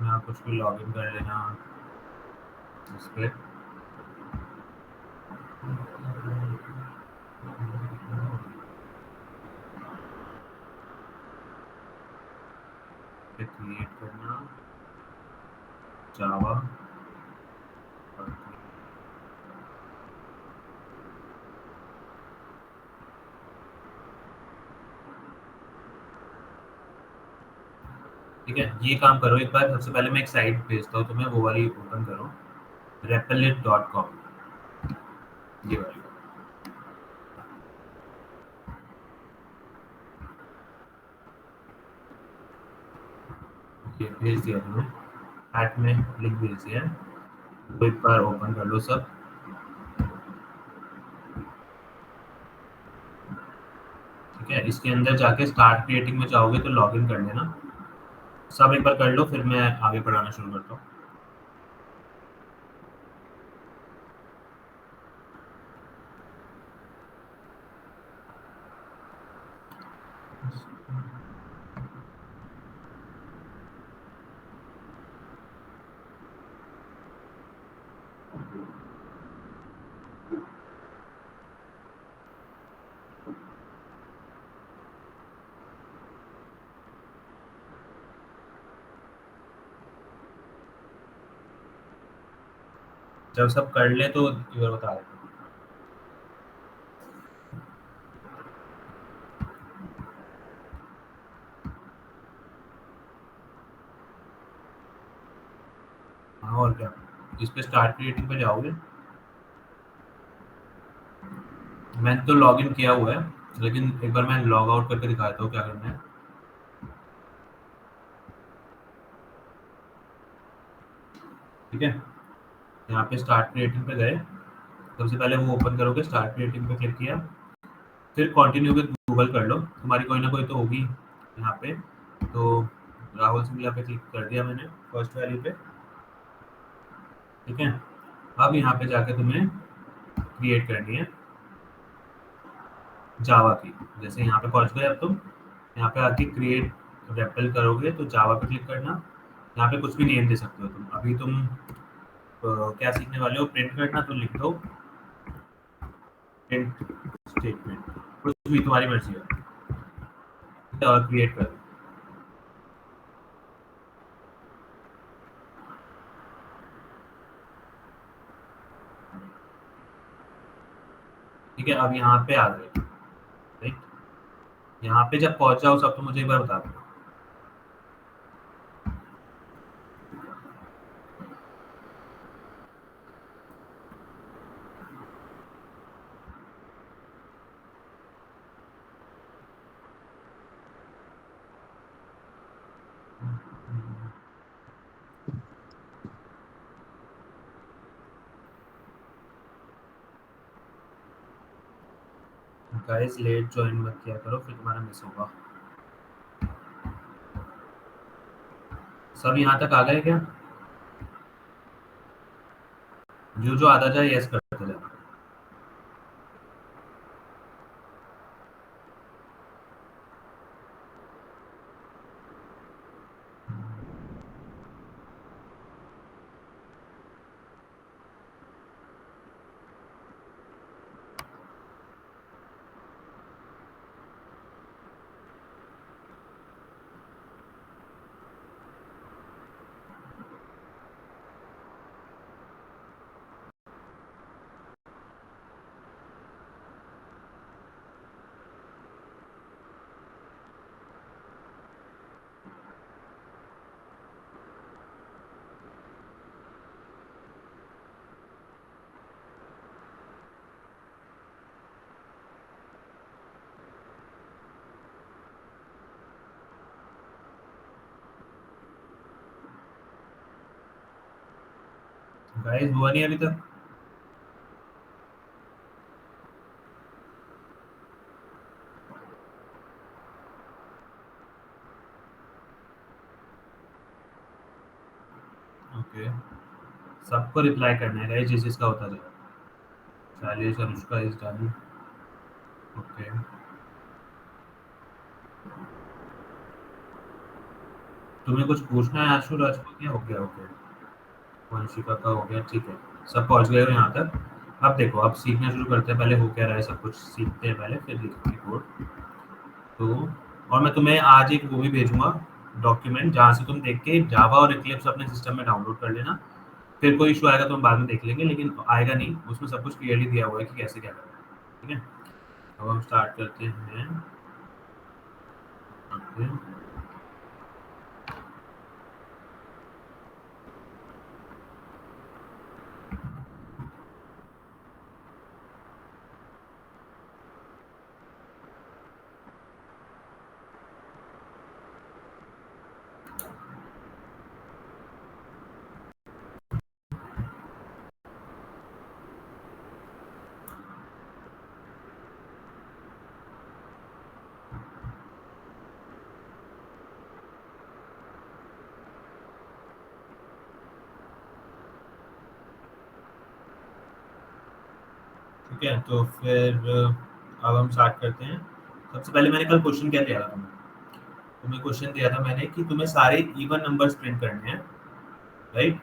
यहाँ कुछ भी लॉगिन कर लेना इस पे। क्रिएट करना जावा। ठीक है, ये काम करो एक बार। सबसे पहले मैं एक साइट भेजता हूँ तुम्हें, वो वाली ओपन करो, replit.com, ये वाली। ये भेज दिया तुम्हें, चैट में लिंक भेज दिया है, तो एक बार ओपन कर लो सब। ठीक है, इसके अंदर जाके स्टार्ट क्रिएटिंग में जाओगे तो लॉगिन कर लेना। सब एक बार कर लो, फिर मैं आगे पढ़ाना शुरू करता हूँ। जब सब कर ले तो एक बार बता देना। हाँ, और क्या, इस पे स्टार्ट क्रिएटिंग पे जाओगे। मैंने तो लॉगिन किया हुआ है, लेकिन एक बार मैं लॉग आउट करके दिखाता हूँ क्या करना है। ठीक है, यहाँ पे स्टार्ट क्रिएटिंग पे गए, सबसे पहले वो ओपन करोगे, स्टार्ट क्रिएटिंग पे क्लिक किया, फिर कंटिन्यू विद गूगल कर लो, तुम्हारी कोई ना कोई तो होगी यहाँ पे। तो राहुल सिंगला पे क्लिक कर दिया मैंने, फर्स्ट वैल्यू पे। ठीक है, अब यहाँ पे जाके तुम्हें क्रिएट करनी है जावा की। जैसे यहाँ पे पहुँच गए अब तुम, यहाँ पे आके क्रिएट रेपल करोगे तो जावा पे क्लिक करना। यहाँ पे कुछ भी नेम दे सकते हो तुम। अभी तुम क्या सीखने वाले हो, प्रिंट करना, तो लिख दो प्रिंट स्टेटमेंट, कुछ भी तुम्हारी मर्जी है। और क्रिएट कर दो। ठीक है, अब यहाँ पे आ गए। राइट, यहाँ पे जब पहुंच जाओ सब, तो मुझे एक बार बता दो। गाइस लेट ज्वाइन मत किया करो, फिर तुम्हारा मिस होगा। सब यहाँ तक आ गए क्या? जो जो आता जाए यस करते जाना। गाइस हुआ नहीं अभी तक। ओके, सबको रिप्लाई करना है गाइस, जिस जिसका होता जाए। Shailesh, Anushka is done. Okay, तुम्हें कुछ पूछना है आशु राज को? क्या हो गया? हो गया, वंशिका का हो गया, ठीक है। सब पहुंच गए हो यहाँ तक। अब देखो, अब सीखना शुरू करते हैं। पहले हो क्या रहा है सब कुछ सीखते हैं पहले, फिर लिखेंगे कोड। तो और मैं तुम्हें आज एक वो भी भेजूंगा डॉक्यूमेंट, जहाँ से तुम देख के जावा और इक्लिप्स अपने सिस्टम में डाउनलोड कर लेना। फिर कोई इशू आएगा तो हम बाद में देख लेंगे, लेकिन आएगा नहीं, उसमें सब कुछ क्लियरली दिया हुआ है कि कैसे क्या करना है। ठीक है, अब हम स्टार्ट करते हैं। ओके, ठीक है, तो फिर अब हम स्टार्ट करते हैं। सबसे पहले मैंने कल क्वेश्चन क्या दिया था तुम्हें? तुम्हें क्वेश्चन दिया था मैंने कि तुम्हें सारे इवन नंबर्स प्रिंट करने हैं, राइट?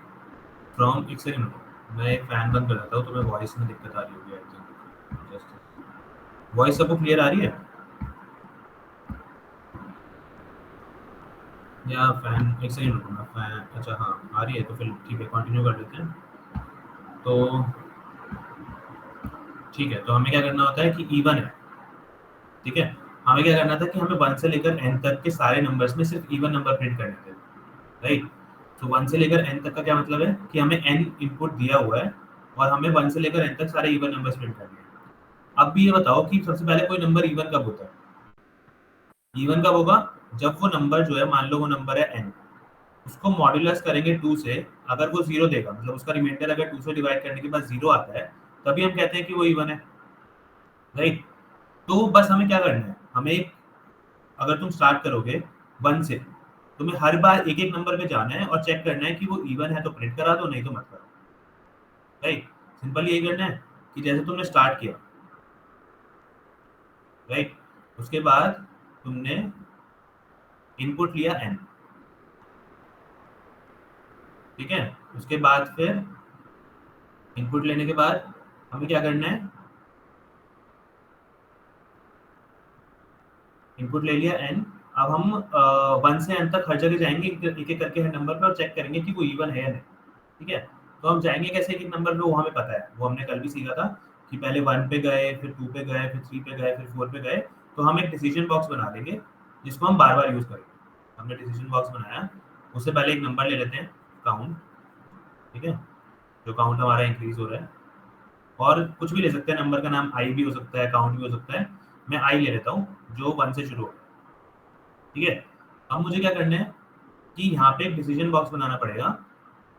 फ्रॉम, एक सेकंड रुको, मैं एक फैन बंद कर देता हूँ, तुम्हें वॉइस में दिक्कत आ रही होगी आई थिंक। जस्ट वॉइस सबको क्लियर आ रही है? या फैन, एक सेकंड रुको, मैं फैन, अच्छा हाँ आ रही है, तो फिर ठीक है, कंटिन्यू कर लेते हैं। तो ठीक है, तो हमें क्या करना होता है कि इवन है, ठीक है। हमें क्या करना था कि हमें 1 से लेकर n तक के सारे नंबर्स में सिर्फ इवन नंबर प्रिंट करने थे, राइट? तो 1 से लेकर n तक का क्या मतलब है कि हमें n इनपुट दिया हुआ है और हमें 1 से लेकर n तक सारे इवन नंबर्स प्रिंट करने हैं। अब भी ये बताओ कि सबसे पहले कोई नंबर इवन कब होता है? इवन कब होगा? जब वो नंबर जो है, मान लो वो नंबर है n, उसको मॉड्यूलस करेंगे 2 से, अगर वो 0 देगा, मतलब उसका रिमाइंडर अगर 2 से डिवाइड करने के बाद 0 आता है, तभी हम कहते हैं कि वो इवन है, राइट? तो बस हमें क्या करना है, हमें, अगर तुम स्टार्ट करोगे 1 से, तुम्हें हर बार एक एक नंबर पे जाना है और चेक करना है कि वो इवन है तो प्रिंट करा दो, नहीं तो मत करो, राइट? सिंपल यही करना है कि जैसे तुमने स्टार्ट किया, राइट, उसके बाद तुमने इनपुट लिया n, ठीक है। उसके बाद फिर इनपुट लेने के बाद हमें क्या करना है, इनपुट ले लिया n। अब हम 1 से n तक हर जगह जाएंगे, एक एक करके हर नंबर पे, और चेक करेंगे कि वो इवन है या नहीं, ठीक है। तो हम जाएंगे कैसे एक एक नंबर पे, वो हमें पता है, वो हमने कल भी सीखा था कि पहले 1 पे गए, फिर 2 पे गए, फिर 3 पे गए, फिर 4 पे गए। तो हम एक डिसीजन बॉक्स बना लेंगे जिसको हम बार बार यूज करेंगे। हमने डिसीजन बॉक्स बनाया, उससे पहले एक नंबर ले लेते हैं, काउंट, ठीक है, जो काउंट हमारा इंक्रीज हो रहा है। और कुछ भी ले सकते हैं, नंबर का नाम आई भी हो सकता है, काउंट भी हो सकता है। मैं आई ले लेता हूँ, जो 1 से शुरू हो, ठीक है। अब मुझे क्या करना है कि यहाँ पे एक डिसीजन बॉक्स बनाना पड़ेगा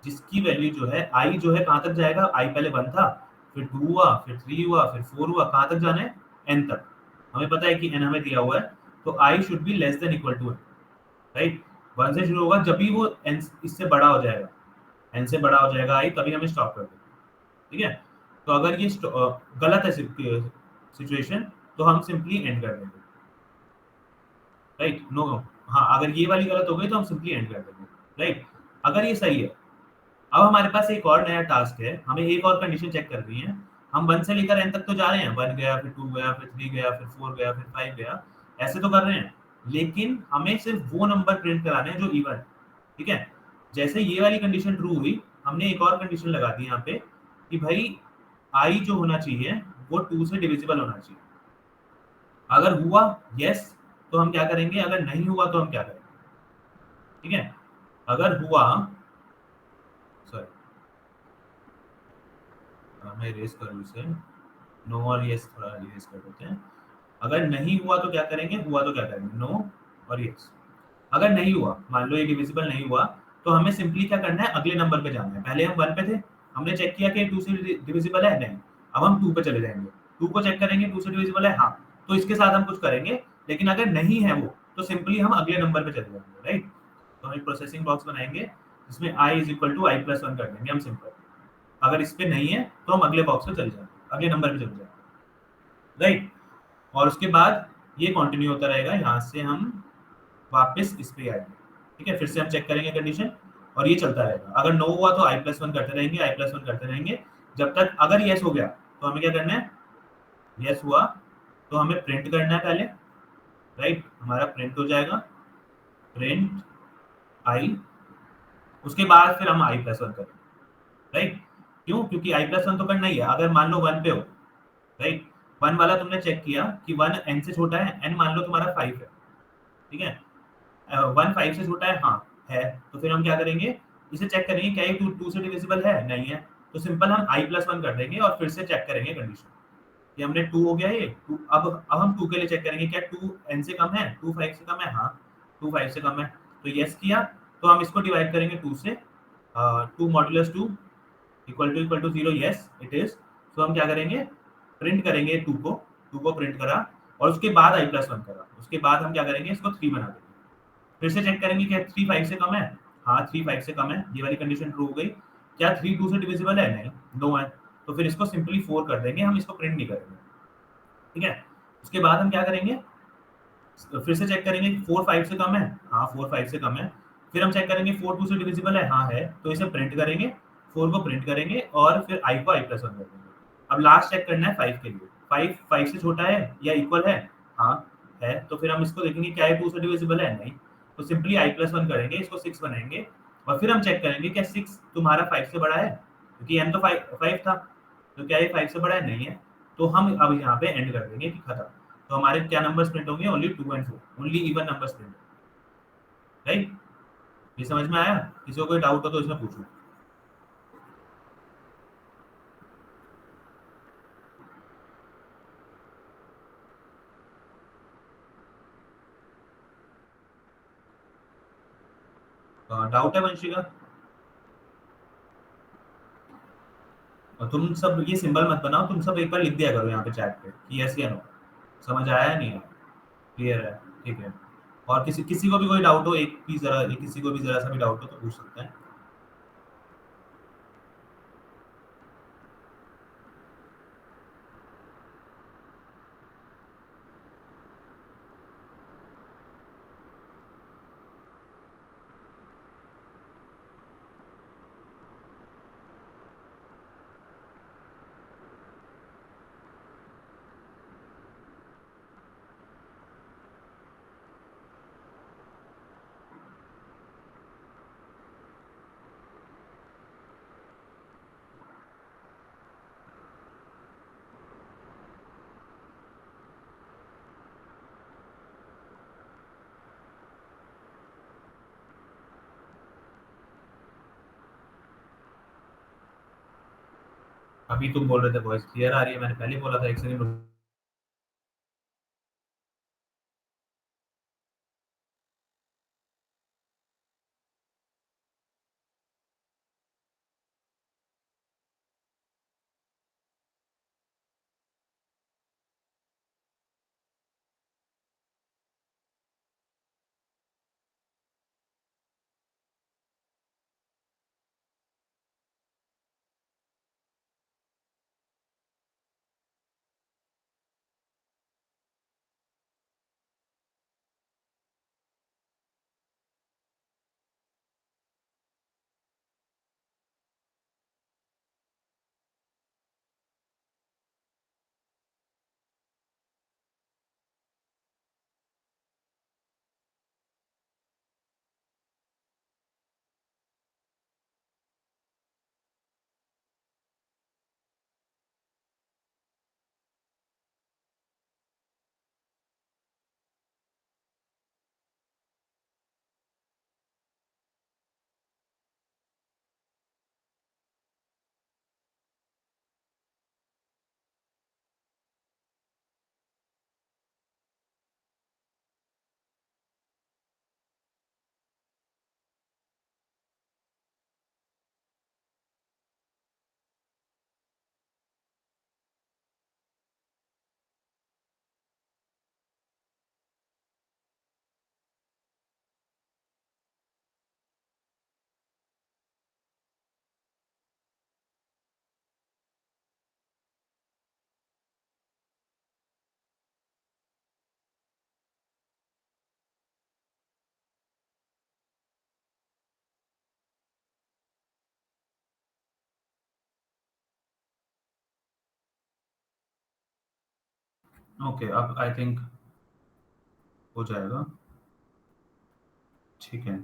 जिसकी वैल्यू जो है, आई जो है कहाँ तक जाएगा, आई पहले 1 था, फिर 2 हुआ, फिर 3 हुआ, फिर 4 हुआ, कहाँ तक जाना है, n तक। हमें पता है कि n हमें दिया हुआ है, तो I should be less than equal to n, right? 1 से शुरू होगा, जब भी वो n इससे बड़ा हो जाएगा, n से बड़ा हो जाएगा आई, तभी हमें स्टॉप कर देंगे, ठीक है। तो अगर ये गलत है सिचुएशन, तो हम सिंपली एंड कर देंगे, राइट? नो, हाँ, अगर ये वाली गलत हो गई तो हम सिंपली एंड कर देंगे, राइट? अगर ये सही है, अब हमारे पास एक और नया टास्क है, हमें एक और कंडीशन चेक करनी है। हम 1 से लेकर n तक तो जा रहे हैं, 1 गया, फिर 2 गया, फिर 3 गया, फिर 4 गया, फिर 5 गया, ऐसे तो कर रहे हैं, लेकिन हमें सिर्फ वो नंबर प्रिंट कराने हैं जो इवन है, ठीक है। जैसे ये वाली कंडीशन ट्रू हुई, हमने एक और कंडीशन लगा दी यहाँ पे कि भाई आई जो होना चाहिए वो 2 से डिविजिबल होना चाहिए। अगर हुआ यस, तो हम क्या करेंगे, अगर नहीं हुआ तो हम क्या करेंगे, ठीक है। अगर हुआ, सॉरी, मैं इरेज करूँ इसे, नो और यस थोड़ा इरेज कर देते हैं। अगर नहीं हुआ तो क्या करेंगे, हुआ तो क्या करेंगे, नो और यस। अगर नहीं हुआ, मान लो ये डिविजिबल नहीं हुआ, तो हमें सिंपली क्या करना है, अगले नंबर पे जाना है। पहले हम 1 पे थे, हमने चेक किया कि 2 से डिविजिबल है, नहीं। अब हम 2 पे चले जाएंगे, 2 को चेक करेंगे, 2 से डिविजिबल है, हाँ, तो इसके साथ हम कुछ करेंगे। लेकिन अगर नहीं है वो, तो सिंपली हम अगले नंबर पे चले जाएंगे, राइट? तो हम एक प्रोसेसिंग बॉक्स बनाएंगे जिसमें i is equal to i plus 1 कर देंगे हम, सिंपल। अगर इस पे नहीं है तो हम अगले बॉक्स पे चले जाएंगे, अगले नंबर पे चले जाएंगे, राइट? और उसके बाद ये कंटिन्यू होता रहेगा, यहाँ से हम वापस इस पे आएंगे, ठीक है, फिर से हम चेक करेंगे कंडीशन और ये चलता रहेगा। अगर नो हुआ तो i+1 करते रहेंगे, i+1 करते रहेंगे जब तक, अगर यस हो गया तो हमें क्या करना है, यस हुआ तो हमें प्रिंट करना है पहले, राइट, हमारा प्रिंट हो जाएगा, प्रिंट आई, उसके बाद फिर हम i+1 करेंगे, राइट। क्यों? क्योंकि i+1 तो करना ही है। अगर मान लो 1 पे हो, राइट, 1 वाला तुमने चेक किया कि 1 n से छोटा है, n मान लो तुम्हारा 5 है, ठीक है, 1 5 से छोटा है, हाँ है, तो फिर हम क्या करेंगे, इसे चेक करेंगे क्या ये 2 से डिविजिबल है, नहीं है, तो सिंपल हम i+1 कर देंगे और फिर से चेक करेंगे कंडीशन। ये हमने 2 हो गया, ये 2, अब हम 2 के लिए चेक करेंगे क्या 2 n से कम है, 2 5 से कम है, हाँ 2 5 से कम है, तो यस किया, तो हम इसको डिवाइड करेंगे 2 से, 2 modulus 2 equal to 0, yes it is. तो हम क्या करेंगे, प्रिंट करेंगे 2 को प्रिंट करा और उसके बाद i+1 करा, उसके बाद हम क्या करेंगे, इसको 3 बना देंगे, फिर से चेक करेंगे क्या 3 5 से कम है, हाँ 3 5 से कम है, ये वाली कंडीशन ट्रू हो गई। क्या 3 2 से डिविजिबल है, नहीं, 2 है, तो फिर इसको सिंपली 4 कर देंगे, हम इसको प्रिंट नहीं करेंगे, ठीक है। उसके बाद हम क्या करेंगे, तो फिर से चेक करेंगे 4 5 से कम है, हाँ 4 5 से कम है, फिर हम चेक करेंगे 4 2 से डिविजिबल है, हाँ है, तो इसे प्रिंट करेंगे, 4 को प्रिंट करेंगे और फिर i को i+1 कर देंगे। अब लास्ट चेक करना है 5 के लिए, 5 5 से छोटा है या इक्वल है, हाँ है, तो फिर हम इसको देखेंगे क्या ये 2 से डिविजिबल है, नहीं, तो सिंपली i+1 करेंगे, इसको 6 बनाएंगे और फिर हम चेक करेंगे क्या 6 तुम्हारा 5 से बड़ा है, क्योंकि n तो 5 था, तो क्या ये 5 से बड़ा है, नहीं है, तो हम अब यहाँ पे एंड कर देंगे कि खत्म। तो हमारे क्या नंबर्स प्रिंट होंगे, only 2 and 4, only even numbers print, right. ये समझ में आया? किसी को कोई डाउट हो तो इसमें पूछो। डाउट है वंशिका? और तुम सब ये सिंबल मत बनाओ, तुम सब एक बार लिख दिया करो यहाँ पे चैट पे कि यस या नो, समझ आया या नहीं आया, क्लियर है, ठीक है। और किसी किसी को भी कोई डाउट हो, एक भी जरा, किसी को भी जरा सा भी डाउट हो तो पूछ सकते हैं। अभी तुम बोल रहे थे वॉइस क्लियर आ रही है, मैंने पहले बोला था, एक सेकंड। ओके, अब आई थिंक हो जाएगा। ठीक है।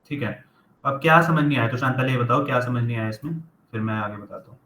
ठीक है। अब क्या समझ नहीं आया, तो शांत पहले ये बताओ क्या समझ नहीं आया इसमें, फिर मैं आगे बताता हूँ।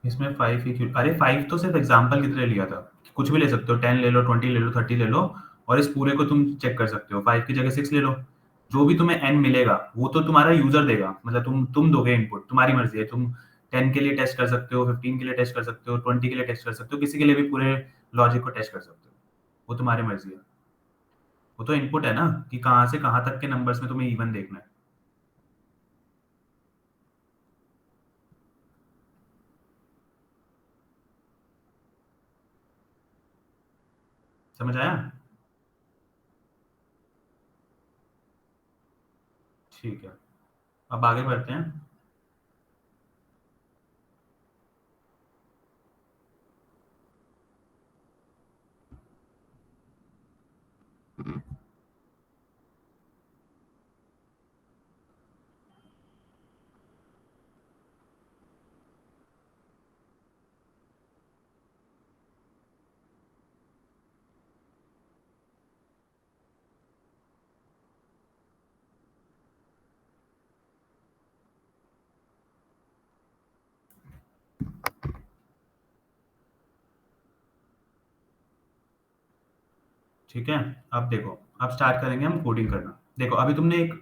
इसमें 5 ही क्यों? अरे 5 तो सिर्फ एग्जांपल की तरह लिया था। कुछ भी ले सकते हो, 10 ले लो, 20 ले लो, 30 ले लो, और इस पूरे को तुम चेक कर सकते हो। 5 की जगह 6 ले लो। जो भी तुम्हें n मिलेगा वो तो तुम्हारा यूजर देगा, मतलब तुम दोगे इनपुट, तुम्हारी मर्जी है। तुम 10 के लिए टेस्ट कर सकते हो, 15 के लिए टेस्ट कर सकते हो, 20 के लिए टेस्ट कर सकते हो, किसी के लिए भी पूरे लॉजिक को टेस्ट कर सकते हो। वो तुम्हारी मर्जी है। वो तो इनपुट है ना, कि कहाँ से कहाँ तक के नंबर्स में तुम्हें इवन देखना है। समझ आया? ठीक है। अब आगे बढ़ते हैं। ठीक है। अब देखो, अब स्टार्ट करेंगे हम कोडिंग करना। देखो, अभी तुमने एक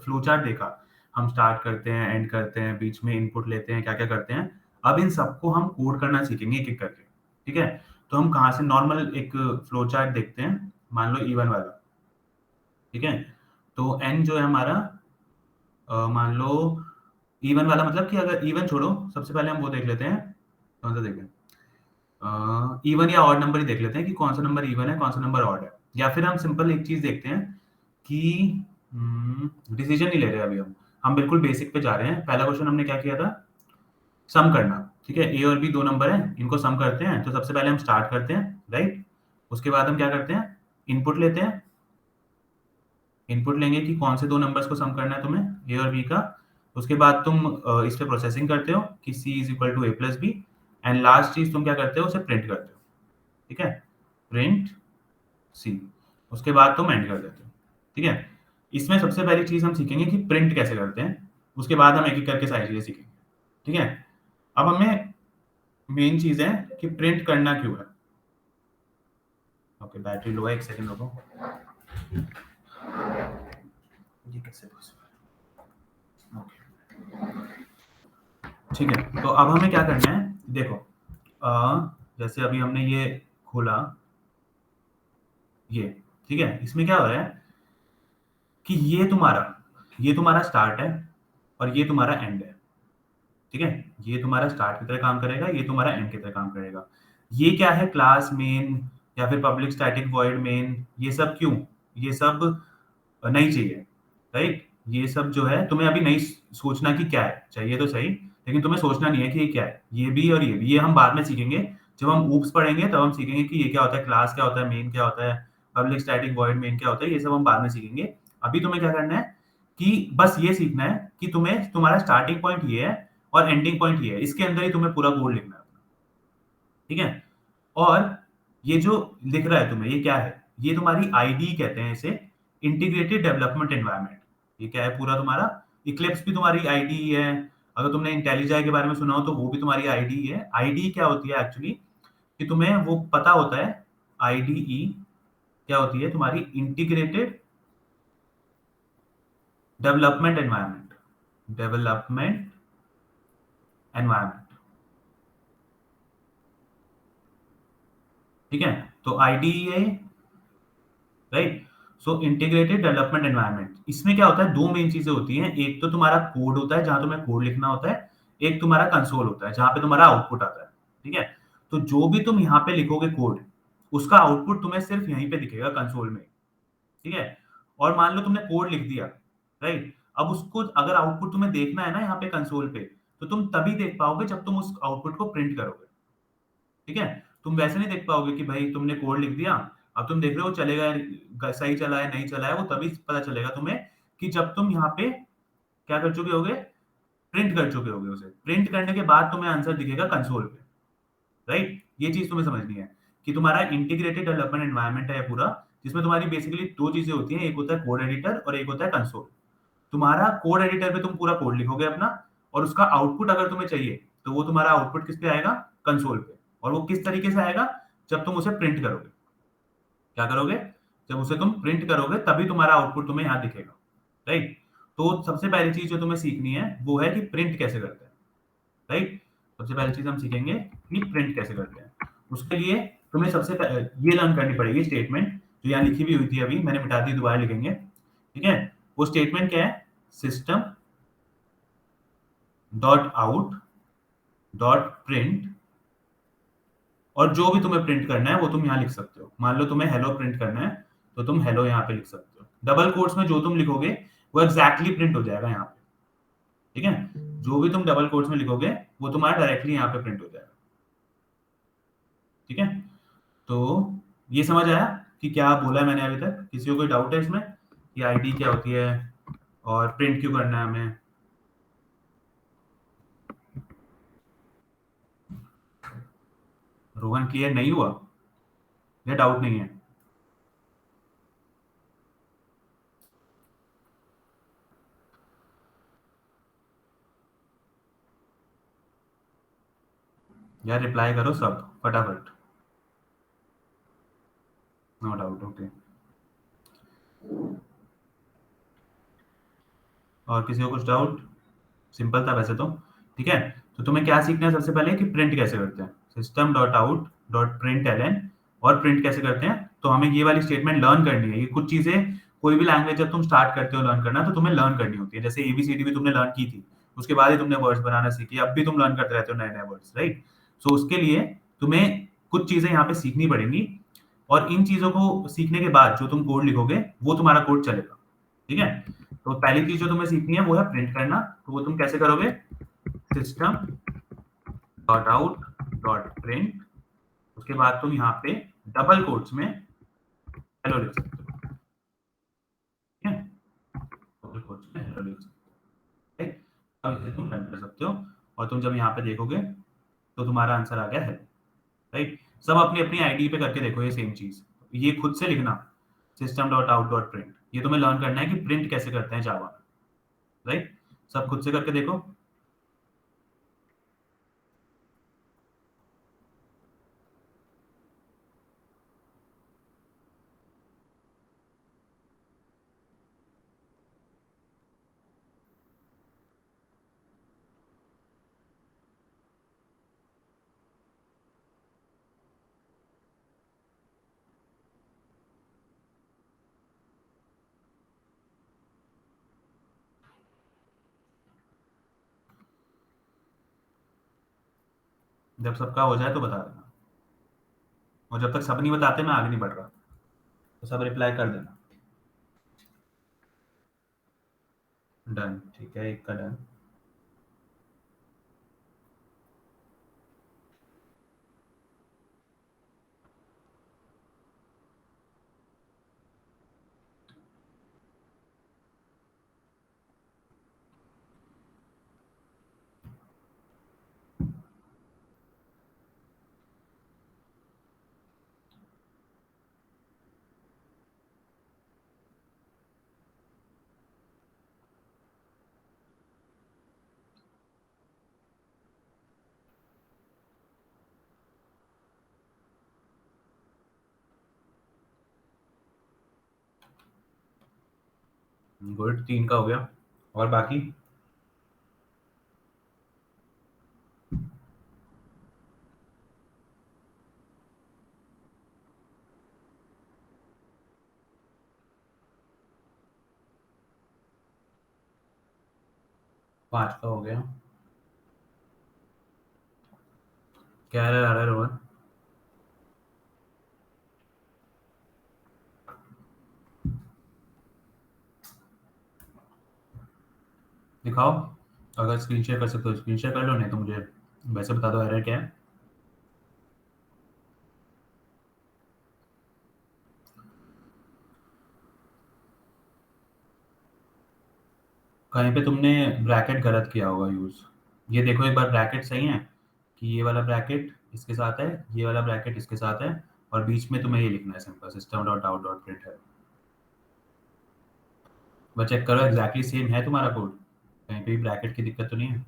फ्लो चार्ट देखा। हम स्टार्ट करते हैं, एंड करते हैं, बीच में इनपुट लेते हैं, क्या क्या करते हैं। अब इन सबको हम कोड करना सीखेंगे एक एक करके। ठीक है। तो हम कहाँ से नॉर्मल एक फ्लो चार्ट देखते हैं। मान लो इवन वाला। ठीक है। तो एन जो है हमारा, मान लो इवन वाला, मतलब कि अगर इवन छोड़ो, सबसे पहले हम वो देख लेते हैं। कौन सा देखें? इवन या ऑड नंबर ही देख लेते हैं, कि कौन सा नंबर इवन है, कौन सा नंबर ऑड है। या फिर हम सिंपल एक चीज देखते हैं कि डिसीजन नहीं ले रहे अभी हम बिल्कुल बेसिक पे जा रहे हैं। पहला क्वेश्चन हमने क्या किया था? सम करना। ठीक है, ए और बी दो नंबर है, इनको सम करते हैं। तो सबसे पहले हम स्टार्ट करते हैं, राइट। उसके बाद हम क्या करते हैं? इनपुट लेते हैं। इनपुट लेंगे कि कौन से दो नंबर्स को सम करना है तुम्हें, ए और बी का। उसके बाद तुम इस पे प्रोसेसिंग करते हो कि C is equal to A plus B. And last चीज तुम क्या करते हो? उसे प्रिंट करते हो। ठीक है। प्रिंट सी। उसके बाद तुम एंड कर देते हो। ठीक है। इसमें सबसे पहली चीज हम सीखेंगे कि प्रिंट कैसे करते हैं। उसके बाद हम एक एक करके सारी चीजें सीखेंगे। ठीक है। अब हमें मेन चीज है कि प्रिंट करना क्यों है। ओके, बैटरी लो है, एक सेकंड रुको। ये कैसे possible है? ओके। ठीक है, तो अब हमें क्या करना है? देखो, जैसे अभी हमने ये खोला, ये। ठीक है, इसमें क्या हो रहा है कि ये तुम्हारा स्टार्ट है, और ये तुम्हारा एंड है। ठीक है। ये तुम्हारा स्टार्ट की तरह काम करेगा, ये तुम्हारा एंड की तरह काम करेगा। ये क्या है? क्लास मेन या फिर पब्लिक स्टैटिक वॉइड मेन, ये सब क्यों? ये सब नहीं चाहिए, राइट। ये सब जो है तुम्हें अभी नहीं सोचना कि क्या है, चाहिए तो सही, लेकिन तुम्हें सोचना नहीं है कि ये क्या है। ये भी और ये भी, ये हम बाद में सीखेंगे। जब हम ऊप्स पढ़ेंगे तब हम सीखेंगे कि ये क्या होता है, क्लास क्या होता है, मेन क्या होता है, पब्लिक स्टैटिक वॉइड मेन क्या होता है। ये सब हम बाद में सीखेंगे। अभी तुम्हें क्या करना है कि बस ये सीखना है कि तुम्हें तुम्हारा स्टार्टिंग पॉइंट ये है और एंडिंग पॉइंट ये है, इसके अंदर ही तुम्हें पूरा कोड लिखना है। ठीक है। और ये जो दिख रहा है तुम्हें, ये क्या है? ये तुम्हारी आईडी कहते हैं इसे, इंटीग्रेटेड डेवलपमेंट एनवायरनमेंट। ये क्या है? पूरा तुम्हारा इक्लिप्स भी तुम्हारी आईडी ही है। अगर तुमने इंटेलिजाई के बारे में सुना हो तो वो भी तुम्हारी आईडी ही है। आईडी क्या होती है एक्चुअली? कि तुम्हें वो पता होता है, आईडीई क्या होती है तुम्हारी integrated development environment, development environment. ठीक है, तो आईडीईए, राइट। सो इंटीग्रेटेड डेवलपमेंट एनवायरनमेंट, इसमें क्या होता है, दो मेन चीजें होती हैं। एक तो तुम्हारा कोड होता है जहां तुम्हें कोड लिखना होता है, एक तुम्हारा कंसोल होता है जहां पे तुम्हारा आउटपुट आता है। ठीक है, तो जो भी तुम यहाँ पे लिखोगे कोड, उसका आउटपुट तुम्हें सिर्फ यहीं पे दिखेगा कंसोल में। ठीक है, और मान लो तुमने कोड लिख दिया, राइट। अब उसको अगर आउटपुट तुम्हें देखना है ना यहाँ पे कंसोल पे, तो तुम तभी देख पाओगे जब तुम उस आउटपुट को प्रिंट करोगे। ठीक है, तुम वैसे नहीं देख पाओगे कि भाई तुमने कोड लिख दिया, अब तुम देख रहे हो चलेगा, सही चला है नहीं चला है, वो तभी पता चलेगा तुम्हें कि जब तुम यहाँ पे क्या कर चुके होगे, प्रिंट कर चुके होगे। उसे प्रिंट करने के बाद तुम्हें आंसर दिखेगा कंसोल पे, राइट। ये चीज तुम्हें समझनी है कि तुम्हारा इंटीग्रेटेड डेवलपमेंट एनवायरनमेंट है पूरा, जिसमें तुम्हारी बेसिकली दो चीजें होती हैं, एक होता है कोड एडिटर और एक होता है कंसोल। तुम्हारा कोड एडिटर पे तुम पूरा कोड लिखोगे अपना, और उसका आउटपुट अगर तुम्हें चाहिए तो वो तुम्हारा आउटपुट किस पे आएगा, कंसोल पे। और वो किस तरीके से आएगा, जब तुम उसे प्रिंट करोगे। क्या करोगे, जब उसे तुम प्रिंट करोगे तभी तुम्हारा आउटपुट तुम्हें यहाँ दिखेगा, राइट। तो सबसे पहली चीज जो तुम्हें सीखनी है वो है कि प्रिंट कैसे करते हैं, राइट। सबसे पहली चीज हम सीखेंगे कि प्रिंट कैसे करते हैं। उसके लिए तुम्हें ये लर्न करनी पड़ेगी स्टेटमेंट, जो यहाँ लिखी हुई हुई थी, अभी मैंने मिटा दी, दोबारा लिखेंगे। ठीक है, वो स्टेटमेंट क्या है, system dot out dot print, और जो भी तुम्हें प्रिंट करना है वो तुम यहाँ लिख सकते हो। मान लो तुम्हें हेलो प्रिंट करना है, तो तुम हेलो यहाँ पे लिख सकते हो। डबल कोट्स में जो तुम लिखोगे वो एग्जैक्टली प्रिंट हो जाएगा यहाँ पे। ठीक है, जो भी तुम डबल कोट्स में लिखोगे वो तुम्हारा डायरेक्टली यहाँ पे प्रिंट हो जाएगा। ठीक है, तो ये समझ आया कि क्या बोला है मैंने अभी तक? किसी को कोई डाउट है इसमें कि आईडी क्या होती है और प्रिंट क्यों करना है हमें? रोहन, क्लियर नहीं हुआ या डाउट नहीं है? यार रिप्लाई करो सब फटाफट। No doubt, okay. और किसी को कुछ डाउट? सिंपल था वैसे तो। ठीक है, तो तुम्हें क्या सीखना है सबसे पहले कि प्रिंट कैसे करते हैं। System dot out dot print L, और प्रिंट कैसे करते हैं, तो हमें ये वाली स्टेटमेंट लर्न करनी है। ये कुछ चीजें, कोई भी लैंग्वेज जब तुम स्टार्ट करते हो लर्न करना, तो तुम्हें लर्न करनी होती है। जैसे एबीसीडी भी तुमने लर्न की थी, उसके बाद ही तुमने वर्ड्स बनाना सीखी, अब भी तुम लर्न करते रहते हो नए नए वर्ड्स, राइट। सो उसके लिए तुम्हें कुछ चीजें यहाँ पे सीखनी पड़ेंगी, और इन चीजों को सीखने के बाद जो तुम कोड लिखोगे वो तुम्हारा कोड चलेगा। ठीक है, तो पहली चीज जो तुम्हें सीखनी है वो है प्रिंट करना। तो वो तुम कैसे करोगे, system dot out dot print, उसके बाद तुम यहाँ पे डबल कोट्स में हेलो लिख सकते हो। ठीक है, डबल कोट्स में हेलो लिख सकते हो, ठीक। अब इसे तुम रन कर सकते हो, और तुम जब यहाँ पे देखोगे तो तुम्हारा आंसर आ गया है, राइट। सब अपनी अपनी आईडी पे करके देखो ये सेम चीज। ये खुद से लिखना, system dot out dot print, ये तुम्हें लर्न करना है कि प्रिंट कैसे करते हैं जावा में, राइट। सब खुद से करके देखो। जब सबका हो जाए तो बता देना, और जब तक सब नहीं बताते मैं आगे नहीं बढ़ रहा, तो सब रिप्लाई कर देना। डन, ठीक है, एक का डन। गुड, 3 का हो गया। और बाकी? पाँच का हो गया। क्या एरर आ रहा है रोहन? दिखाओ, अगर स्क्रीन शेयर कर सकते हो स्क्रीन शेयर कर लो, नहीं तो मुझे वैसे बता दो एरर क्या है। कहीं पे तुमने ब्रैकेट गलत किया होगा यूज। ये देखो एक बार, ब्रैकेट सही है कि ये वाला ब्रैकेट इसके साथ है, ये वाला ब्रैकेट इसके साथ है, और बीच में तुम्हें ये लिखना है simple system dot out dot print है। बस चेक करो एग्जैक्टली सेम है तुम्हारा कोड, कहीं पे भी ब्रैकेट की दिक्कत तो नहीं है।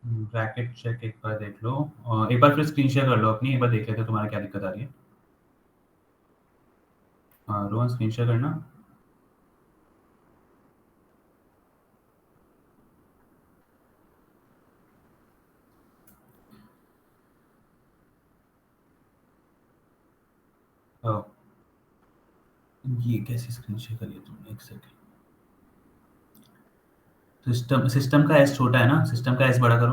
ब्रैकेट चेक एक बार देख लो, और एक बार फिर स्क्रीन शेयर कर लो अपनी, एक बार देख लेते हैं तुम्हारा क्या दिक्कत आ रही है। हाँ रोहन, स्क्रीन शेयर करना। ओ, ये कैसे स्क्रीन शेयर करिए तुमने, एक सेकंड। सिस्टम सिस्टम का एस छोटा है ना, सिस्टम का एस बड़ा करो।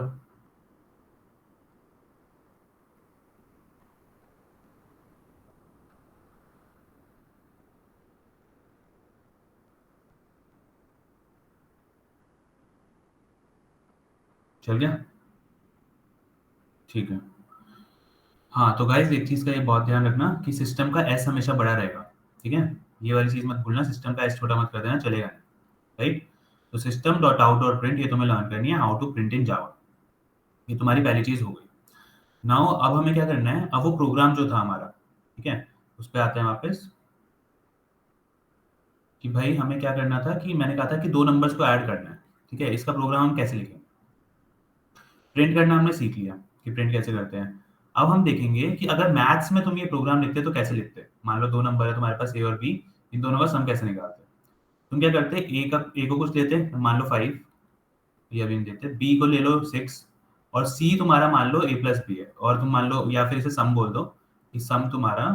चल गया? ठीक है। हाँ तो गाइस एक चीज़ का ये बहुत ध्यान रखना कि सिस्टम का एस हमेशा बड़ा रहेगा। ठीक है, ये वाली चीज़ मत भूलना, सिस्टम का एस छोटा मत कर देना, चलेगा नहीं। राइट। तो system dot out dot print ये तुम्हें लर्न करनी है, हाउ टू प्रिंट इन जावा। ये तुम्हारी पहली चीज़ हो गई। नाउ अब हमें क्या करना है, अब वो प्रोग्राम जो था हमारा, ठीक है, उस पर आते हैं वापस। कि भाई हमें क्या करना था, कि मैंने कहा था कि दो नंबर्स को ऐड करना है। ठीक है, इसका प्रोग्राम हम कैसे लिखें? प्रिंट करना हमने सीख लिया कि प्रिंट कैसे करते हैं। अब हम देखेंगे कि अगर मैथ्स में तुम ये प्रोग्राम लिखते तो कैसे लिखते। मान लो दो नंबर है तुम्हारे पास, ए और बी, इन दोनों का सम कैसे निकालते। तुम क्या करते, ए को कुछ देते, मान लो 5, ये अभी नहीं देते, बी को ले लो 6, और सी तुम्हारा मान लो ए प्लस बी है, और तुम मान लो, या फिर इसे सम बोल दो कि सम तुम्हारा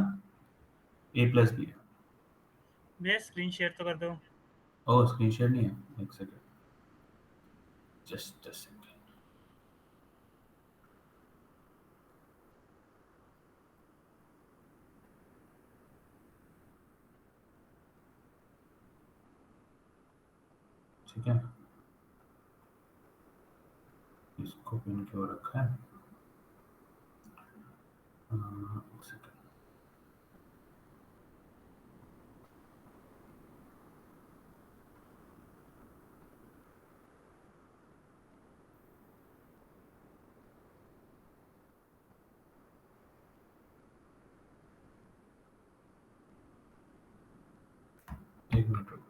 ए प्लस बी है। भैया स्क्रीन शेयर तो कर दो। ओ स्क्रीन शेयर नहीं है, एक सेकेंड, जस्ट सेकेंड। ठीक है, इसको पिन क्यों रखा है, एक सेकेंड। एक मिनट रुको।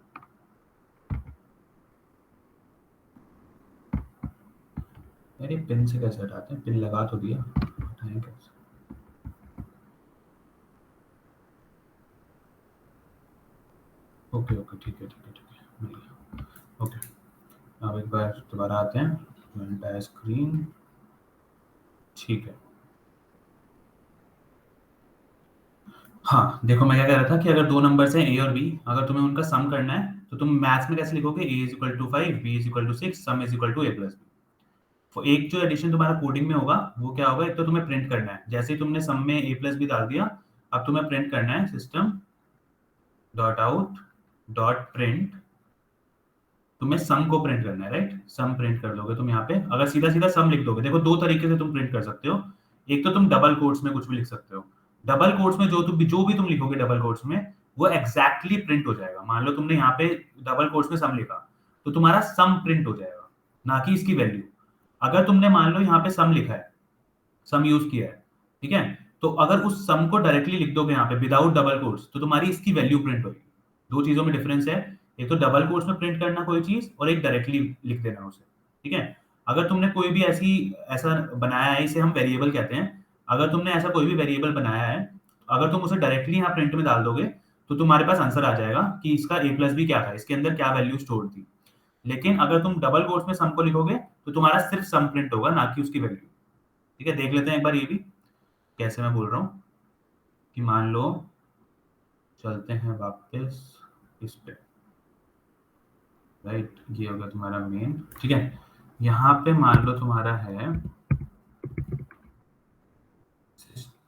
अरे पिन से कैसे हटाते हैं, पिन लगा तो दिया, हटाएं कैसे? ओके ओके, ठीक है ठीक है ठीक है, मिल गया। ओके, अब एक बार दोबारा आते हैं, एंटायर स्क्रीन। ठीक है। हाँ देखो, मैं क्या कह रहा था कि अगर दो नंबर्स हैं ए और बी, अगर तुम्हें उनका सम करना है तो तुम मैथ्स में कैसे लिखोगे, A is equal to 5, B is equal to 6, sum is equal to A plus B. तो एक जो एडिशन तुम्हारा कोडिंग में होगा वो क्या होगा, एक तो तुम्हें प्रिंट करना है, जैसे ही तुमने सम में ए प्लस बी डाल दिया, अब तुम्हें प्रिंट करना है system dot out dot print. तुम्हें सम को प्रिंट करना है, राइट, सम प्रिंट कर दोगे तुम यहाँ पे। अगर सीधा सीधा सम लिख दोगे, देखो दो तरीके से तुम प्रिंट कर सकते हो। एक तो तुम डबल कोट्स में कुछ भी लिख सकते हो, डबल कोट्स में जो भी तुम लिखोगे डबल कोट्स में वो एग्जैक्टली प्रिंट हो जाएगा। मान लो तुमने यहाँ पे डबल कोट्स में सम लिखा तो तुम्हारा सम प्रिंट हो जाएगा, ना कि इसकी वैल्यू। अगर तुमने मान लो यहाँ पे सम लिखा है, सम यूज किया है, ठीक है, तो अगर उस सम को डायरेक्टली लिख दोगे यहाँ पे विदाउट डबल कोट्स तो तुम्हारी इसकी वैल्यू प्रिंट होगी। दो चीजों में डिफरेंस है, एक तो डबल कोट्स में प्रिंट करना कोई चीज और एक डायरेक्टली लिख देना उसे, ठीक है। अगर तुमने कोई भी ऐसा बनाया है, इसे हम वेरिएबल कहते हैं, अगर तुमने ऐसा कोई भी वेरिएबल बनाया है, अगर तुम उसे डायरेक्टली यहाँ प्रिंट में डाल दोगे तो तुम्हारे पास आंसर आ जाएगा कि इसका ए प्लस बी क्या था, इसके अंदर क्या वैल्यू स्टोर थी। लेकिन अगर तुम डबल कोट्स में सम को लिखोगे तो तुम्हारा सिर्फ सम प्रिंट होगा, ना कि उसकी वैल्यू। ठीक है, देख लेते हैं एक बार ये भी कैसे मैं बोल रहा हूँ कि मान लो चलते हैं वापस इस पे, राइट, ये होगा तुम्हारा मेन, ठीक है। यहाँ पे मान लो तुम्हारा है,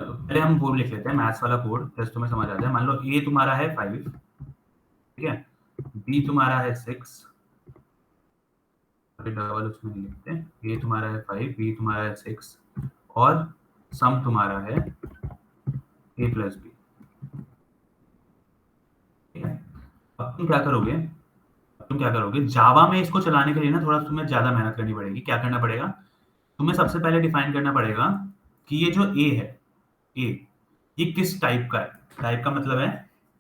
पहले हम वो लिख लेते हैं मैथ्स वाला कोड जैसे तुम्हें समझ आ जाए। मान लो ए तुम्हारा है 5, ठीक है, बी तुम्हारा है 6, डबल उसमें नहीं लिखते हैं, ए तुम्हारा है 5, बी तुम्हारा है 6 और सम तुम्हारा है ए प्लस बी, ठीक है। अब तुम क्या करोगे जावा में इसको चलाने के लिए ना थोड़ा तुम्हें ज्यादा मेहनत करनी पड़ेगी। क्या करना पड़ेगा, तुम्हें सबसे पहले डिफाइन करना पड़ेगा कि ये जो ए है, ए ये किस टाइप का है। टाइप का मतलब है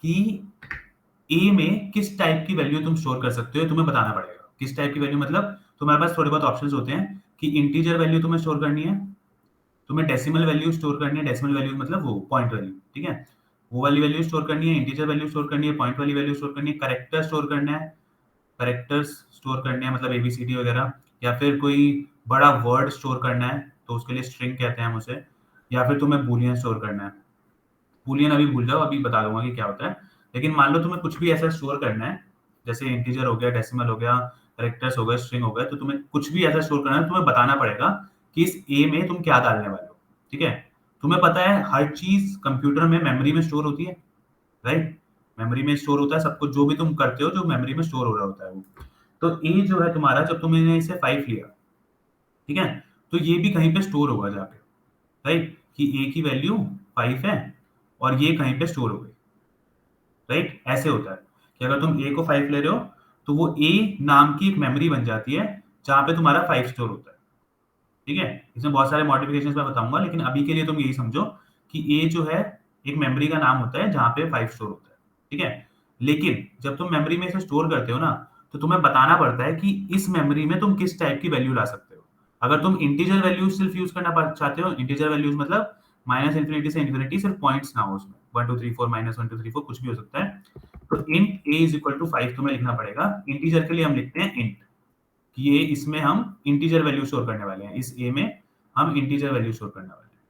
कि ए में किस टाइप की वैल्यू तुम स्टोर कर सकते हो, तुम्हें बताना पड़ेगा। किस टाइप की वैल्यू मतलब तुम्हारे पास थोड़े बहुत ऑप्शंस होते हैं कि इंटीजर वैल्यू तुम्हें स्टोर करनी है, तुम्हें डेसिमल वैल्यू स्टोर करनी है, डेसिमल वैल्यू मतलब वो पॉइंट वैल्यू, ठीक है, वो वाली वैल्यू स्टोर करनी है, इंटीजर वैल्यू स्टोर करनी है, पॉइंट वाली वैल्यू स्टोर करनी है, करेक्टर स्टोर करना है, करेक्टर्स स्टोर करने हैं मतलब एबीसीडी वगैरह, या फिर कोई बड़ा वर्ड स्टोर करना है तो उसके लिए स्ट्रिंग कहते हैं हम उसे, या फिर तुम्हें बूलियन स्टोर करना है। बूलियन अभी भूल जाओ, अभी बता दूंगा कि क्या होता है। लेकिन मान लो तुम्हें कुछ भी ऐसा स्टोर करना है, जैसे इंटीजर हो गया, डेसिमल हो गया, करेक्टर्स हो गए, स्ट्रिंग हो गए, तो तुम्हें कुछ भी ऐसा स्टोर करना है, तुम्हें बताना पड़ेगा कि इस ए में तुम क्या डालने वाले हो, ठीक है। तुम्हें पता है हर चीज कंप्यूटर में मेमोरी में स्टोर होती है, राइट, मेमोरी में स्टोर होता है सब कुछ, जो भी तुम करते हो जो मेमोरी में स्टोर हो रहा होता है वो। तो ए जो है तुम्हारा, जब तुमने इसे 5 लिया, ठीक है, तो ये भी कहीं पे स्टोर होगा जाके, राइट, कि ए की वैल्यू 5 है और ये कहीं पे स्टोर हो गई, राइट। ऐसे होता है कि अगर तुम ए को 5 ले रहे हो तो वो ए नाम की एक मेमोरी बन जाती है जहां पे तुम्हारा 5 स्टोर होता है, ठीक है। इसमें बहुत सारे मॉडिफिकेशंस मैं बताऊंगा, लेकिन अभी के लिए तुम यही समझो कि ए जो है एक मेमोरी का नाम होता है जहां पे 5 स्टोर होता है, ठीक है। लेकिन जब तुम मेमोरी में इसे स्टोर करते हो ना, तो तुम्हें बताना पड़ता है कि इस मेमोरी में तुम किस टाइप की वैल्यू ला सकते हो। अगर तुम इंटीजर वैल्यूज सिर्फ यूज करना चाहते हो, इंटीजर वैल्यूज मतलब माइनस इन्फिनिटी से इन्फिनिटी, सिर्फ पॉइंट्स ना हो उसमें, 1 2 3 4 माइनस 1 2 3 4 कुछ भी हो सकता है, तो int a is equal to 5 तुम्हें लिखना पड़ेगा। इंटीजर के लिए हम लिखते हैं इंट, कि ये इसमें हम इंटीजर वैल्यू स्टोर करने वाले हैं, इस ए में हम इंटीजर वैल्यू स्टोर करने वाले हैं।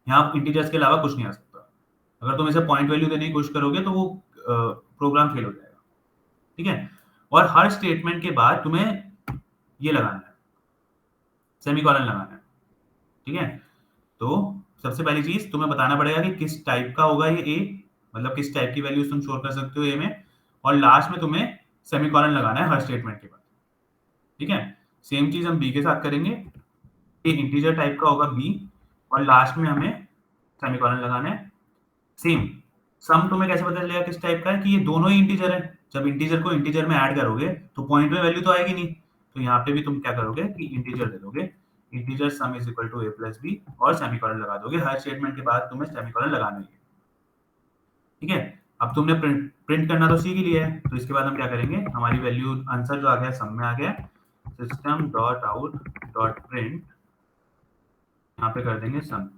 यहाँ इंटीजर्स के अलावा कुछ नहीं आ सकता। अगर तुम इसे पॉइंट वैल्यू देने की कोशिश करोगे तो वो प्रोग्राम फेल हो जाएगा, ठीक है। और हर स्टेटमेंट के बाद तुम्हें ये लगाना है, सेमीकोलन लगाना है, ठीक है। तो सबसे पहली चीज तुम्हें बताना पड़ेगा कि किस टाइप का होगा ये ए, मतलब किस टाइप की वैल्यूज तुम स्टोर कर सकते हो ए में, और लास्ट में तुम्हें सेमीकोलन लगाना है हर स्टेटमेंट के बाद, ठीक है। सेम चीज हम बी के साथ करेंगे, ये इंटीजर टाइप का होगा बी और लास्ट में हमें सेमीकोलन लगाना है। सेम सम तुम्हें कैसे पता चलेगा किस टाइप का है, कि ये दोनों ही इंटीजर है। जब इंटीजर को इंटीजर में ऐड करोगे तो पॉइंट में वैल्यू तो आएगी नहीं, तो यहाँ पे भी तुम क्या करोगे कि इंटीजर दे दोगे, integer sum is equal to A plus b और सेमीकोलन लगा दोगे। हर स्टेटमेंट के बाद तुम्हें सेमीकोलन लगाना है, ठीक है। अब तुमने प्रिंट करना तो सीख ही लिया है, तो इसके बाद हम क्या करेंगे, हमारी वैल्यू आंसर जो आ गया सम में आ गया, system dot out dot print, यहाँ पे कर देंगे सम।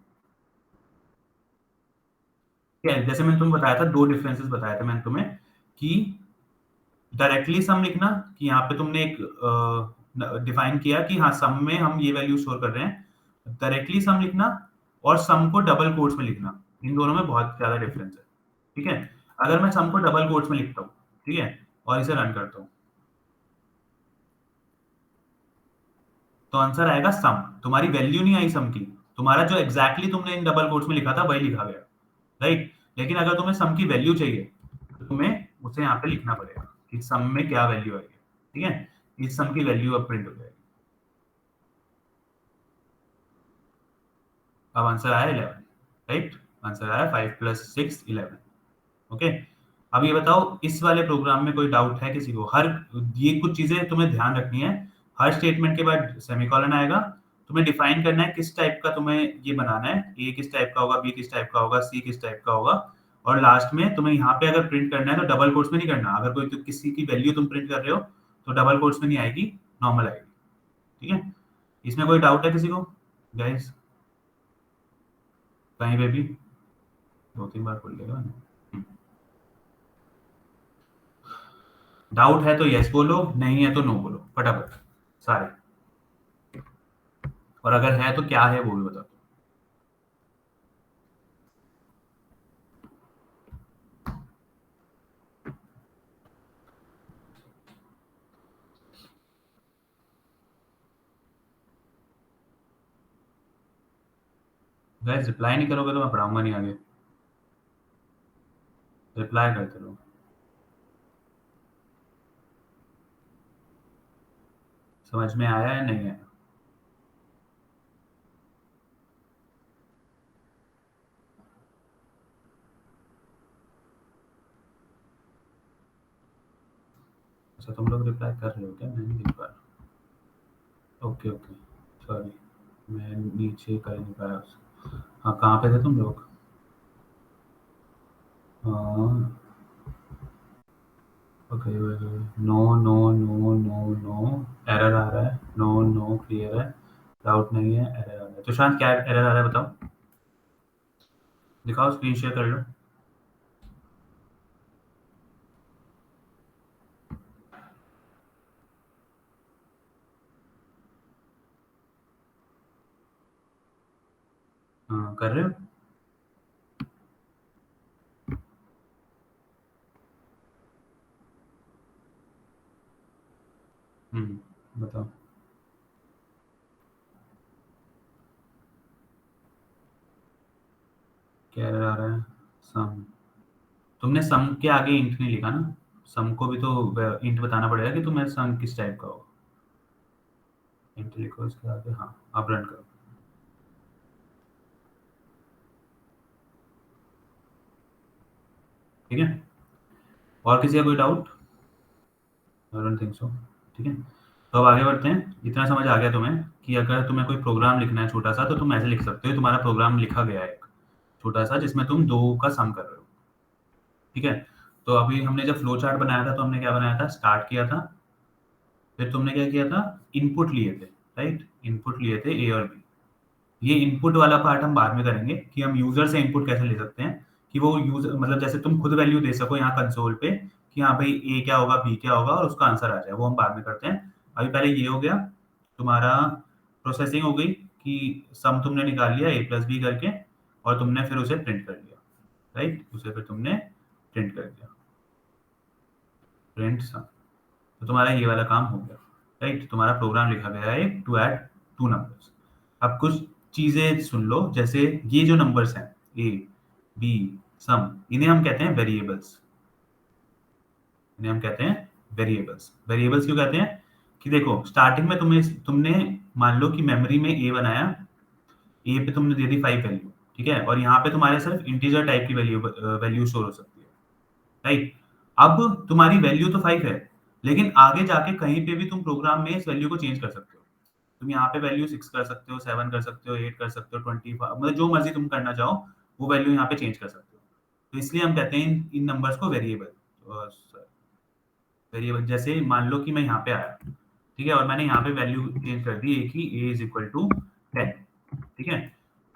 जैसे मैंने तुम्हें बताया था, दो डिफरेंसेस बताया था मैंने तुम्हें, कि डायरेक्टली सम लिखना, कि यहाँ पे तुमने एक डिफाइन किया कि हाँ सम में हम ये वैल्यू स्टोर कर रहे हैं, डायरेक्टली सम लिखना और सम को डबल कोट्स में लिखना, इन दोनों में बहुत ज्यादा डिफरेंस है, ठीक है। अगर मैं सम को डबल कोट्स में लिखता हूँ, ठीक है, और इसे रन करता हूँ, तो आंसर आएगा सम। तुम्हारी वैल्यू नहीं आई सम की, तुम्हारा जो एग्जैक्टली तुमने इन डबल कोट्स में लिखा था वही लिखा गया, राइट। लेकिन अगर तुम्हें सम की वैल्यू चाहिए तो तुम्हें उसे यहाँ पे लिखना पड़ेगा कि सम में क्या वैल्यू आई है, ठीक है। इस सम की वैल्यू अब प्रिंट हो जाएगी। अब आंसर आया 11, राइट। आंसर आया 5 + 6 11। ओके, अब ये बताओ इस वाले प्रोग्राम में कोई डाउट है किसी को? हर ये कुछ चीजें तुम्हें ध्यान रखनी है। हर स्टेटमेंट के बाद सेमीकोलन आएगा, तुम्हें डिफाइन करना है किस टाइप का तुम्हें ये बनाना है, ए किस टाइप का होगा, बी किस टाइप का होगा, सी किस टाइप का होगा। और लास्ट में तुम्हें यहाँ पे अगर प्रिंट करना है तो डबल कोट्स में नहीं करना। अगर कोई किसी की वैल्यू तुम प्रिंट कर रहे हो तो डबल कोट्स में नहीं आएगी, नॉर्मल आएगी। ठीक है, इसमें कोई डाउट है किसी को गाइस? कहीं पे भी 2-3 बार खोल लेगा। डाउट है तो यस बोलो, नहीं है तो नो बोलो फटाफट सारे। और अगर है तो क्या है वो भी बताओ। गाइस रिप्लाई नहीं करोगे तो मैं पढ़ाऊंगा नहीं आगे। रिप्लाई करते रहो। समझ में आया है नहीं है? अच्छा तुम लोग रिप्लाई कर रहे हो क्या? मैं नहीं देख पा रहा। ओके ओके, सॉरी, मैं नीचे कर नहीं पाया हाँ, कहाँ पे थे तुम लोग? हाँ okay, no no no no no, error आ रहा है, नो नो क्लियर है, डाउट नहीं है, एरर आ रहा है। तो शांत क्या एरर आ रहा है बताओ, दिखाओ स्क्रीन शेयर कर लो। हाँ कर रहे हो? बताओ। क्या एरर आ रहा है? सम, तुमने सम के आगे इंट नहीं लिखा ना। सम को भी तो इंट बताना पड़ेगा कि तुम्हें सम किस टाइप का हो। इंट लिखो इसके आगे, हाँ अब रन करो। ठीक है, और किसी का कोई doubt? I don't think so. ठीक है, तो अब आगे बढ़ते हैं। इतना समझ आ गया तुम्हें कि अगर तुम्हें कोई प्रोग्राम लिखना है छोटा सा तो तुम ऐसे लिख सकते हो, तुम्हारा प्रोग्राम लिखा गया है एक छोटा सा जिसमें तुम दो का सम कर रहे हो। ठीक है, तो अभी हमने जब फ्लो चार्ट बनाया था तो हमने क्या बनाया था, स्टार्ट किया था, फिर तुमने क्या किया था, इनपुट लिए थे, राइट, इनपुट लिए थे ए और बी। ये इनपुट वाला पार्ट हम बाद में करेंगे कि हम यूजर से इनपुट कैसे ले सकते हैं, कि वो यूजर मतलब जैसे तुम खुद वैल्यू दे सको यहाँ कंसोल पे कि हाँ भाई ए क्या होगा, बी क्या होगा और उसका आंसर आ जाए, वो हम बाद में करते हैं। अभी पहले ये हो गया तुम्हारा, प्रोसेसिंग हो गई कि सम तुमने निकाल लिया ए प्लस बी करके और तुमने फिर उसे प्रिंट कर दिया, राइट, उसे फिर तुमने प्रिंट कर दिया, प्रिंट सम। तो तुम्हारा ये वाला काम हो गया, राइट, तुम्हारा प्रोग्राम लिखा गया है टू ऐड टू नंबर्स। अब कुछ चीजें सुन लो, जैसे ये जो नंबर्स हैं ए बी सम, इन्हें हम कहते हैं वेरिएबल्स। इन्हें हम कहते हैं वेरिएबल्स। वेरिएबल्स क्यों कहते हैं कि देखो स्टार्टिंग में तुमने मान लो कि मेमोरी में ए बनाया, ए पे तुमने दे दी 5 वैल्यू, ठीक है, और यहाँ पे तुम्हारे सिर्फ इंटीजर टाइप की वैल्यू वैल्यू स्टोर हो सकती है, राइट। अब तुम्हारी वैल्यू तो 5 है, लेकिन आगे जाके कहीं पे भी तुम प्रोग्राम में इस वैल्यू को चेंज कर सकते हो। तुम यहाँ पे वैल्यू 6 कर सकते हो, 7 कर सकते हो, 8 कर सकते हो, 25 मतलब जो मर्जी तुम करना चाहो वो वैल्यू यहाँ पे चेंज कर सकते हो। तो इसलिए हम कहते हैं इन नंबर्स को वेरिएबल। वेरिएबल जैसे मान लो कि मैं यहाँ पे आया, ठीक है, और मैंने यहाँ पे वैल्यू चेंज कर दी ए की, ए इज इक्वल टू 10, ठीक है।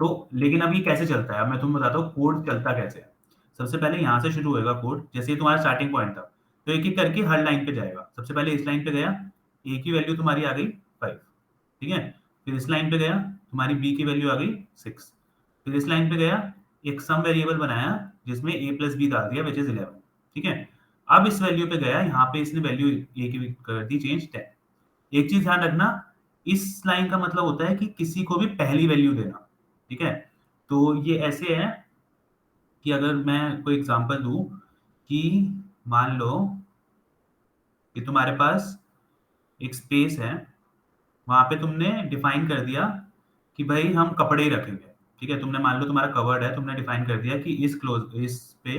तो लेकिन अब ये कैसे चलता है, अब मैं तुम्हें बताता हूँ कोड चलता कैसे है। सबसे पहले यहाँ से शुरू होएगा कोड, जैसे ये तुम्हारा स्टार्टिंग पॉइंट था, तो एक एक करके हर लाइन पे जाएगा। सबसे पहले इस लाइन पे गया, ए की वैल्यू तुम्हारी आ गई 5, ठीक है, फिर इस लाइन पे गया, तुम्हारी बी की वैल्यू आ गई 6, फिर इस लाइन पे गया, एक सम वेरिएबल बनाया जिसमें a प्लस बी डाल दिया विच इज 11, ठीक है। अब इस वैल्यू पे गया, यहाँ पे इसने वैल्यू a की कर दी चेंज 10। एक चीज ध्यान रखना, इस लाइन का मतलब होता है कि किसी को भी पहली वैल्यू देना, ठीक है। तो ये ऐसे है कि अगर मैं कोई एग्जांपल दूं कि मान लो कि तुम्हारे पास एक स्पेस है, वहां पे तुमने डिफाइन कर दिया कि भाई हम कपड़े ही रखेंगे, ठीक है, तुमने मान लो तुम्हारा कवर्ड है, तुमने डिफाइन कर दिया कि इस पे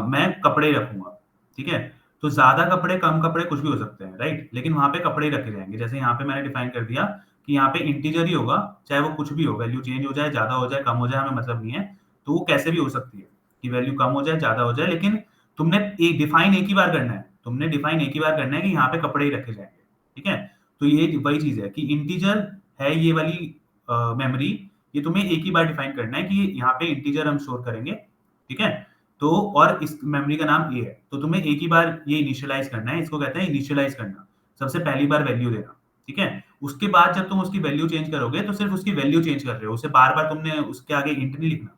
मैं कपड़े रखूंगा, ठीक है। तो ज्यादा कपड़े, कम कपड़े, कुछ भी हो सकते हैं, राइट, लेकिन वहां पे कपड़े ही रखे जाएंगे। जैसे यहाँ पे मैंने डिफाइन कर दिया कि यहाँ पे इंटीजर ही होगा, चाहे वो कुछ भी हो, वैल्यू चेंज हो जाए, ज्यादा हो जाए, कम हो जाए, हमें मतलब नहीं है। तो वो कैसे भी हो सकती है कि वैल्यू कम हो जाए, ज्यादा हो जाए, लेकिन तुमने डिफाइन एक ही बार करना है, तुमने डिफाइन एक ही बार करना है कि यहाँ पे कपड़े ही रखे जाएंगे, ठीक है। तो ये वही चीज है कि इंटीजर है ये वाली मेमोरी, ये तुम्हें एक ही बार डिफाइन करना है कि यहाँ पे इंटीजर हम स्टोर करेंगे, ठीक है। तो और इस मेमोरी का नाम ए है, तो तुम्हें एक ही बार ये इनिशियलाइज करना है, इसको कहते हैं इनिशियलाइज करना, सबसे पहली बार वैल्यू देना, ठीक है। उसके बाद जब तुम उसकी वैल्यू चेंज करोगे तो सिर्फ उसकी वैल्यू चेंज कर रहे हो, उसे बार बार तुमने उसके आगे इंट नहीं लिखना,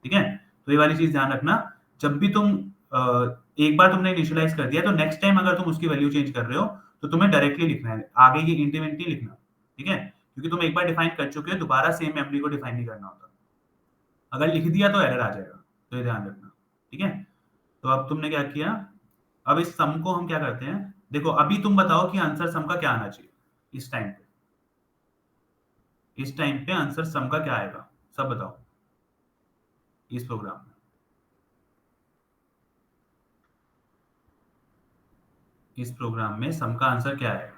ठीक है। तो ये वाली चीज ध्यान रखना, जब भी तुम एक बार तुमने इनिशियलाइज कर दिया तो नेक्स्ट टाइम अगर तुम उसकी वैल्यू चेंज कर रहे हो तो तुम्हें डायरेक्टली लिखना है, आगे ये इंटीमेंट नहीं लिखना, ठीक है, क्योंकि तुम एक बार डिफाइन कर चुके हो, दोबारा सेम मेमोरी को डिफाइन नहीं करना होता। अगर लिख दिया तो एरर आ जाएगा, तो ये ध्यान रखना, ठीक है। तो अब तुमने क्या किया, अब इस सम को हम क्या करते हैं, देखो अभी तुम बताओ कि आंसर सम का क्या आना चाहिए इस टाइम पे, इस टाइम पे आंसर सम का क्या आएगा, सब बताओ इस प्रोग्राम में, इस प्रोग्राम में सम का आंसर क्या आएगा।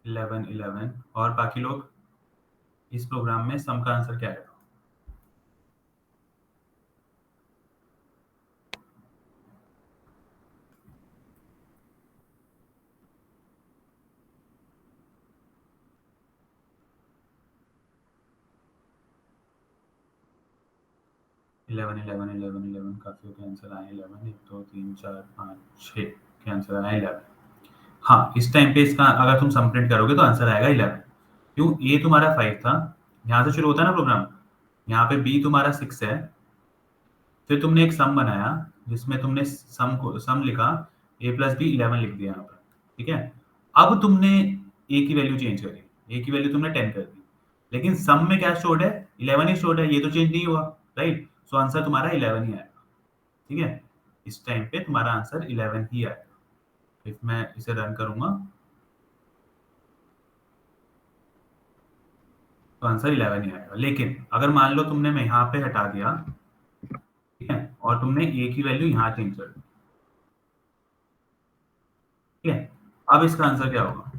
11 11 और बाकी लोग, इस प्रोग्राम में सम का आंसर क्या आएगा। इलेवन इलेवन इलेवन इलेवन काफी के आंसर आए, 11 1 2 3 4 5 6 के आंसर आए 11। हाँ, इस टाइम पे इसका अगर तुम सम प्रिंट करोगे तो आंसर आएगा 11। क्यों, ए तुम्हारा 5 था, यहाँ से शुरू होता है ना प्रोग्राम, यहाँ पे बी तुम्हारा 6 है, फिर तुमने एक सम बनाया जिसमें तुमने सम लिखा, ए प्लस बी 11 लिख दिया यहाँ पर, ठीक है। अब तुमने ए की वैल्यू चेंज करी, ए की वैल्यू तुमने 10 कर दी, लेकिन सम में क्या स्टोर्ड है, 11 ही स्टोर्ड है, ये तो चेंज नहीं हुआ, राइट। सो आंसर तुम्हारा 11 ही आएगा, ठीक है। इस टाइम पे तुम्हारा आंसर 11 ही आएगा। इफ मैं इसे रन करूंगा तो आंसर 11 ही आएगा, लेकिन अगर मान लो तुमने मैं यहाँ पे हटा दिया, ठीक है, और तुमने ए की वैल्यू यहाँ चेंज कर दी, ठीक है, अब इसका आंसर क्या होगा,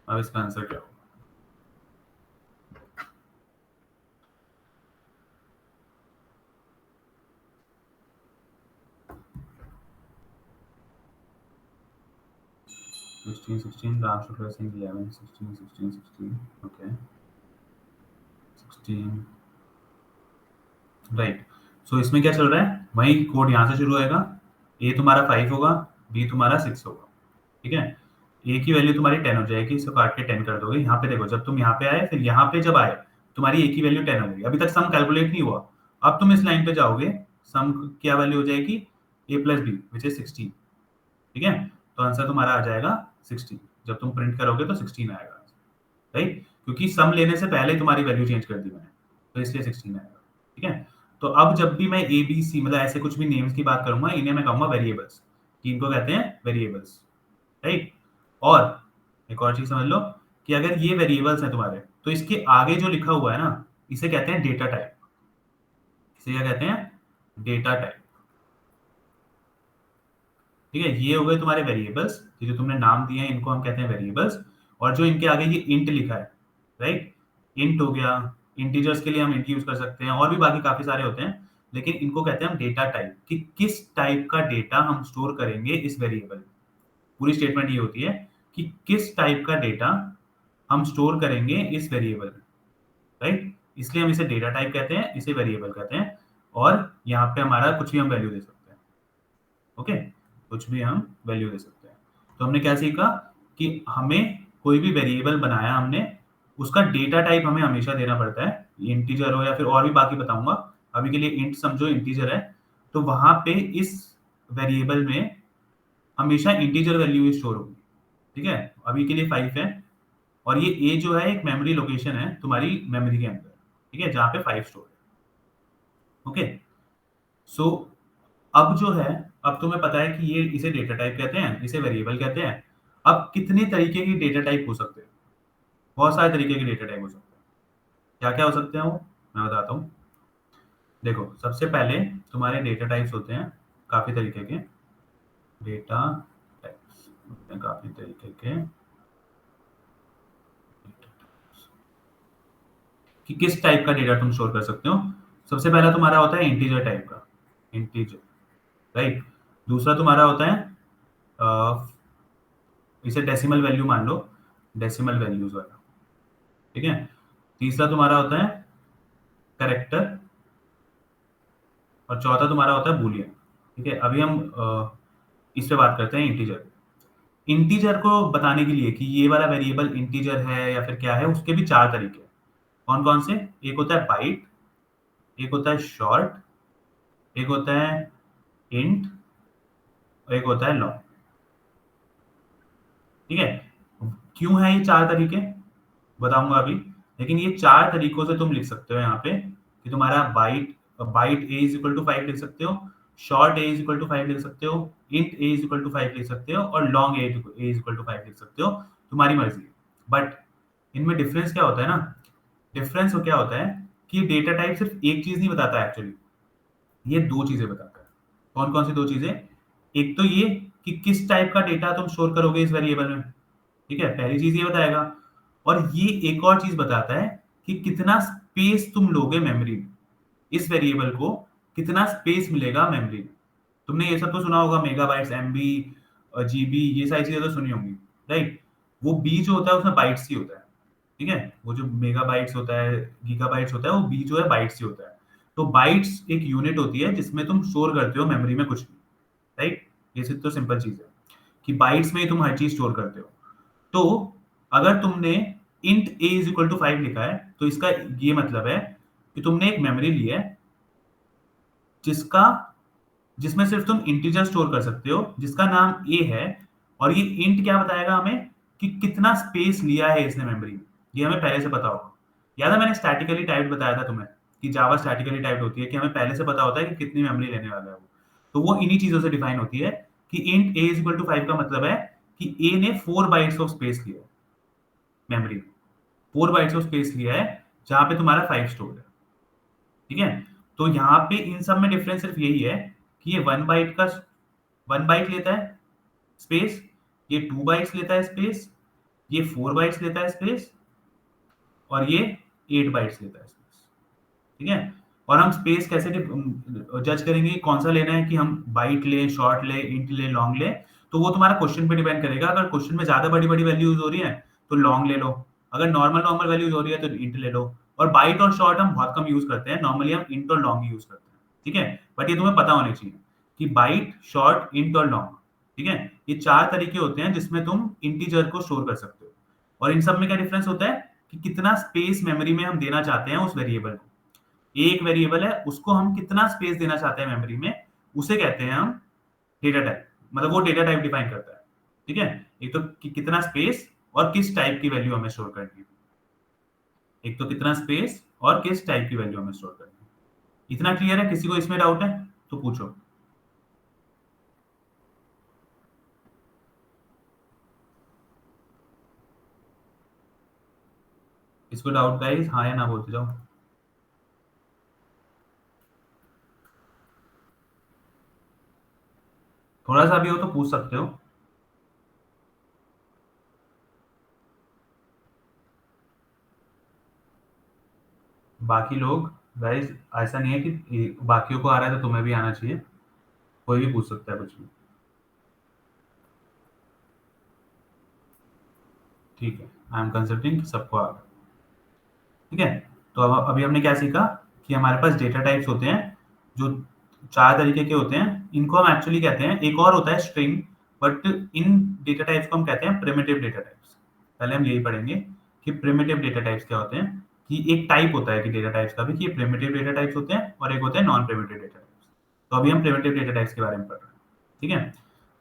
अब इसका आंसर क्या होगा। Sixteen 11 16 16 16 okay 16 right. सो इसमें क्या चल रहा है, वही कोड यहाँ से शुरू होएगा, ए तुम्हारा 5 होगा, बी तुम्हारा 6 होगा, ठीक है। ए की वैल्यू तुम्हारी 10 हो जाएगी, इसको काट के 10 कर दोगे, यहाँ पे देखो जब तुम यहाँ पे आए, फिर यहाँ पे जब आए, तुम्हारी ए की वैल्यू 10 हो गई, अभी तक सम कैलकुलेट नहीं हुआ। अब तुम इस लाइन पे जाओगे, सम क्या वैल्यू हो जाएगी, ए प्लस बी विच इज 16, ठीक है। तो आंसर तुम्हारा आ जाएगा 16, जब तुम प्रिंट करोगे तो 16 आएगा, राइट, क्योंकि सम लेने से पहले तुम्हारी वैल्यू चेंज कर दी मैंने, तो इसलिए 16 आएगा, ठीक है। तो अब जब भी मैं ए बी सी मतलब ऐसे कुछ भी नेम्स की बात करूंगा, इन्हें मैं कहूंगा वेरिएबल्स, कि इनको कहते हैं वेरिएबल्स, राइट। और एक और चीज समझ लो कि अगर ये वेरिएबल्स हैं तुम्हारे, तो इसके आगे जो लिखा हुआ है ना, इसे कहते हैं डेटा टाइप, इसे क्या कहते हैं, डेटा टाइप, ठीक है। ये हो गए तुम्हारे वेरिएबल्स, ये जो तुमने नाम दिए हैं इनको हम कहते हैं वेरिएबल्स, और जो इनके आगे ये इंट लिखा है, राइट, इंट हो गया, इंटीजर्स के लिए हम इंट यूज कर सकते हैं, और भी बाकी काफी सारे होते हैं, लेकिन इनको कहते हैं हम डेटा टाइप, कि किस टाइप का डेटा हम स्टोर करेंगे इस वेरिएबल में। पूरी स्टेटमेंट ये होती है कि किस टाइप का डेटा हम स्टोर करेंगे इस वेरिएबल में, राइट। इसलिए हम इसे डेटा टाइप कहते हैं, इसे वेरिएबल कहते हैं, और यहाँ पे हमारा कुछ भी हम वैल्यू दे सकते हैं, ओके, कुछ भी हम वैल्यू दे सकते हैं। तो हमने क्या सीखा कि हमें कोई भी वेरिएबल बनाया हमने, उसका डेटा टाइप हमें हमेशा देना पड़ता है, इंटीजर हो या फिर और भी बाकी बताऊंगा, अभी के लिए इंट समझो इंटीजर है। तो वहां पे इस वेरिएबल में हमेशा इंटीजर वैल्यू स्टोर होगी, ठीक है। अभी के लिए 5 है, और ये ए जो है एक मेमोरी लोकेशन है तुम्हारी मेमोरी के अंदर, ठीक है, जहाँ पे 5 स्टोर है। ओके, सो अब जो है, अब तुम्हें पता है कि ये इसे डेटा टाइप कहते हैं, इसे वेरिएबल कहते हैं। अब कितने तरीके की डेटा टाइप हो सकते हैं? बहुत सारे तरीके के डेटा टाइप हो सकते हैं। क्या क्या हो सकते हैं वो मैं बताता हूँ। देखो, सबसे पहले तुम्हारे डेटा टाइप्स होते हैं काफी तरीके के। डेटा टाइप्स होते हैं काफी तरीके के, कि किस टाइप का डेटा तुम स्टोर कर सकते हो। सबसे पहला तुम्हारा होता है इंटीजर टाइप का, इंटीजर, राइट। दूसरा तुम्हारा होता है इसे डेसिमल वैल्यू मान लो, डेसिमल वैल्यूज वाला, ठीक है। तीसरा तुम्हारा होता है करेक्टर, और चौथा तुम्हारा होता है बूलियन, ठीक है। अभी हम इस पे बात करते हैं इंटीजर। इंटीजर को बताने के लिए कि ये वाला वेरिएबल इंटीजर है या फिर क्या है, उसके भी चार तरीके हैं। कौन कौन से? एक होता है बाइट, एक होता है शॉर्ट, एक होता है इंट, और एक होता है लॉन्ग, ठीक है। क्यों है ये चार तरीके बताऊंगा अभी, लेकिन ये चार तरीकों से तुम लिख सकते हो यहाँ पे कि तुम्हारा byte, byte a is equal to 5 लिख सकते हो, short a is equal to 5 लिख सकते हो, int a is equal to 5 लिख सकते हो, और long a is equal to 5 लिख सकते हो। तुम्हारी मर्जी है। बट इनमें डिफरेंस क्या होता है ना, डिफरेंस क्या होता है कि डेटा टाइप सिर्फ एक चीज नहीं बताता है एक्चुअली, ये दो चीजें बताता है। कौन कौन सी दो चीजें? एक तो ये कि किस टाइप का डेटा तुम स्टोर करोगे इस वेरिएबल में, ठीक है, पहली चीज ये बताएगा। और ये एक और चीज बताता है कि कितना स्पेस तुम लोगे मेमोरी में, इस वेरिएबल को कितना स्पेस मिलेगा मेमोरी में। तुमने ये सब तो सुना होगा, मेगाबाइट्स, एमबी, जीबी, ये सारी चीजें तो सुनी होंगी, राइट। वो बी जो होता है उसमें बाइट्स ही होता है, ठीक है। वो जो मेगाबाइट्स होता है, गीगाबाइट्स होता है, वो बी जो है बाइट्स ही होता है। तो बाइट्स एक यूनिट होती है जिसमें तुम स्टोर करते हो मेमोरी में कुछ भी, राइट। ये सिर्फ तो सिंपल चीज है कि बाइट्स में ही तुम हर चीज स्टोर करते हो। तो अगर तुमने int a is equal to 5 लिखा है, तो इसका ये मतलब है कि तुमने एक मेमोरी ली है जिसका जिसमें सिर्फ तुम इंटीजर स्टोर कर सकते हो, जिसका नाम ए है। और ये इंट क्या बताएगा हमें कि कितना स्पेस लिया है इसने मेमोरी में, ये हमें पहले से पता होगा। याद है मैंने स्टैटिकली टाइप्ड बताया था तुम्हें कि जावा स्टैटिकली टाइप्ड होती है, कि हमें पहले से पता होता है कि कितनी मेमोरी लेने वाला है वो। तो वो इन्हीं चीजों से डिफाइन होती है कि int a is equal to 5 का मतलब है कि ए ने 4 बाइट्स ऑफ स्पेस लिया है मेमोरी में, 4 बाइट्स ऑफ स्पेस लिया है जहां पे तुम्हारा 5 स्टोर है, ठीक है। तो यहाँ पे इन सब में डिफरेंस सिर्फ यही है कि ये 1 बाइट लेता है स्पेस, ये 2 बाइट्स लेता है स्पेस, ये 4 बाइट्स लेता है स्पेस, और ये 8 बाइट्स लेता है स्पेस, ठीक है। और हम स्पेस कैसे जज करेंगे कि कौन सा लेना है, कि हम बाइट ले, शॉर्ट ले, इंट ले, लॉन्ग ले। तो वो तुम्हारा क्वेश्चन पे डिपेंड करेगा। अगर क्वेश्चन में ज्यादा बड़ी बड़ी वैल्यूज हो रही है तो लॉन्ग ले लो, अगर नॉर्मल नॉर्मल वैल्यूज हो रही है तो इंट ले लो। और बाइट और शॉर्ट हम बहुत कम यूज करते हैं, नॉर्मली हम इंट और लॉन्ग यूज करते हैं, ठीक है। बट ये तुम्हें पता होना चाहिए कि बाइट, शॉर्ट, इंट और लॉन्ग, ठीक है, ये चार तरीके होते हैं जिसमें तुम इंटीजर को स्टोर कर सकते हो। और इन सब में क्या डिफरेंस होता है कि कितना स्पेस मेमोरी में हम देना चाहते हैं उस वेरिएबल को। एक वेरिएबल है, उसको हम कितना स्पेस देना चाहते हैं मेमोरी में, उसे कहते हैं हम डेटा टाइप। मतलब वो डेटा टाइप डिफाइन करता है, ठीक है। एक तो कि कितना स्पेस और किस टाइप की वैल्यू हमें स्टोर करनी है, एक तो कितना स्पेस और किस टाइप की वैल्यू हमें स्टोर करनी है। इतना क्लियर है? किसी को इसमें डाउट है तो पूछो। इसको डाउट गाइस, हाँ या ना बोलते जाओ। थोड़ा सा भी हो तो पूछ सकते हो। बाकी लोग, गाइस, ऐसा नहीं है कि बाकियों को आ रहा है तो तुम्हें भी आना चाहिए, कोई भी पूछ सकता है कुछ भी, ठीक है। आई एम कंसिडरिंग सबको आ रहा है, ठीक है। तो अब अभी हमने क्या सीखा कि हमारे पास डेटा टाइप्स होते हैं जो चार तरीके के होते हैं। इनको हम एक्चुअली कहते हैं, एक और होता है string, but in data types को हम कहते हैं प्रिमिटिव डेटा टाइप्स। पहले हम यही पढ़ेंगे कि प्रिमिटिव डेटा टाइप्स क्या होते हैं, कि एक टाइप होता है कि डेटा टाइप्स का भी, कि प्रिमिटिव डेटा टाइप्स होते हैं और एक होते हैं नॉन प्रिमिटिव डेटा टाइप्स। तो अभी हम प्रिमिटिव डेटा टाइप्स के बारे में पढ़ रहे हैं, ठीक है,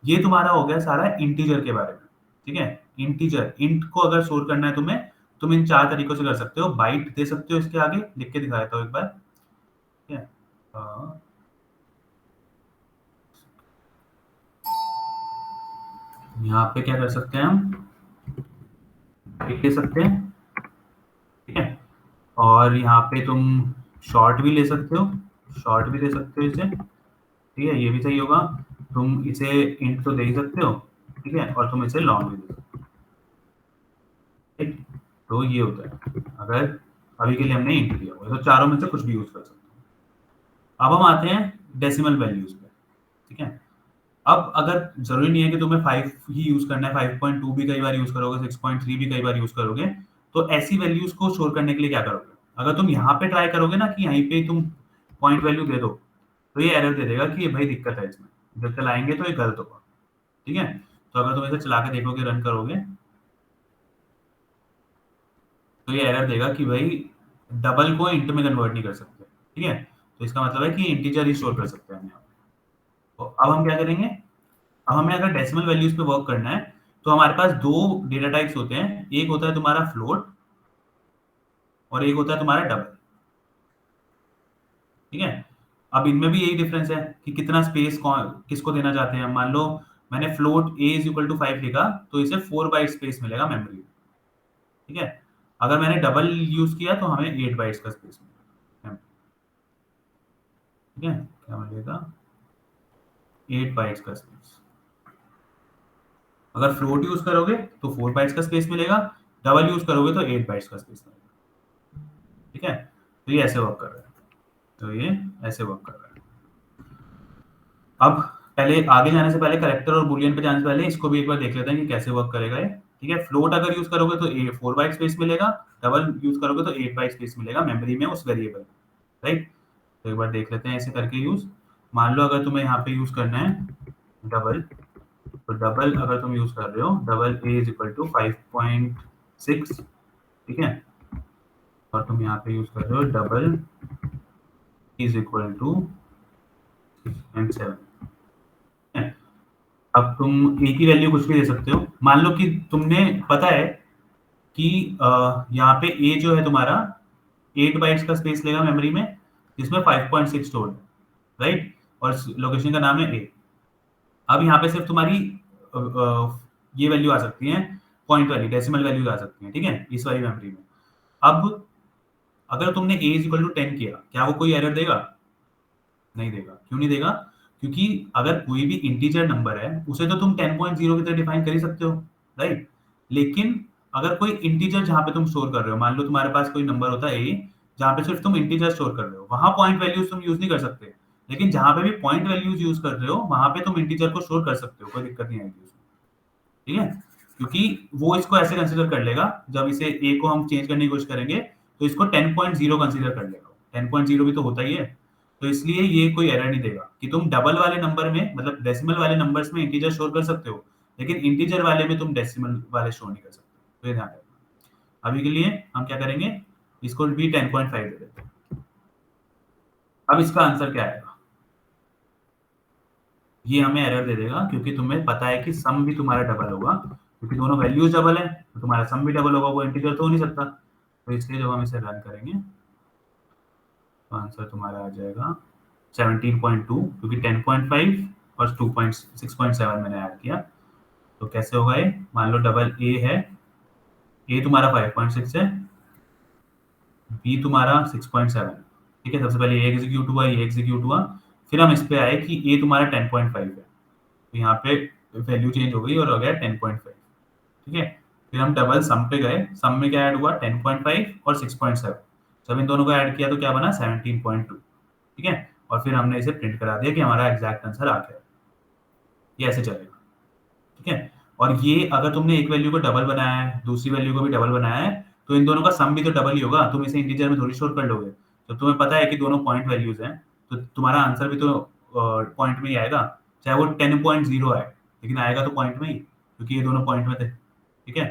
ये तुम्हारा हो गया सारा इंटीजर के बारे में। ठीक है, इंटीजर इंट को अगर स्टोर करना है तुम्हें, तुम इन 4 तरीकों से कर सकते हो। बाइट दे सकते हो, इसके आगे लिख के दिखा देता हूँ एक बार। ठीक है, यहाँ पे क्या कर सकते हैं हम, बाइट दे सकते हैं। ठीक है, और यहाँ पे तुम शॉर्ट भी ले सकते हो, शॉर्ट भी दे सकते हो इसे। ठीक है, ये भी सही होगा। तुम इसे इंट तो दे ही सकते हो। ठीक है, और तुम इसे लॉन्ग भी दे सकते हो। ठीक, तो ये होता है अगर अभी के लिए हमने इंट दिया हुआ है, तो चारों में से कुछ भी यूज कर सकते हो। अब हम आते हैं डेसिमल वैल्यूज पे। ठीक है, अब अगर जरूरी नहीं है कि तुम्हें 5 ही यूज करना है, 5.2 भी कई बार यूज करोगे, 6.3 भी कई बार यूज करोगे, तो ऐसी वैल्यूज को स्टोर करने के लिए क्या करोगे, अगर तुम यहाँ पे ट्राई करोगे ना कि यहीं पे तुम पॉइंट वैल्यू दे दो, तो ये एरर दे देगा कि ये भाई दिक्कत है इसमें, जब चलाएंगे तो ये गलत होगा। ठीक है, तो अगर तुम इसे चला के देखोगे, रन करोगे, तो ये एरर देगा कि भाई डबल को इंट में कन्वर्ट नहीं कर सकते। ठीक है, तो इसका मतलब है कि इंटीजर ही स्टोर कर सकते हैं हम यहाँ पे। तो अब हम क्या करेंगे, अब हमें अगर डेसिमल वैल्यूज पे वर्क करना है, तो हमारे पास दो डेटा टाइप्स होते हैं, एक होता है तुम्हारा फ्लोट और एक होता है तुम्हारा डबल। ठीक है, अब इनमें भी यही डिफरेंस है कि कितना स्पेस किसको देना चाहते हैं। मान लो मैंने float a is equal to 5 लिखा, तो इसे 4 बाइट स्पेस मिलेगा मेमोरी में। ठीक है, अगर मैंने डबल यूज किया तो हमें 8 बाइट्स का स्पेस मिलेगा। ठीक है, क्या मिलेगा, 8 बाइट्स का स्पेस। अगर फ्लोट यूज करोगे तो 4 बाइट्स का स्पेस मिलेगा, डबल यूज करोगे तो 8 बाइट्स का स्पेस मिलेगा। ठीक है, तो ये ऐसे वर्क कर रहा है, तो ये ऐसे वर्क कर रहा है। अब पहले आगे जाने से पहले, करेक्टर और बुलियन पे जाने से पहले इसको भी एक बार देख लेते हैं कि कैसे वर्क करेगा ये। ठीक है, फ्लोट अगर यूज करोगे तो 4 बाइट स्पेस मिलेगा, डबल यूज करोगे तो 8 बाइट स्पेस मिलेगा मेमोरी में उस वेरिएबल। राइट, तो एक बार देख लेते हैं ऐसे करके यूज। मान लो अगर तुम्हें यहाँ पे यूज करना है डबल, तो डबल अगर तुम यूज कर रहे हो, double a is equal to 5.6। ठीक है, और तुम यहाँ पे यूज कर रहे हो डबल इज इक्वल टू 6.7। अब तुम एक ही वैल्यू कुछ भी दे सकते हो। मान लो कि तुमने पता है कि यहाँ पे a जो है तुम्हारा 8 बाइट्स का स्पेस लेगा मेमोरी में, जिसमें 5.6 स्टोर्ड है। राइट, और लोकेशन का नाम है a। अब यहाँ पे सिर्फ तुम्हारी ये वैल्यू आ सकती है, पॉइंट वाली डेसिमल वैल्यू आ सकती है। ठीक है, इस वाली मेमोरी में। अब अगर तुमने a इज इक्वल टू 10 किया, क्या वो कोई एरर देगा? नहीं देगा। क्यों नहीं देगा? क्योंकि अगर कोई भी इंटीजर नंबर है उसे तो तुम 10.0 की तरह डिफाइन कर ही सकते हो। राइट, लेकिन अगर कोई इंटीजर जहां पे तुम स्टोर कर रहे हो, मान लो तुम्हारे पास कोई नंबर होता है a, जहां पे सिर्फ तुम इंटीजर स्टोर कर रहे हो, वहां पॉइंट वैल्यूज तुम यूज नहीं कर सकते। लेकिन जहां पे भी पॉइंट वैल्यूज यूज कर रहे हो, वहां पे तुम इंटीजर को स्टोर कर सकते हो, कोई दिक्कत नहीं आएगी उसमें। ठीक है, क्योंकि वो इसको ऐसे कंसीडर कर लेगा, जब इसे a को हम चेंज करने की कोशिश करेंगे तो इसको 10.0 कंसीडर कर लेगा। 10.0 भी तो होता ही है, तो इसलिए ये कोई एरर नहीं देगा कि तुम डबल वाले नंबर में, मतलब डेसिमल वाले नंबर्स में इंटीजर स्टोर कर सकते हो, लेकिन इंटीजर वाले में तुम डेसिमल वाले स्टोर नहीं कर सकते। तो ये ध्यान रखना। अभी के लिए हम क्या करेंगे, इसको भी 10.5 दे देते हैं। अब इसका आंसर क्या आएगा, ये हमें एरर दे देगा, क्योंकि तुम्हें पता है कि सम भी तुम्हारा डबल होगा, क्योंकि दोनों वैल्यूज डबल है, तो तुम्हारा सम भी डबल होगा, वो इंटीजर तो हो नहीं सकता। तो इसलिए जब हम इसे रन करेंगे तो आंसर तुम्हारा आ जाएगा 17.2, क्योंकि 10.5 और 6.7 मैंने ऐड किया। तो कैसे होगा ये, मान लो डबल ए है, ए तुम्हारा 5.6 है, बी तुम्हारा 6.7। ठीक है, सबसे पहले ए एग्जीक्यूट हुआ, ये एग्जीक्यूट हुआ, फिर हम इस पे आए कि ए तुम्हारा 10.5 है, तो यहाँ पे वैल्यू चेंज हो गई और हो गया 10.5। ठीक है, फिर हम डबल सम पे गए, सम में क्या ऐड हुआ, 10.5 और 6.7, जब इन दोनों को ऐड किया तो क्या बना, 17.2। ठीक है, और फिर हमने इसे प्रिंट करा दिया कि हमारा एग्जैक्ट आंसर आ गया। ये ऐसे चलेगा। ठीक है, और ये अगर तुमने एक वैल्यू को डबल बनाया है, दूसरी वैल्यू को भी डबल बनाया है, तो इन दोनों का सम भी तो डबल ही होगा। तुम इसे इंटीजर में थोड़ी स्टोर कर लोगे, तो तुम्हें पता है कि दोनों पॉइंट वैल्यूज हैं, तो तुम्हारा आंसर भी तो पॉइंट में ही आएगा, चाहे वो 10.0 आए, लेकिन आएगा तो पॉइंट में ही, क्योंकि ये दोनों पॉइंट में थे। ठीक है,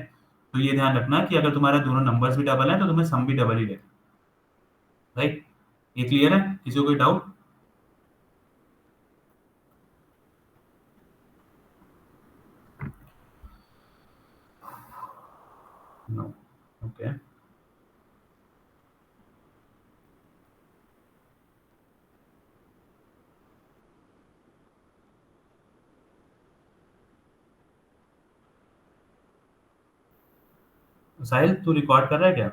तो ये ध्यान रखना कि अगर तुम्हारा दोनों नंबर्स भी डबल है तो तुम्हें सम भी डबल ही लेना। राइट, ये क्लियर है? किसी को कोई डाउट? नो। ओके, साहिल तू रिकॉर्ड कर रहा है क्या?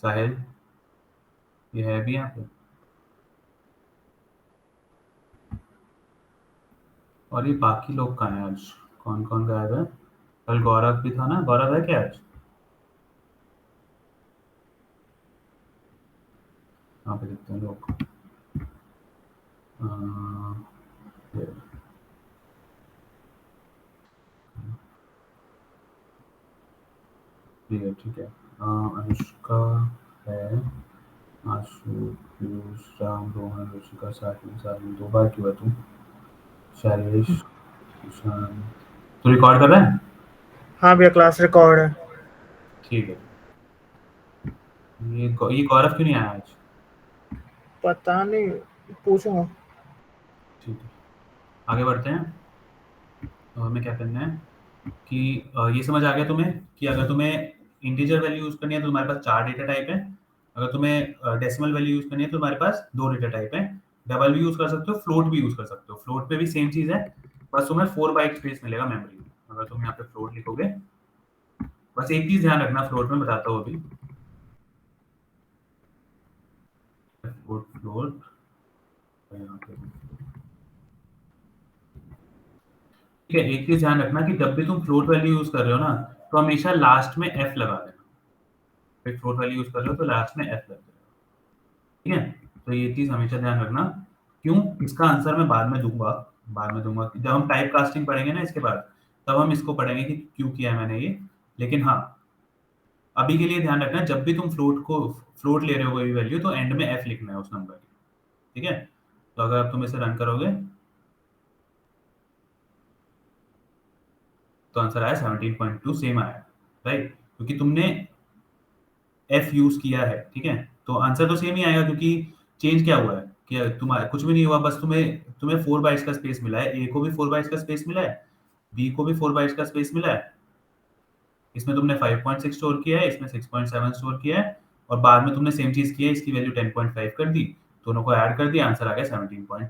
साहिल, ये है भी यहाँ पे? और ये बाकी लोग कहाँ हैं आज? कौन कौन गायब है? कल गौरव भी था ना, गौरव है क्या आज? यहाँ पे देखते हैं लोग। ये, ठीक है। अनुष्का है, आशु, पीयूष, राम, रोहन, रुचिका, साहिल, साहिल 2 बार क्यों है तू? शैलेश, ईशान, तू रिकॉर्ड कर रहा है? हाँ भैया, क्लास रिकॉर्ड है। ठीक है। ये गौरव क्यों नहीं आया आज? पता नहीं, पूछूंगा। ठीक है, आगे बढ़ते हैं। हमें क्या करना है कि ये समझ आ गया तुम्हें कि अगर तुम्हें इंटीजर वैल्यू यूज करनी है तो तुम्हारे पास 4 डेटा टाइप है। अगर तुम्हें डेसिमल वैल्यू यूज करनी है तो तुम्हारे पास 2 डेटा टाइप है। डबल भी यूज कर सकते हो, फ्लोट भी यूज कर सकते हो। फ्लोट पे भी सेम चीज है, बस तुम्हें 4 बाइट स्पेस मिलेगा मेमोरी में अगर तुम यहाँ पे फ्लोट लिखोगे। बस एक चीज ध्यान रखना, फ्लोट में बताता हूँ अभी। फ्लोट फ्लोट यहाँ पे, ठीक है। एक चीज ध्यान रखना कि जब भी तुम फ्लोट वैल्यू यूज कर रहे हो ना, तो हमेशा लास्ट में एफ लगा देना। फिर फ्लोट वैल्यू यूज कर रहे हो तो लास्ट में एफ लग जाएगा, ठीक है। तो ये चीज हमेशा ध्यान रखना। क्यों? इसका आंसर मैं बाद में दूंगा। बाद में दूंगा जब हम टाइप कास्टिंग पढ़ेंगे ना इसके बाद, तब हम इसको पढ़ेंगे कि क्यों किया है मैंने ये। लेकिन हाँ, अभी के लिए ध्यान रखना, जब भी तुम फ्लोट ले रहे हो कोई वैल्यू, तो एंड में एफ लिखना है उस नंबर की, ठीक है। तो अगर अब तुम इसे रन करोगे तो आंसर आया 17.2, सेम आया, राइट, क्योंकि तुमने एफ यूज किया है, ठीक है। तो आंसर तो सेम ही आएगा, क्योंकि चेंज क्या हुआ है कि तुम्हारा कुछ भी नहीं हुआ, बस तुम्हें तुम्हें 4 बाइट्स का स्पेस मिला है। ए को भी 4 बाइट्स का स्पेस मिला है, बी को भी 4 बाइट्स का स्पेस मिला है। इसमें तुमने 5.6 स्टोर किया है, इसमें 6.7 स्टोर किया है, और बाद में तुमने सेम चीज की है, इसकी वैल्यू 10.5 कर दी, दोनों को ऐड कर दिया, आंसर आ गया 17 पॉइंट,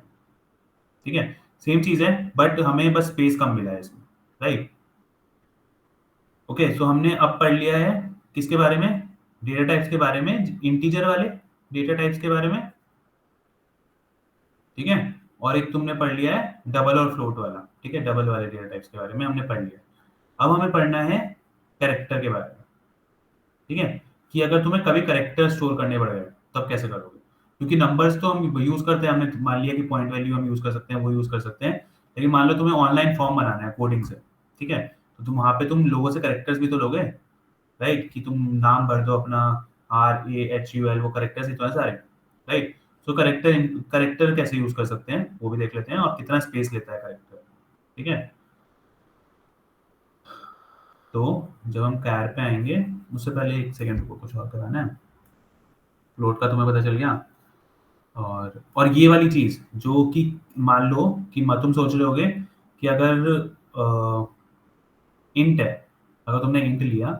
ठीक है। सेम चीज है, बट हमें बस स्पेस कम मिला है इसमें, राइट। ओके, सो हमने अब पढ़ लिया है किसके बारे में? डेटा टाइप्स के बारे में, इंटीजर वाले डेटा टाइप्स के बारे में, ठीक है। और एक तुमने पढ़ लिया है डबल और फ्लोट वाला, ठीक है। डबल वाले डेटा टाइप्स के बारे में हमने पढ़ लिया। अब हमें पढ़ना है कैरेक्टर के बारे में, ठीक है। कि अगर तुम्हें कभी कैरेक्टर स्टोर करने पड़ गए तब कैसे करोगे? क्योंकि नंबर्स तो हम यूज करते हैं, हमने मान लिया कि पॉइंट वैल्यू हम यूज कर सकते हैं, वो यूज कर सकते हैं। लेकिन मान लो तुम्हें ऑनलाइन फॉर्म बनाना है कोडिंग से, ठीक है। तो तुम वहां पे तुम लोगों से कैरेक्टर्स भी तो लोगे, राइट, कि तुम नाम भर दो अपना, RAHUL, वो करेक्टर्स ही तो है सारे, राइट। सो करेक्टर करेक्टर कैसे यूज कर सकते हैं वो भी देख लेते हैं, और कितना स्पेस लेता है करेक्टर, ठीक है। तो जब हम कैर पे आएंगे, उससे पहले एक सेकंड को कुछ और कराना है। फ्लोट का तुम्हें पता चल गया। और ये वाली चीज जो कि मान लो कि तुम सोच रहे होगे कि अगर इंट है, अगर तुमने इंट लिया,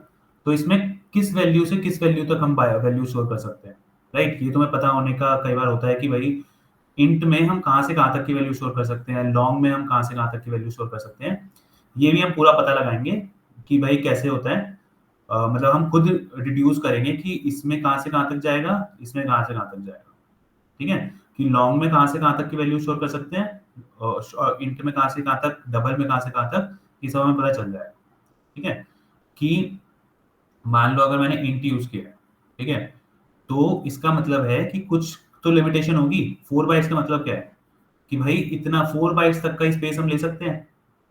तो इसमें किस वैल्यू से किस वैल्यू तक हम वैल्यू स्टोर कर सकते हैं, राइट। ये तुम्हें पता होने का कई बार होता है कि भाई इंट में हम कहाँ से कहाँ तक की वैल्यू स्टोर कर सकते हैं, लॉन्ग में हम कहाँ से कहाँ तक की वैल्यू स्टोर कर सकते हैं। ये भी हम पूरा पता लगाएंगे कि भाई कैसे होता है। मतलब हम खुद डिड्यूस करेंगे कि इसमें कहाँ से कहाँ तक जाएगा, इसमें कहाँ से कहाँ तक जाएगा, ठीक है। कि लॉन्ग में कहाँ से कहाँ तक की वैल्यू स्टोर कर सकते हैं, और इंट में कहाँ से कहाँ तक, डबल में कहाँ से कहाँ तक, ये सब हमें पता चल जाएगा, ठीक है। कि मान लो अगर मैंने इंट यूज किया है, ठीक है, तो इसका मतलब है कि कुछ तो लिमिटेशन होगी। 4 बाइट्स का मतलब क्या है कि भाई इतना 4 बाइट्स तक का स्पेस हम ले सकते हैं,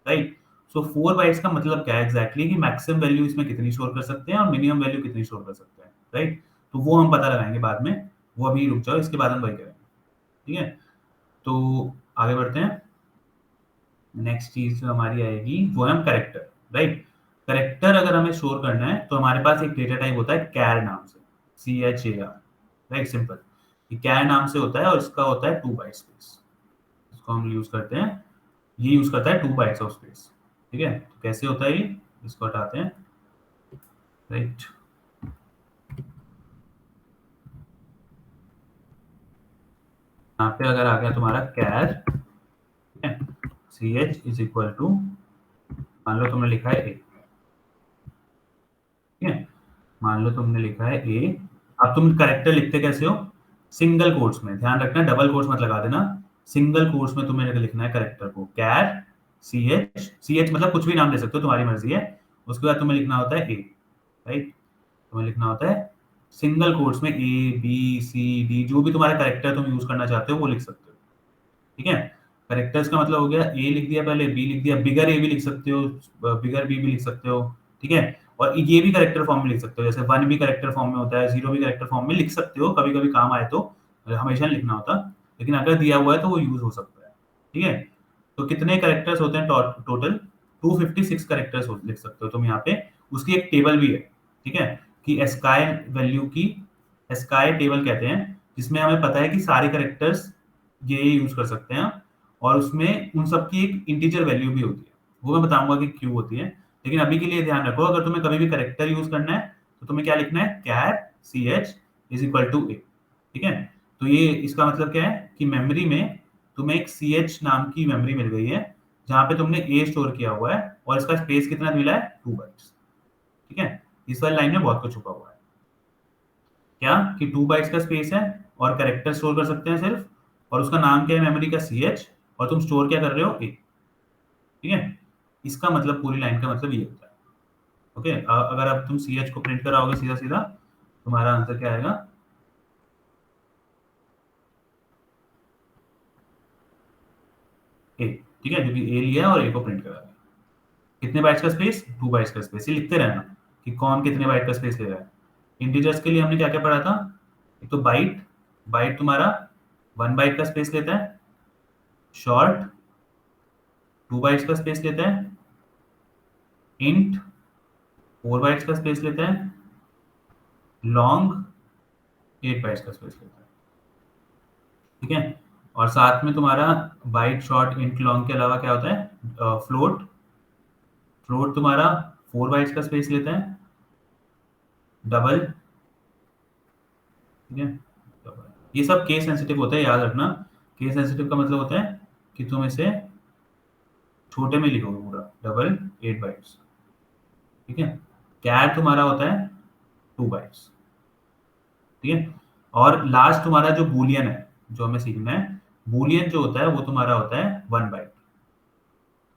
राइट। सो 4 बाइट्स का मतलब क्या है एग्जैक्टली, कि मैक्सिमम वैल्यू इसमें कितनी स्टोर कर सकते हैं और मिनिमम वैल्यू कितनी स्टोर कर सकते हैं, राइट। तो वो हम पता लगाएंगे बाद में, वो अभी रुक जाओ, इसके बाद हम वही करेंगे, ठीक है। तो आगे बढ़ते हैं। नेक्स्ट चीज जो हमारी आएगी वो है हम करेक्टर, राइट। करेक्टर अगर हमें स्टोर करना है तो हमारे पास एक डेटा टाइप होता है कैर नाम से, CHAR, राइट, सिंपल। कि कैर नाम से होता है और इसका होता है 2 बाइट स्पेस। इसको हम यूज करते हैं, ये यूज करता है 2 बाइट्स ऑफ स्पेस। ठीक है, तो कैसे होता है ये, इसको हटाते हैं, राइट। यहाँ पे अगर आ गया तुम्हारा char C H is equal to, मान लो तुमने लिखा है ए, ठीक है, मान लो तुमने लिखा है ए। अब तुम करेक्टर लिखते कैसे हो, सिंगल कोट्स में, ध्यान रखना डबल कोट्स मत लगा देना, सिंगल कोट्स में तुम्हें लिखना है करेक्टर को, कैर सी एच मतलब कुछ भी नाम दे सकते हो, तुम्हारी मर्जी है। उसके बाद तुम्हें लिखना होता है ए, राइट। तुम्हें लिखना होता है सिंगल कोट्स में ए बी सी डी, जो भी तुम्हारा करेक्टर तुम यूज करना चाहते हो वो लिख सकते हो। ठीक है, करेक्टर्स का मतलब हो गया ए लिख दिया, पहले बी लिख दिया, बिगर ए भी लिख सकते हो, बिगर बी भी लिख सकते हो। ठीक है, और ये भी करेक्टर फॉर्म में लिख सकते हो, जैसे 1 भी करेक्टर फॉर्म में होता है, 0 भी करेक्टर फॉर्म में लिख सकते हो, कभी कभी काम आए तो, हमेशा नहीं लिखना होता, लेकिन अगर दिया हुआ है तो वो यूज हो सकता है। ठीक है, तो कितने करेक्टर्स होते हैं टोटल, 256 करेक्टर्स लिख सकते हो तुम यहाँ पे। उसकी एक टेबल भी है, ठीक है, कि एस्काई वैल्यू की, एस्काई टेबल कहते हैं, जिसमें हमें पता है कि सारे करेक्टर्स ये यूज कर सकते हैं, और उसमें उन सब की एक इंटीजर वैल्यू भी होती है, वो मैं बताऊंगा कि क्यों होती है। लेकिन अभी के लिए ध्यान रखो, अगर तुम्हें कभी भी करेक्टर यूज करना है तो तुम्हें क्या लिखना है, char C H is equal to A. ठीक है, तो ये इसका मतलब क्या है कि मेमोरी में तुम्हें एक सी एच नाम की मेमोरी मिल गई है, जहां पे तुमने ए स्टोर किया हुआ है, और इसका स्पेस कितना मिला है, 2 बाइट्स। ठीक है, इस वाली लाइन में बहुत कुछ छुपा हुआ है, क्या कि 2 बाइट्स का स्पेस है, और कैरेक्टर स्टोर कर सकते हैं सिर्फ, और उसका नाम क्या है मेमोरी का, सी एच, और तुम स्टोर क्या कर रहे हो, ए। ठीक है, इसका मतलब पूरी लाइन का मतलब ये होता है। ओके, अगर अब तुम सी एच को प्रिंट कराओगे सीधा सीधा, तुम्हारा आंसर क्या आएगा, ए। ठीक है, क्योंकि ए लिया और ए को प्रिंट करा दिया। कितने बाइट्स का स्पेस, 2 बाइट्स का स्पेस, ये लिखते रहना कि कौन कितने बाइट का स्पेस ले रहा है। इंटीजर्स के लिए हमने क्या क्या पढ़ा था, एक तो बाइट, बाइट तुम्हारा 1 बाइट का स्पेस लेता है, शॉर्ट 2 बाइट्स का स्पेस लेता है, इंट 4 बाइट्स का स्पेस लेता है, लॉन्ग 8 बाइट्स का स्पेस लेता है। ठीक है, और साथ में तुम्हारा बाइट शॉर्ट इंट लॉन्ग के अलावा क्या होता है, फ्लोट, फ्लोट तुम्हारा 4 बाइट्स का स्पेस लेता है, डबल। ठीक है, ये सब केस सेंसिटिव होता है, याद रखना। केस सेंसिटिव का मतलब होता है कि तुम इसे छोटे में लिखोगे पूरा, डबल 8 बाइट्स। ठीक है, कैर तुम्हारा होता है 2 बाइट्स। ठीक है, और लास्ट तुम्हारा जो बूलियन है, जो हमें सीखना है, बूलियन जो होता है वो तुम्हारा होता है 1 बाइट।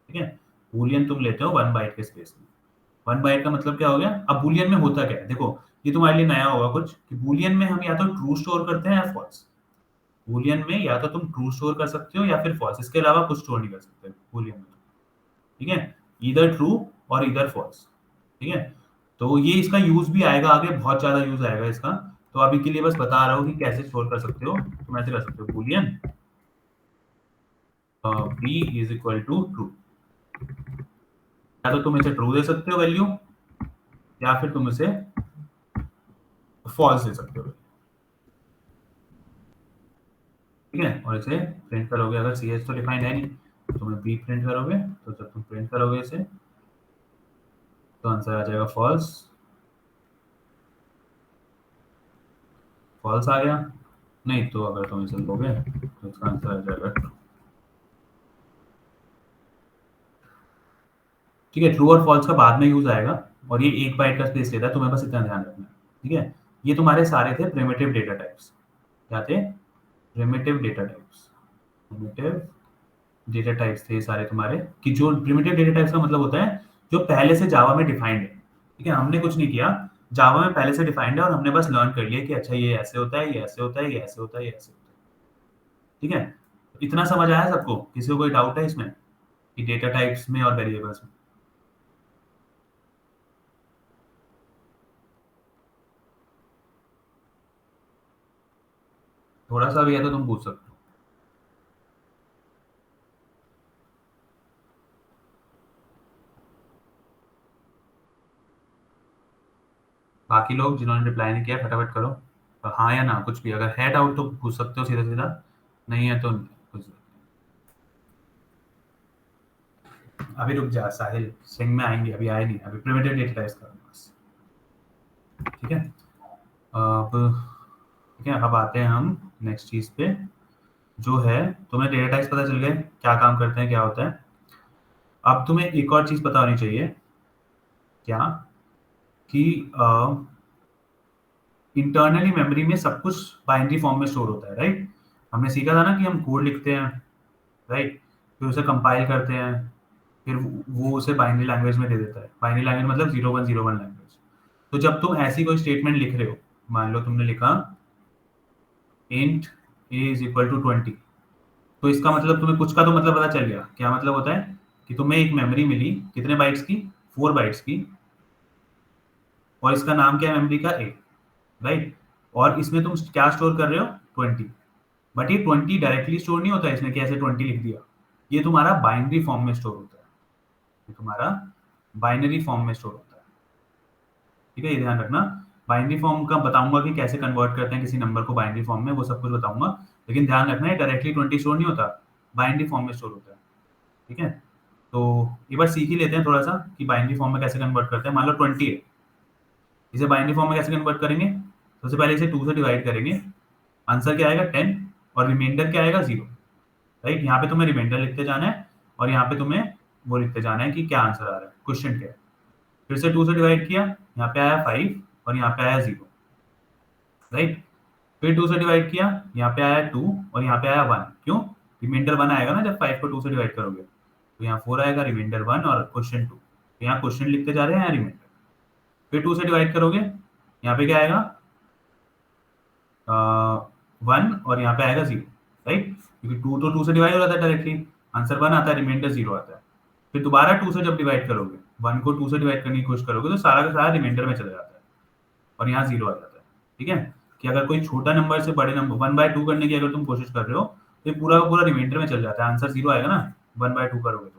ठीक है, बूलियन तुम लेते हो 1 बाइट के स्पेस में। 1 बाइट का मतलब क्या हो गया, अब बूलियन में होता क्या है, देखो ये तुम्हारे लिए नया होगा कुछ, कि बूलियन में हम या तो ट्रू स्टोर करते हैं या फॉल्स। बूलियन में या तो तुम ट्रू स्टोर कर सकते हो या फिर फॉल्स, इसके अलावा कुछ स्टोर नहीं कर सकते बूलियन में। ठीक है, इधर ट्रू और इधर फॉल्स। ठीक है, तो ये इसका यूज भी आएगा आगे, बहुत ज्यादा यूज आएगा इसका। तो अभी के लिए बस बता रहा हूँ कि कैसे स्टोर कर सकते हो, तुम ऐसे कर सकते हो, boolean b is equal to true, या तो तुम इसे ट्रू दे सकते हो वैल्यू, या फिर तुम इसे फॉल्स दे सकते हो। ठीक है, और इसे प्रिंट करोगे, अगर सी एच तो डिफाइंड है नहीं, तो तुम्हें बी प्रिंट करोगे, तो जब तुम प्रिंट करोगे इसे तो आंसर आ जाएगा फॉल्स। फॉल्स आ गया, नहीं तो अगर तुम इसे लोगे तो इसका आंसर आ जाएगा ट्रू। ठीक है, ट्रू और फॉल्स का बाद में यूज आएगा, और ये 1 बाइट का स्पेस लेता है, तुम्हें बस इतना ध्यान रखना है। ठीक है, ये तुम्हारे सारे थे प्रिमिटिव डेटा टाइप्स। क्या थे, primitive data types, primitive data types थे ये सारे तुम्हारे, कि जो प्रिमिटिव डेटा टाइप्स का मतलब होता है जो पहले से जावा में डिफाइंड है। ठीक है, हमने कुछ नहीं किया, जावा में पहले से डिफाइंड है, और हमने बस लर्न कर लिया कि अच्छा ये ऐसे होता है, ये ऐसे होता है, ये ऐसे होता है, ये ऐसे होता है। ठीक है, इतना समझ आया सबको, किसी को कोई डाउट है इसमें, कि डेटा टाइप्स में और वेरिएबल्स में। थोड़ा सा भी है तो तुम पूछ सकते हो। बाकी लोग जिन्होंने रिप्लाई नहीं किया फटाफट करो, हाँ या ना, कुछ भी। अगर है डाउट तो पूछ सकते हो सीधा सीधा, नहीं है तो कुछ। अभी रुक जा साहिल, सिंग में आएंगे, अभी आए नहीं, अभी प्रिमिटिव डेटा टाइप्स करूंगा बस। ठीक है, अब ठीक है, अब आते हैं हम नेक्स्ट चीज पे, जो है तुम्हें डेटा टाइप्स पता चल गए क्या काम करते हैं क्या होता है। अब तुम्हें एक और चीज पता होनी चाहिए, क्या कि इंटरनली मेमोरी में सब कुछ बाइनरी फॉर्म में स्टोर होता है, राइट। हमने सीखा था ना कि हम कोड लिखते हैं, राइट, फिर उसे कंपाइल करते हैं, फिर वो उसे बाइनरी लैंग्वेज में दे देता है। बाइनरी लैंग्वेज मतलब 0101 लैंग्वेज। तो जब तुम ऐसी कोई स्टेटमेंट लिख रहे हो, मान लो तुमने लिखा int a is equal to 20, तो इसका मतलब तुम्हें कुछ का तो मतलब पता चल गया। क्या मतलब होता है कि तुम्हें एक मेमोरी मिली कितने बाइट्स की, 4 बाइट्स की, और इसका नाम क्या है मेमोरी का, ए, राइट। और इसमें तुम क्या स्टोर कर रहे हो, 20। बट ये 20 डायरेक्टली स्टोर नहीं होता है इसने, कैसे 20 लिख दिया, ये तुम्हारा बाइनरी फॉर्म में स्टोर होता है, ये तुम्हारा बाइनरी फॉर्म में स्टोर होता है। ठीक है, ये ध्यान रखना। बाइनरी फॉर्म का बताऊंगा कि कैसे कन्वर्ट करते हैं किसी नंबर को बाइनरी फॉर्म में, वो सब कुछ बताऊंगा। लेकिन ध्यान रखना है डायरेक्टली 20 स्टोर नहीं होता, बाइनरी फॉर्म में स्टोर होता है। ठीक है, तो एक बार सीख ही लेते हैं थोड़ा सा कि बाइनरी फॉर्म में कैसे कन्वर्ट करते हैं। मान लो 20 है, इसे बाइनरी फॉर्म में कैसे कन्वर्ट करेंगे, सबसे पहले इसे 2 से डिवाइड करेंगे, आंसर क्या आएगा 10, और रिमाइंडर क्या आएगा 0, राइट। यहाँ पे तुम्हें रिमाइंडर लिखते जाना है, और यहाँ पे तुम्हें वो लिखते जाना है कि क्या आंसर आ रहा है, क्वेश्चन क्या है। फिर से 2 से डिवाइड किया, यहाँ पे आया 5 और यहाँ पे आया 0, राइट। फिर 2 से डिवाइड किया, यहाँ पे आया 2 और यहाँ पे आया 1, क्यों, रिमाइंडर 1 आएगा ना जब 5 को 2 से डिवाइड करोगे, तो यहाँ 4 आएगा, रिमाइंडर 1 और क्वेश्चन 2, तो यहाँ क्वेश्चन लिखते जा रहे हैं, यहाँ रिमाइंडर। फिर 2 से डिवाइड करोगे, यहाँ पे क्या आएगा 1 और यहाँ पे आएगा 0, राइट, क्योंकि 2 तो 2 से डिवाइड हो जाता है डायरेक्टली, आंसर 1 आता है, रिमाइंडर 0 आता है। फिर दोबारा 2 से जब डिवाइड करोगे, 1 को 2 से डिवाइड करने की कोशिश करोगे तो सारा का सारा रिमाइंडर में चला जाता है, और यहाँ 0 आ जाता है। ठीक है, कि अगर कोई छोटा नंबर से बड़े नंबर 1/2 करने की अगर तुम कोशिश कर रहे हो, तो ये पूरा का पूरा रिमाइंडर में चल जाता है, आंसर 0 आएगा ना 1/2 करोगे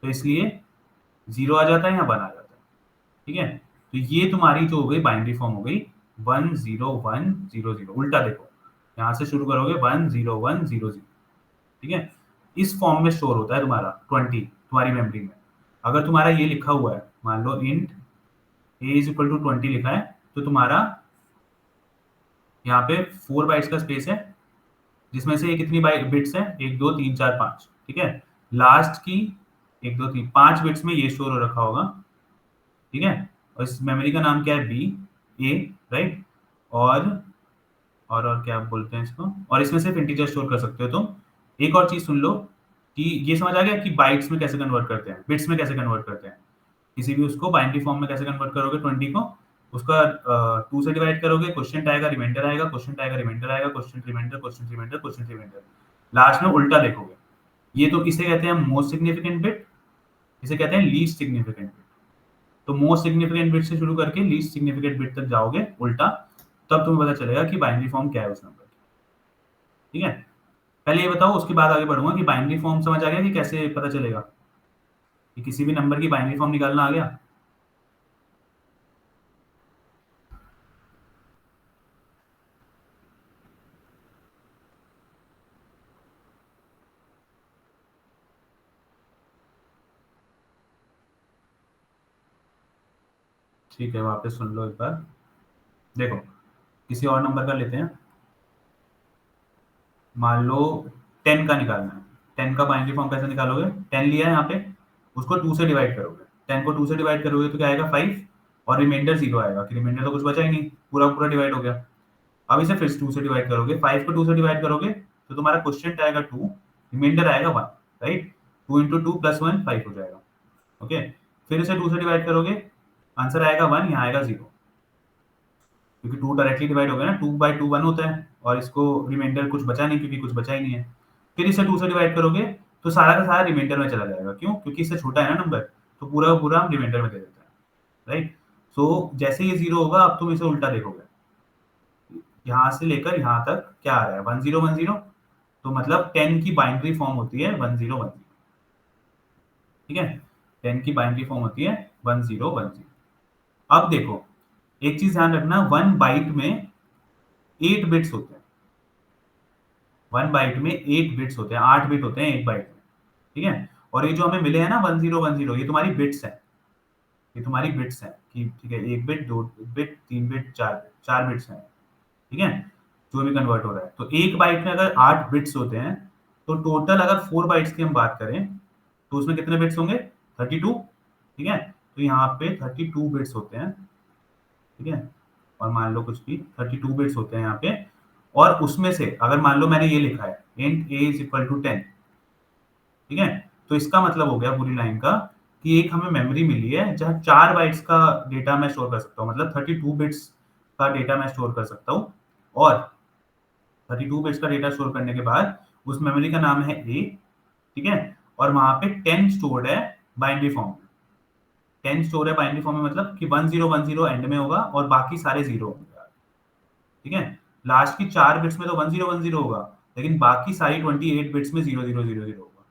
तो इसलिए 0 आ जाता है, यहाँ 1 आ जाता है। ठीक है, तो ये तुम्हारी जो हो गई बाइनरी फॉर्म हो गई 10100, उल्टा देखो, यहाँ से शुरू करोगे 10100। ठीक है, इस फॉर्म में स्टोर होता है तुम्हारा 20 तुम्हारी मेमोरी में। अगर तुम्हारा ये लिखा हुआ है, मान लो int a is equal to 20 लिखा है, तो तुम्हारा यहाँ पे 4 बाइट्स का स्पेस है, जिसमें से ये कितनी बिट्स है, 1 2 3 4 5। ठीक है, लास्ट की 1 2 3 5 बिट्स में ये स्टोर हो रखा होगा। ठीक है, और इस मेमोरी का नाम क्या है, बी, ए, राइट। और क्या बोलते हैं इसको, और इसमें सिर्फ इंटीजर स्टोर कर सकते हो तुम। एक और चीज सुन लो, कि ये समझ आ गया कि बाइट्स में कैसे कन्वर्ट करते हैं, बिट्स में कैसे कन्वर्ट करते हैं, किसी भी उसको बाइनरी फॉर्म में कैसे कन्वर्ट करोगे 20 को, उसका 2 से डिवाइड करोगे, क्वेश्चन आएगा, रिमाइंडर आएगा, क्वेश्चन आएगा, रिमाइंडर आएगा, question reminder, question reminder, question reminder, last में उल्टा देखोगे। ये तो इसे कहते हैं मोस्ट सिग्निफिकेंट बिट, इसे कहते हैं लीस्ट सिग्निफिकेंट बिट। तो मोस्ट सिग्निफिकेंट बिट से शुरू करके लीस्ट सिग्निफिकेंट बिट तक जाओगे उल्टा, तब तुम्हें पता चलेगा कि बाइनरी फॉर्म क्या है उस नंबर की। ठीक है, पहले ये बताओ, उसके बाद आगे बढ़ूंगा कि बाइनरी फॉर्म समझ आ गया कि कैसे पता चलेगा कि किसी भी नंबर की बाइनरी फॉर्म निकालना आ गया। ठीक है, वापस सुन लो एक बार। देखो, किसी और नंबर का लेते हैं, मान लो 10 का निकालना है। 10 का बाइनरी फॉर्म कैसे निकालोगे, 10 लिया है यहाँ पे, उसको 2 से डिवाइड करोगे, 10 को 2 से डिवाइड करोगे तो क्या आएगा 5, और रिमाइंडर 0 आएगा, कि रिमाइंडर तो कुछ बचा ही नहीं, पूरा पूरा डिवाइड हो गया। अब इसे फिर 2 से डिवाइड करोगे, 5 को 2 से डिवाइड करोगे तो तुम्हारा क्वेश्चन आएगा 2, रिमाइंडर आएगा 1, राइट। 2 इंटू 2 प्लस 1 5 हो जाएगा। ओके, फिर इसे 2 से डिवाइड करोगे, आंसर आएगा 1, यहाँ आएगा 0, क्योंकि 2 डायरेक्टली डिवाइड हो गया ना, 2/2 1 होता है, और इसको रिमाइंडर कुछ बचा नहीं क्योंकि कुछ बचा ही नहीं है। फिर इसे 2 से डिवाइड करोगे तो सारा का सारा रिमाइंडर में चला जाएगा, क्यों, क्योंकि इससे छोटा है ना नंबर, तो पूरा का पूरा हम रिमाइंडर में दे देते हैं, राइट। सो जैसे ये 0 होगा, अब तुम इसे उल्टा देखोगे, यहाँ से लेकर यहाँ तक क्या आ रहा है 1010, तो मतलब 10 की बाइनरी फॉर्म होती है 1010। ठीक है, 10 की बाइनरी फॉर्म होती है 1010। अब देखो, एक चीज ध्यान रखना, 1 बाइट में 8 बिट्स होते हैं। 1 बाइट में 8 बिट्स होते हैं, 8 बिट होते हैं 1 बाइट में। ठीक है, और ये जो हमें मिले हैं ना 1010, ये तुम्हारी बिट्स है, ये तुम्हारी बिट्स है कि ठीक है, 1 bit, 2 bit, 3 bit, 4 bit, 4 bits हैं। ठीक है, जो भी कन्वर्ट हो रहा है। तो 1 बाइट में अगर 8 बिट्स होते हैं, तो टोटल अगर 4 बाइट्स की हम बात करें तो उसमें कितने बिट्स होंगे? 32। ठीक है, तो यहाँ पे 32 बिट्स होते हैं। ठीक है, और मान लो कुछ भी 32 बिट्स होते हैं यहाँ पे, और उसमें से अगर मान लो मैंने ये लिखा है int a is equal to 10, ठीक है, तो इसका मतलब हो गया पूरी लाइन का कि एक हमें मेमोरी मिली है जहाँ 4 बाइट्स का डेटा मैं स्टोर कर सकता हूँ, मतलब 32 बिट्स का डेटा मैं स्टोर कर सकता हूँ। और 32 बिट्स का डेटा स्टोर करने के बाद उस मेमोरी का नाम है a, ठीक है, और वहां पे 10 स्टोर्ड है बाइनरी फॉर्म में। 10 स्टोर है बाइनरी फॉर्म में, मतलब कि 1010 एंड में होगा और बाकी सारे जीरो होंगे। ठीक है, लास्ट की 4 बिट्स में तो 1010 होगा, लेकिन बाकी सारी 28 बिट्स में 0000 होगा।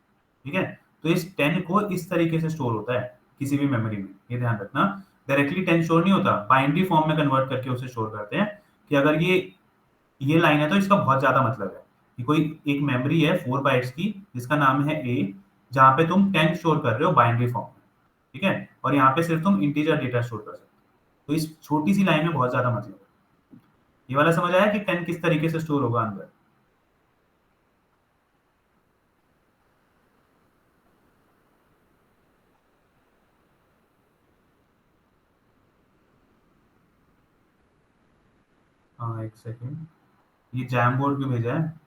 ठीक है, तो इस 10 को इस तरीके से स्टोर होता है किसी भी मेमोरी में, ये ध्यान रखना। डायरेक्टली 10 स्टोर नहीं होता, बाइनरी फॉर्म में कन्वर्ट करके उसे स्टोर करते हैं। कि अगर ये लाइन है तो इसका बहुत ज्यादा मतलब है कि कोई एक मेमोरी है 4 बाइट्स की जिसका नाम है ए, जहां पे तुम 10 स्टोर कर रहे हो बाइनरी फॉर्म में। ठीक है, और यहाँ पे सिर्फ तुम इंटीजर डेटा स्टोर कर सकते हो। तो इस छोटी सी लाइन में बहुत ज्यादा मतलब है। ये वाला समझ आया कि 10 किस तरीके से स्टोर होगा अंदर? हाँ, एक सेकेंड, ये जैम बोर्ड क्यों भेजा है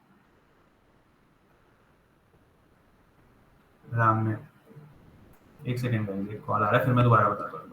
राम ने? एक सेकेंड भाई, कॉल आ रहा है, फिर मैं दोबारा बताता हूँ।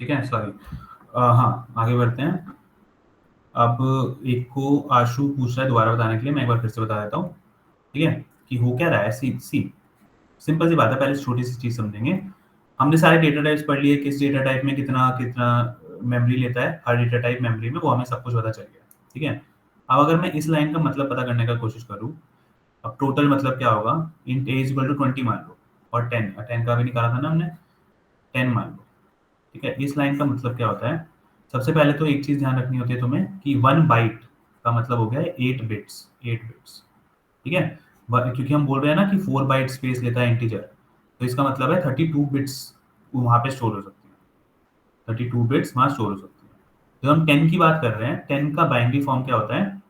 ठीक है, सॉरी। हाँ, आगे बढ़ते हैं। अब एक को आशु पूछ रहा है दोबारा बताने के लिए, मैं एक बार फिर से बता देता हूँ। ठीक है, कि हो क्या रहा है। सी सी सिंपल सी बात है, पहले छोटी सी चीज समझेंगे। हमने सारे डेटा टाइप्स पढ़ लिए, किस डेटा टाइप में कितना कितना मेमोरी लेता है हर डेटा टाइप मेमोरी में, वो हमें सब कुछ पता चल गया। ठीक है, अब अगर मैं इस लाइन का मतलब पता करने का कोशिश करूँ, अब टोटल मतलब क्या होगा? int a इक्वल टू 20 मान लो, और 10 का भी निकाला था ना हमने, 10 मान लो। ठीक है, इस लाइन का मतलब क्या होता है? सबसे पहले तो एक चीज ध्यान रखनी होती है तुम्हें कि 1 बाइट का मतलब हो गया 8 बिट्स, 8 बिट्स। ठीक है, क्योंकि हम बोल रहे हैं ना कि 4 बाइट स्पेस लेता है इंटीजर, तो इसका मतलब है 32 बिट्स वहां पे स्टोर हो सकती है। 32 बिट्स वहां स्टोर हो सकती है। तो हम 10 की बात कर रहे हैं, 10 का बाइनरी फॉर्म क्या होता है?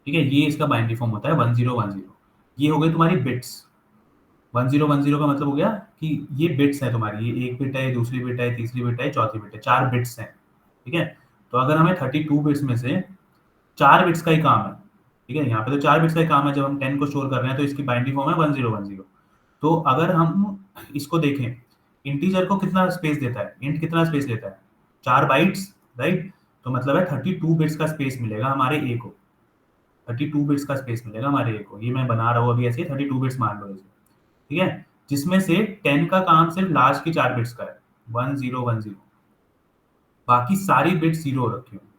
ठीक है, ये इसका बाइनरी फॉर्म होता है 1010। ये हो गई तुम्हारी बिट्स। 1010 का मतलब हो गया कि ये बिट्स है तुम्हारी, ये एक बिट है, ये दूसरी बिट है, तीसरी बिट है, चौथी बिट है, 4 बिट्स हैं। ठीक है, तो अगर हमें 32 बिट्स में से 4 बिट्स का ही काम है, ठीक है, यहाँ पे तो 4 बिट्स का ही काम है, जब हम 10 को स्टोर कर रहे हैं तो इसकी बाइनरी फॉर्म है 1010। तो अगर हम इसको देखें, इंटीजर को कितना स्पेस देता है, इंट कितना स्पेस लेता है? 4 बाइट्स, राइट? तो मतलब है 32 बिट्स का स्पेस मिलेगा हमारे ए को। 32 बिट्स का स्पेस मिलेगा हमारे ए को। ये मैं बना रहा हूँ अभी ऐसे, 32 बिट्स मान लो इसे। ठीक है, जिसमें से 10 का काम सिर्फ लास्ट की 4 बिट्स का है, 1010। बाकी सारी बिट्स जीरो रखी होंगी,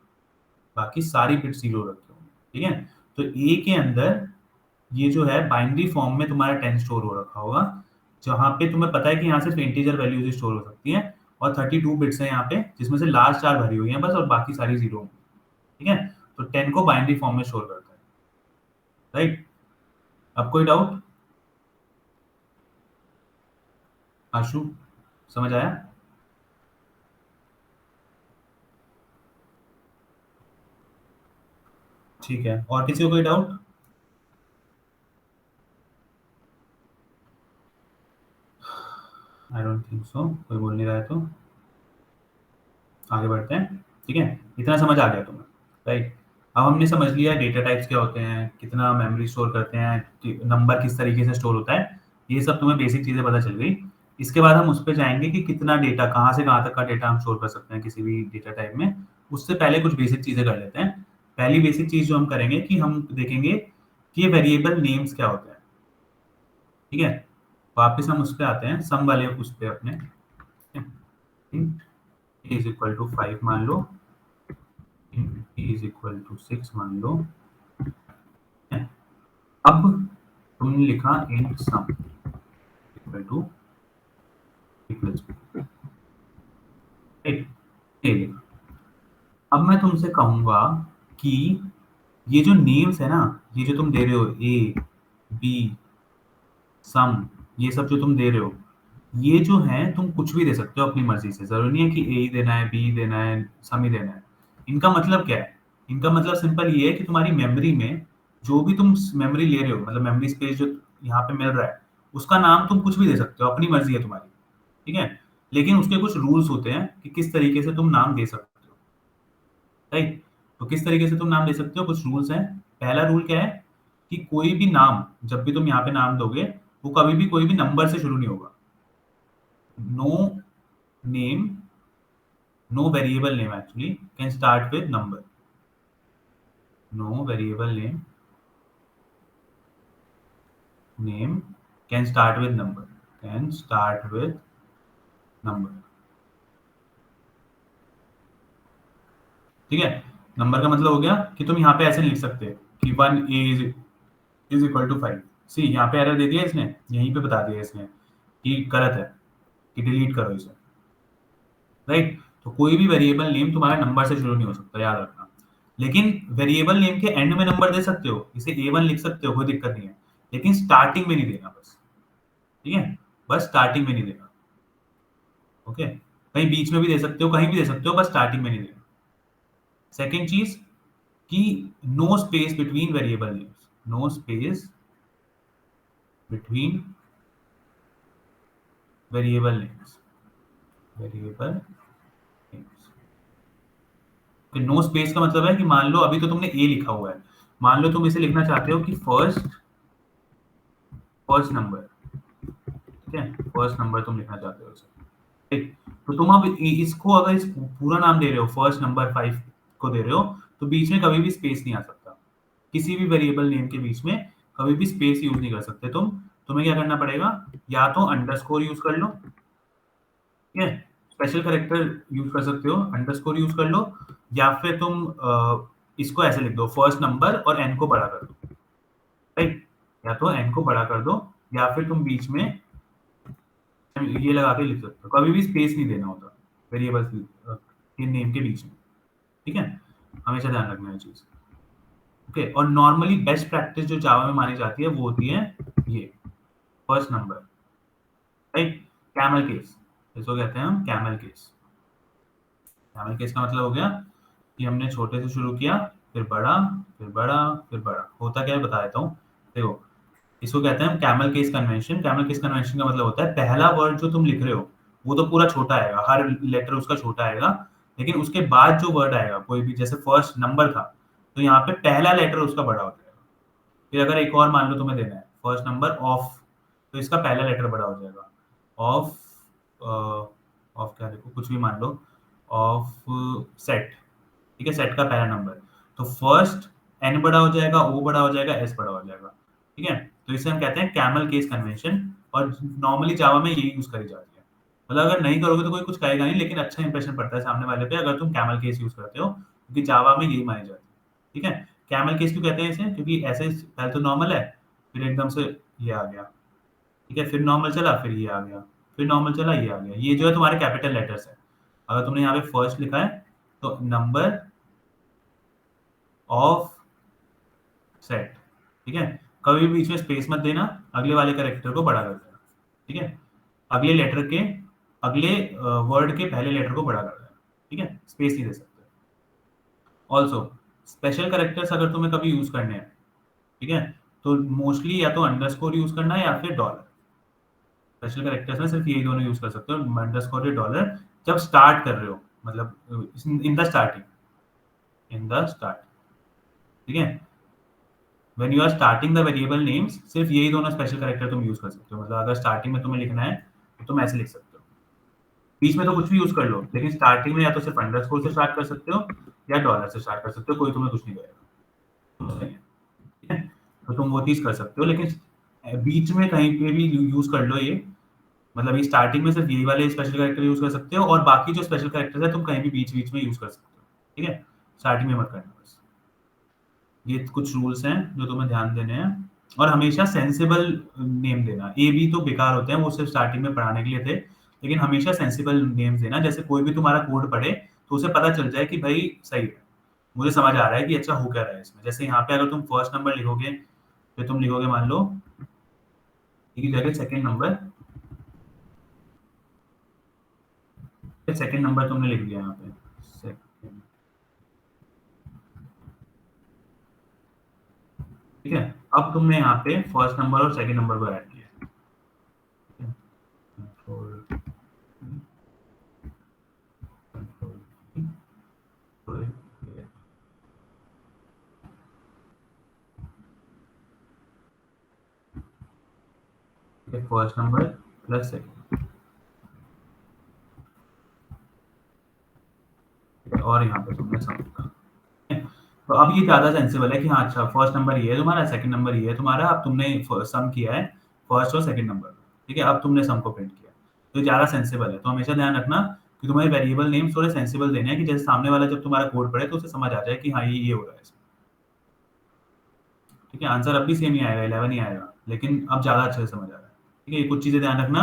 बाकी सारी बिट्स जीरो रखी होंगी। ठीक है, तो ए के अंदर ये जो है बाइनरी फॉर्म में तुम्हारा 10 स्टोर हो रखा होगा, जहां पे तुम्हें पता है कि यहाँ सिर्फ इंटीजर वैल्यूज ही स्टोर हो सकती हैं, और 32 बिट्स है यहाँ पे, जिसमें से लास्ट 4 भरी हुई हैं बस, और बाकी सारी जीरो होंगी। ठीक है, तो 10 को बाइनरी फॉर्म में स्टोर करता है, राइट? अब कोई डाउट? आशु, समझ आया? ठीक है, और किसी को कोई doubt? I don't think so, कोई बोल नहीं रहा है तो आगे बढ़ते हैं। ठीक है, इतना समझ आ गया तुम्हें, राइट? अब हमने समझ लिया डेटा टाइप्स क्या होते हैं, कितना मेमोरी स्टोर करते हैं, नंबर किस तरीके से स्टोर होता है, ये सब तुम्हें बेसिक चीज़ें पता चल गई। इसके बाद हम उस पर जाएंगे कि कितना डेटा, कहाँ से कहाँ तक का डेटा हम स्टोर कर सकते हैं किसी भी डेटा टाइप में। उससे पहले कुछ बेसिक चीज़ें कर लेते हैं। पहली बेसिक चीज़ जो हम करेंगे कि हम देखेंगे कि ये वेरिएबल नेम्स क्या होते हैं। ठीक है, वापस हम उस पर आते हैं, सम वाले उस पर अपने, इज इक्वल टू 5 मान लो, इज इक्वल टू 6 मान लो। अब तुमने लिखा int sum equal to equal to, अब मैं तुमसे कहूंगा कि ये जो नेम्स है ना, ये जो तुम दे रहे हो ए बी सम, ये सब जो तुम दे रहे हो, ये जो है तुम कुछ भी दे सकते हो अपनी मर्जी से। जरूरी नहीं है कि ए ही देना है, बी ही देना है, सम ही देना है। इनका मतलब क्या है? इनका मतलब सिंपल ये है कि तुम्हारी मेमोरी में जो भी तुम मेमोरी ले रहे हो, मतलब मेमोरी स्पेस जो यहाँ पे मिल रहा है, उसका नाम तुम कुछ भी दे सकते हो, अपनी मर्जी है तुम्हारी। ठीक है, लेकिन उसके कुछ रूल्स होते हैं कि किस तरीके से तुम नाम दे सकते हो, राइट? तो किस तरीके से तुम नाम दे सकते हो, कुछ रूल्स हैं। पहला रूल क्या है कि कोई भी नाम, जब भी तुम यहाँ पे नाम दोगे, वो कभी भी कोई भी नंबर से शुरू नहीं होगा। No name, no variable name actually can start with number. No variable name can start with number, can start with number. ठीक है, नंबर का मतलब हो गया कि तुम यहाँ पे ऐसे लिख सकते हैं कि 1 इज इक्वल टू 5। सी यहाँ पे एरर दे दिया इसने, यहीं पे बता दिया इसने कि गलत है, कि डिलीट करो इसे, राइट? तो कोई भी वेरिएबल नेम तुम्हारा नंबर से शुरू नहीं हो सकता, याद रखना। लेकिन वेरिएबल नेम के एंड में नंबर दे सकते हो, इसे A1 लिख सकते हो, कोई दिक्कत नहीं है, लेकिन स्टार्टिंग में नहीं देना बस। ठीक है, बस स्टार्टिंग में नहीं देना। ओके, कहीं बीच में भी दे सकते हो, कहीं भी दे सकते हो, बस स्टार्टिंग में नहीं देना। सेकेंड चीज कि no space between variable names, no space between variable names, variable names. No space का मतलब है कि मान लो अभी तो तुमने ए लिखा हुआ है, मान लो तुम इसे लिखना चाहते हो कि फर्स्ट फर्स्ट नंबर। ठीक है, फर्स्ट नंबर तुम लिखना चाहते हो इसे, ठीक? तो तुम अब इसको अगर इस पूरा नाम दे रहे हो, फर्स्ट नंबर 5 को दे रहे हो, तो बीच में कभी भी स्पेस नहीं आ सकता। किसी भी वेरिएबल नेम के बीच में कभी भी स्पेस यूज नहीं कर सकते तुम। तुम्हें क्या करना पड़ेगा, या तो अंडरस्कोर यूज कर लो, ठीक है, स्पेशल कैरेक्टर यूज कर सकते हो, अंडरस्कोर यूज कर लो, या फिर तुम इसको ऐसे लिख दो, फर्स्ट नंबर और एन को बड़ा कर दो, राइट? या तो एन को बड़ा कर दो, या फिर तुम बीच में ये लगा के लिख सकते हो। कभी भी स्पेस नहीं देना होता वेरिएबल्स के नेम के बीच में। ठीक है, हमेशा ध्यान रखना है चीज। ओके, और नॉर्मली बेस्ट प्रैक्टिस जो जावा में मानी जाती है वो होती है ये first number, right? Camel case, इसको कहते हैं हम कैमल केस। कैमल केस का मतलब हो गया कि हमने छोटे से शुरू किया, फिर बड़ा, फिर बड़ा, फिर बड़ा। होता क्या है बता देता हूँ, देखो, इसको कहते हैं हम camel case convention. Camel case convention का मतलब होता है पहला वर्ड जो तुम लिख रहे हो वो तो पूरा छोटा आएगा, हर लेटर उसका छोटा आएगा, लेकिन उसके बाद जो वर्ड आएगा कोई भी, जैसे फर्स्ट नंबर था, तो यहाँ पे पहला लेटर उसका बड़ा हो जाएगा। फिर अगर एक और मान लो तुम्हें देना है फर्स्ट नंबर ऑफ, तो इसका पहला लेटर बड़ा हो जाएगा, ऑफ, ऑफ क्या देखो, कुछ भी मान लो, ऑफ सेट। ठीक है, सेट का पहला नंबर, तो फर्स्ट एन बड़ा हो जाएगा, ओ बड़ा हो जाएगा, एस बड़ा हो जाएगा। ठीक है, तो इसे हम कहते हैं कैमल केस कन्वेंशन, और नॉर्मली जावा में यही यूज करी जाती है। मतलब अगर नहीं करोगे तो कोई कुछ कहेगा नहीं, लेकिन अच्छा इंप्रेशन पड़ता है सामने वाले पे अगर तुम कैमल केस यूज करते हो, क्योंकि जावा में यही मानी जाती है। ठीक है, कैमल केस क्यों कहते हैं इसे, क्योंकि ऐसे पहले तो नॉर्मल है, फिर एकदम से ये आ गया, ठीक है, फिर नॉर्मल चला, फिर ये आ गया, फिर नॉर्मल चला, ये आ गया। ये जो है तुम्हारे कैपिटल लेटर्स है। अगर तुमने यहाँ पे फर्स्ट लिखा है तो नंबर ऑफ सेट। ठीक है, कभी भी बीच में स्पेस मत देना, अगले वाले कैरेक्टर को बड़ा कर देना। ठीक है, अगले लेटर के, अगले वर्ड के पहले लेटर को बड़ा कर देना। ठीक है, स्पेस नहीं दे सकते। ऑल्सो स्पेशल कैरेक्टर्स अगर तुम्हें कभी यूज करने हैं, ठीक है, तो मोस्टली या तो अंडरस्कोर यूज करना है या फिर डॉलर। स्पेशल कैरेक्टर्स में सिर्फ यही दोनों यूज कर सकते हो, अंडरस्कोर या डॉलर, जब स्टार्ट कर रहे हो, मतलब in the starting, in the start, ठीक है। When you are starting the variable names, सिर्फ यही दोनों स्पेशल कैरेक्टर तुम यूज कर सकते हो। मतलब अगर स्टार्टिंग में तुम्हें लिखना है तो तुम ऐसे लिख सकते हो, बीच में तो कुछ भी यूज कर लो, लेकिन स्टार्टिंग में या तो सिर्फ अंडरस्कोर से स्टार्ट कर सकते हो या डॉलर से स्टार्ट कर सकते हो, कोई तुम्हें कुछ नहीं करेगा, ठीक है। तो तुम वो चीज कर सकते हो, लेकिन बीच में कहीं पे भी यूज कर लो ये, मतलब ये स्टार्टिंग में सिर्फ यही वाले स्पेशल कैरेक्टर यूज कर सकते हो, और बाकी जो स्पेशल कैरेक्टर्स है तुम कहीं भी बीच बीच में यूज कर सकते हो, ठीक है। स्टार्टिंग में मत करना बस। ये कुछ रूल्स हैं जो तुम्हें ध्यान देने हैं। और हमेशा सेंसिबल नेम देना। ए बी तो बेकार होते हैं, वो सिर्फ स्टार्टिंग में पढ़ाने के लिए थे, लेकिन हमेशा सेंसिबल नेम्स देना। जैसे कोई भी तुम्हारा कोड पढ़े तो उसे पता चल जाए कि भाई सही है, मुझे समझ आ रहा है कि अच्छा हो क्या रहा है इसमें। जैसे यहाँ पे अगर तुम फर्स्ट नंबर लिखोगे, फिर तुम लिखोगे मान लो की जगह सेकंड नंबर, सेकंड नंबर तुमने लिख दिया यहाँ पे सेकंड, ठीक है। अब तुमने यहाँ पे फर्स्ट नंबर और सेकंड नंबर को ऐड किया, control control, first number plus second, और यहाँ पे तुमने सम लिखा। तो अब ये ज्यादा सेंसिबल है कि हाँ अच्छा फर्स्ट नंबर ये है तुम्हारा, सेकंड नंबर ये है तुम्हारा, अब तुमने सम किया है फर्स्ट और सेकंड नंबर, ठीक है, अब तुमने सम को प्रिंट किया। तो ये ज्यादा सेंसिबल है, तो हमेशा ध्यान रखना कि तुम्हारे वेरिएबल नेम्स थोड़े सेंसिबल देने हैं, कि जैसे सामने वाला जब तुम्हारा कोड पढ़े तो उसे समझ आ जाए कि हाँ ये हो रहा है इसमें, ठीक है। आंसर अब भी सेम ही आएगा, 11 ही आएगा, लेकिन अब ज्यादा अच्छे से समझ आ रहा है, ठीक है। ये कुछ चीजें ध्यान रखना।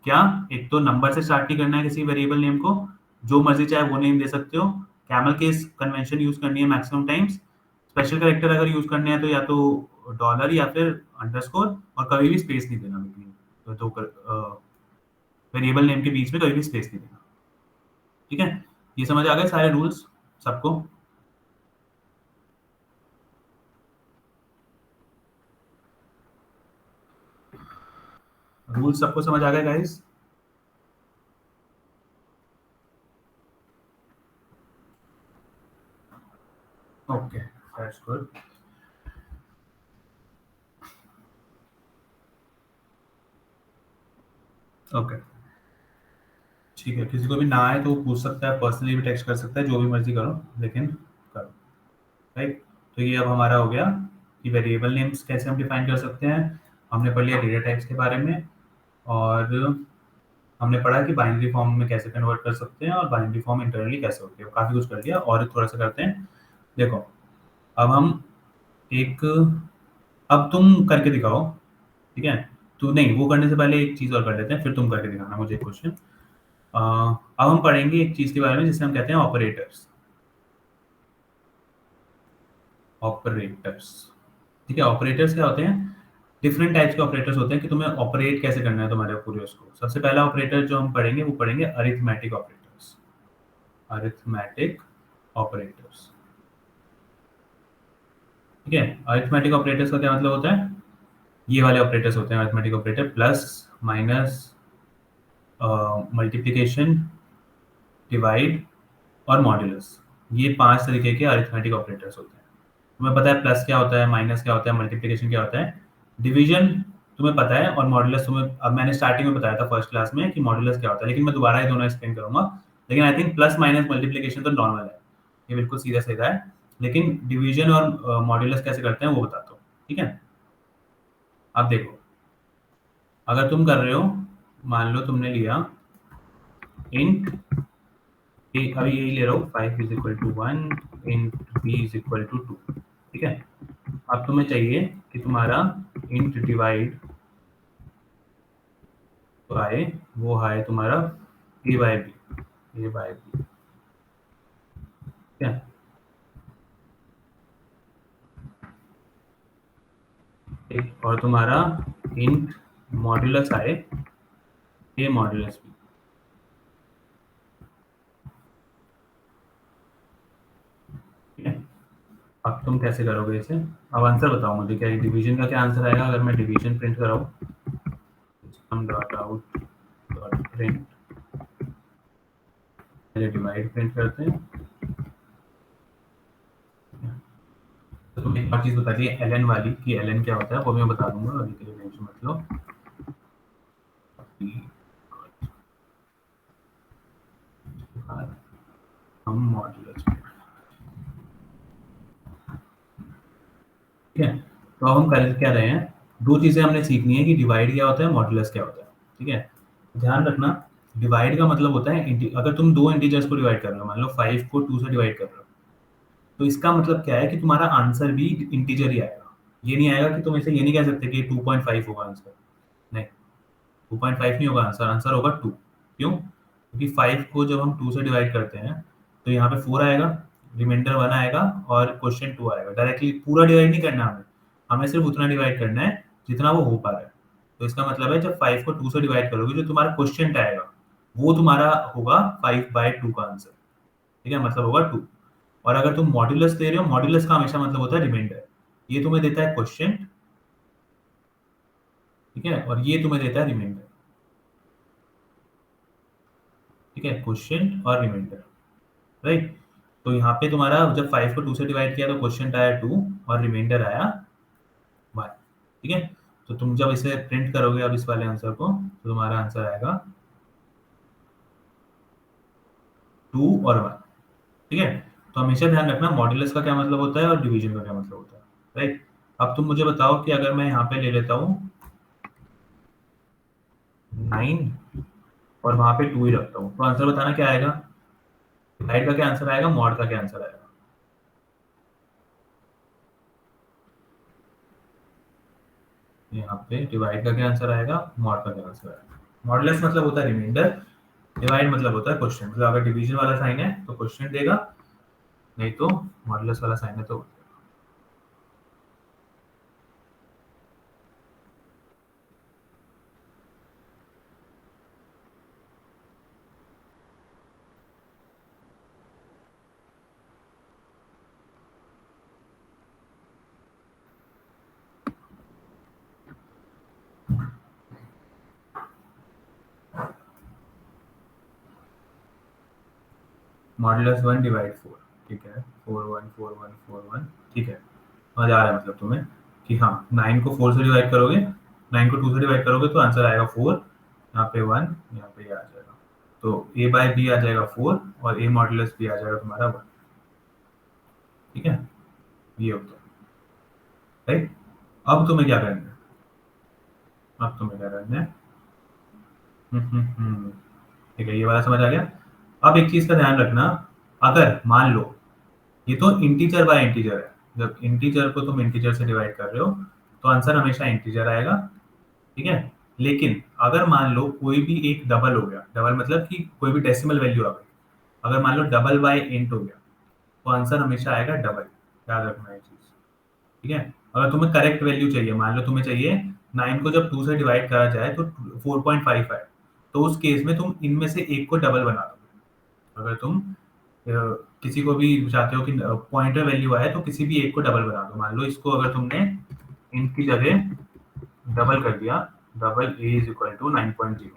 क्या, एक तो नंबर से स्टार्ट नहीं करना है किसी वेरिएबल नेम को, जो मर्जी चाहे वो नेम दे सकते हो। कैमल केस कन्वेंशन यूज करनी है मैक्सिमम टाइम्स। स्पेशल कैरेक्टर अगर यूज करने हैं तो या तो डॉलर या फिर अंडरस्कोर, और कभी भी स्पेस नहीं देना बिटवीन तो वेरिएबल नेम के बीच में कभी भी स्पेस नहीं देना, ठीक है। ये समझ आ गए सारे रूल्स सबको? रूल्स सबको समझ आ गए guys? Okay, that's good. Okay, ठीक है। किसी को भी ना आए तो वो पूछ सकता है, पर्सनली भी टेक्स्ट कर सकता है, जो भी मर्जी करो, लेकिन करो, राइट। तो ये अब हमारा हो गया कि वेरिएबल नेम्स कैसे हम डिफाइन कर सकते हैं। हमने पढ़ लिया डेटा टाइप्स के बारे में, और हमने पढ़ा कि बाइनरी फॉर्म में कैसे कन्वर्ट कर सकते हैं, और बाइनरी फॉर्म इंटरनली कैसे होती है। काफ़ी कुछ कर लिया, और थोड़ा सा करते हैं। देखो, अब हम एक, अब तुम करके दिखाओ, ठीक है। तो नहीं, वो करने से पहले एक चीज़ और कर लेते हैं, फिर तुम करके दिखाना मुझे क्वेश्चन। अब हम पढ़ेंगे एक चीज़ के बारे में जिसे हम कहते हैं ऑपरेटर्स। ऑपरेटर्स, ठीक है। ऑपरेटर्स क्या होते हैं? डिफरेंट टाइप्स के ऑपरेटर्स होते हैं कि तुम्हें ऑपरेट कैसे करना है तुम्हारे पूरे उसको। सबसे पहला ऑपरेटर जो हम पढ़ेंगे वो पढ़ेंगे अरिथमेटिक ऑपरेटर्स। अरिथमेटिक ऑपरेटर्स, ठीक है। अरिथमेटिक ऑपरेटर्स का क्या मतलब होता है? ये वाले ऑपरेटर्स होते हैं arithmetic operator, plus, minus, multiplication, divide और मॉड्यूलस। ये 5 तरीके के अरिथमेटिक ऑपरेटर्स होते हैं। तुम्हें पता है प्लस क्या होता है, माइनस क्या होता है, मल्टीप्लिकेशन क्या होता है, डिवीजन तुम्हें पता है, और मॉडुलस तुम्हें, अब मैंने स्टार्टिंग में बताया था फर्स्ट क्लास में कि मॉडुलस क्या होता है, लेकिन मैं दोबारा ये दोनों एक्सप्लेन करूंगा। लेकिन I think plus minus multiplication तो नॉर्मल है, ये बिल्कुल सीधा सीधा है। लेकिन डिवीजन और मॉडुलस कैसे करते हैं वो बताता हूँ, ठीक है। अब देखो, अगर तुम कर रहे हो, मान लो तुमने लिया इंट अभी यही ले रहा हूँ, 5 is equal to 1, int b is equal to 2, ठीक है। अब तुम्हें चाहिए कि तुम्हारा इंट डिवाइड बाय, वो है तुम्हारा ए बाय बी, ठीक है। एक और तुम्हारा इंट मॉड्यूलस आए ए मॉड्यूलस बी, ठीक है। अब तुम कैसे करोगे इसे? अब आंसर बताओ मुझे, क्या डिवीजन का क्या आंसर आएगा अगर मैं डिवीजन प्रिंट कराऊं? हम डॉट आउट डॉट प्रिंट, पहले डिवाइड प्रिंट करते हैं। तो तुम्हें एक और चीज बता दी एल वाली, कि एल क्या होता है वो मैं बता दूंगा, अभी के लिए टेंशन मत लो। हम मॉड्यूलस, ठीक है। तो अब हम कर क्या रहे हैं, दो चीजें हमने सीखनी है कि डिवाइड क्या होता है, मॉड्यूलस क्या होता है, ठीक है। ध्यान रखना, डिवाइड का मतलब होता है अगर तुम दो इंटीजर्स को डिवाइड कर रहे हो, मान लो 5 को 2 से डिवाइड कर रहे हो, तो इसका मतलब क्या है कि तुम्हारा आंसर भी इंटीजर ही आएगा। ये नहीं आएगा कि तुम इसे ये नहीं कह सकते कि 2.5 होगा आंसर, नहीं, 2.5 नहीं होगा आंसर, आंसर होगा 2। क्यों? क्योंकि 5 को जब हम 2 से डिवाइड करते हैं तो यहाँ पे 4 आएगा, रिमाइंडर 1 आएगा और क्वेश्चन 2 आएगा। डायरेक्टली पूरा डिवाइड नहीं करना हमें, हमें सिर्फ उतना डिवाइड करना है जितना वो हो पा रहा है। तो इसका मतलब है जब 5 को 2 से डिवाइड करोगे, जो तुम्हारा क्वेश्चन आएगा वो तुम्हारा होगा 5/2 का आंसर, ठीक है, मतलब होगा 2। और अगर तुम मॉड्यूलस दे रहे हो, मॉड्यूलस का हमेशा मतलब होता है रिमाइंडर। ये तुम्हें देता है क्वेश्चन, ठीक है, और ये तुम्हें देता है रिमाइंडर, ठीक है, क्वेश्चन और रिमाइंडर, राइट। तो यहाँ पे तुम्हारा जब 5 को 2 से डिवाइड किया तो क्वेश्चन आया 2 और रिमाइंडर आया 1, ठीक है। तो तुम जब इसे प्रिंट करोगे अब इस वाले आंसर को, तो तुम्हारा आंसर आएगा 2 और 1, ठीक है। तो हमेशा ध्यान रखना मॉड्यूलस का क्या मतलब होता है और डिवीजन का क्या मतलब होता है, राइट। अब तुम मुझे बताओ कि अगर मैं यहाँ पे ले लेता हूँ 9 और वहां पे 2 ही रखता हूँ, तो आंसर बताना क्या आएगा? डिवाइड का क्या आंसर आएगा, मॉड का क्या आंसर आएगा? यहाँ पे डिवाइड का क्या आंसर आएगा, मॉड का क्या आंसर आएगा? मॉडुलस मतलब होता है रिमाइंडर, डिवाइड मतलब होता है क्वेश्चन। मतलब अगर डिवीजन वाला साइन है तो क्वेश्चन देगा, नहीं तो मॉडुलस वाला साइन है तो मॉडुलस 1 डिवाइड 4, ठीक है, 4 1 4 1 4 1, ठीक है। समझ आ रहा है मतलब तुम्हें कि हाँ 9 को 4 से डिवाइड करोगे, 9 को 2 से डिवाइड करोगे तो आंसर आएगा 4, यहाँ पे 1, यहाँ पे ये आ जाएगा। तो a बाय बी आ जाएगा 4 और a मॉडुलस b आ जाएगा तुम्हारा 1, ठीक है। ये होता है, राइट। अब तुम्हें क्या करना है, अब तुम्हें क्या करना है, ठीक है, ये वाला समझ आ गया। अब एक चीज का ध्यान रखना, अगर मान लो ये तो इंटीजर बाय इंटीजर है, जब इंटीजर को तुम इंटीजर से डिवाइड कर रहे हो तो आंसर हमेशा इंटीजर आएगा, ठीक है। लेकिन अगर मान लो कोई भी एक डबल हो गया, डबल मतलब कि कोई भी डेसिमल वैल्यू आ गई, अगर मान लो डबल बाय इंट हो गया तो आंसर हमेशा आएगा डबल, याद रखना ये चीज, ठीक है। अगर तुम्हें करेक्ट वैल्यू चाहिए, मान लो तुम्हें चाहिए 9 को जब 2 से डिवाइड करा जाए तो 4.5 आए, तो उस केस में तुम इनमें से एक को डबल बना दो। अगर तुम किसी को भी चाहते हो कि पॉइंटर वैल्यू आए तो किसी भी एक को डबल बना दो। मान लो इसको अगर तुमने इनकी जगह डबल कर दिया, double a is equal to 9.0,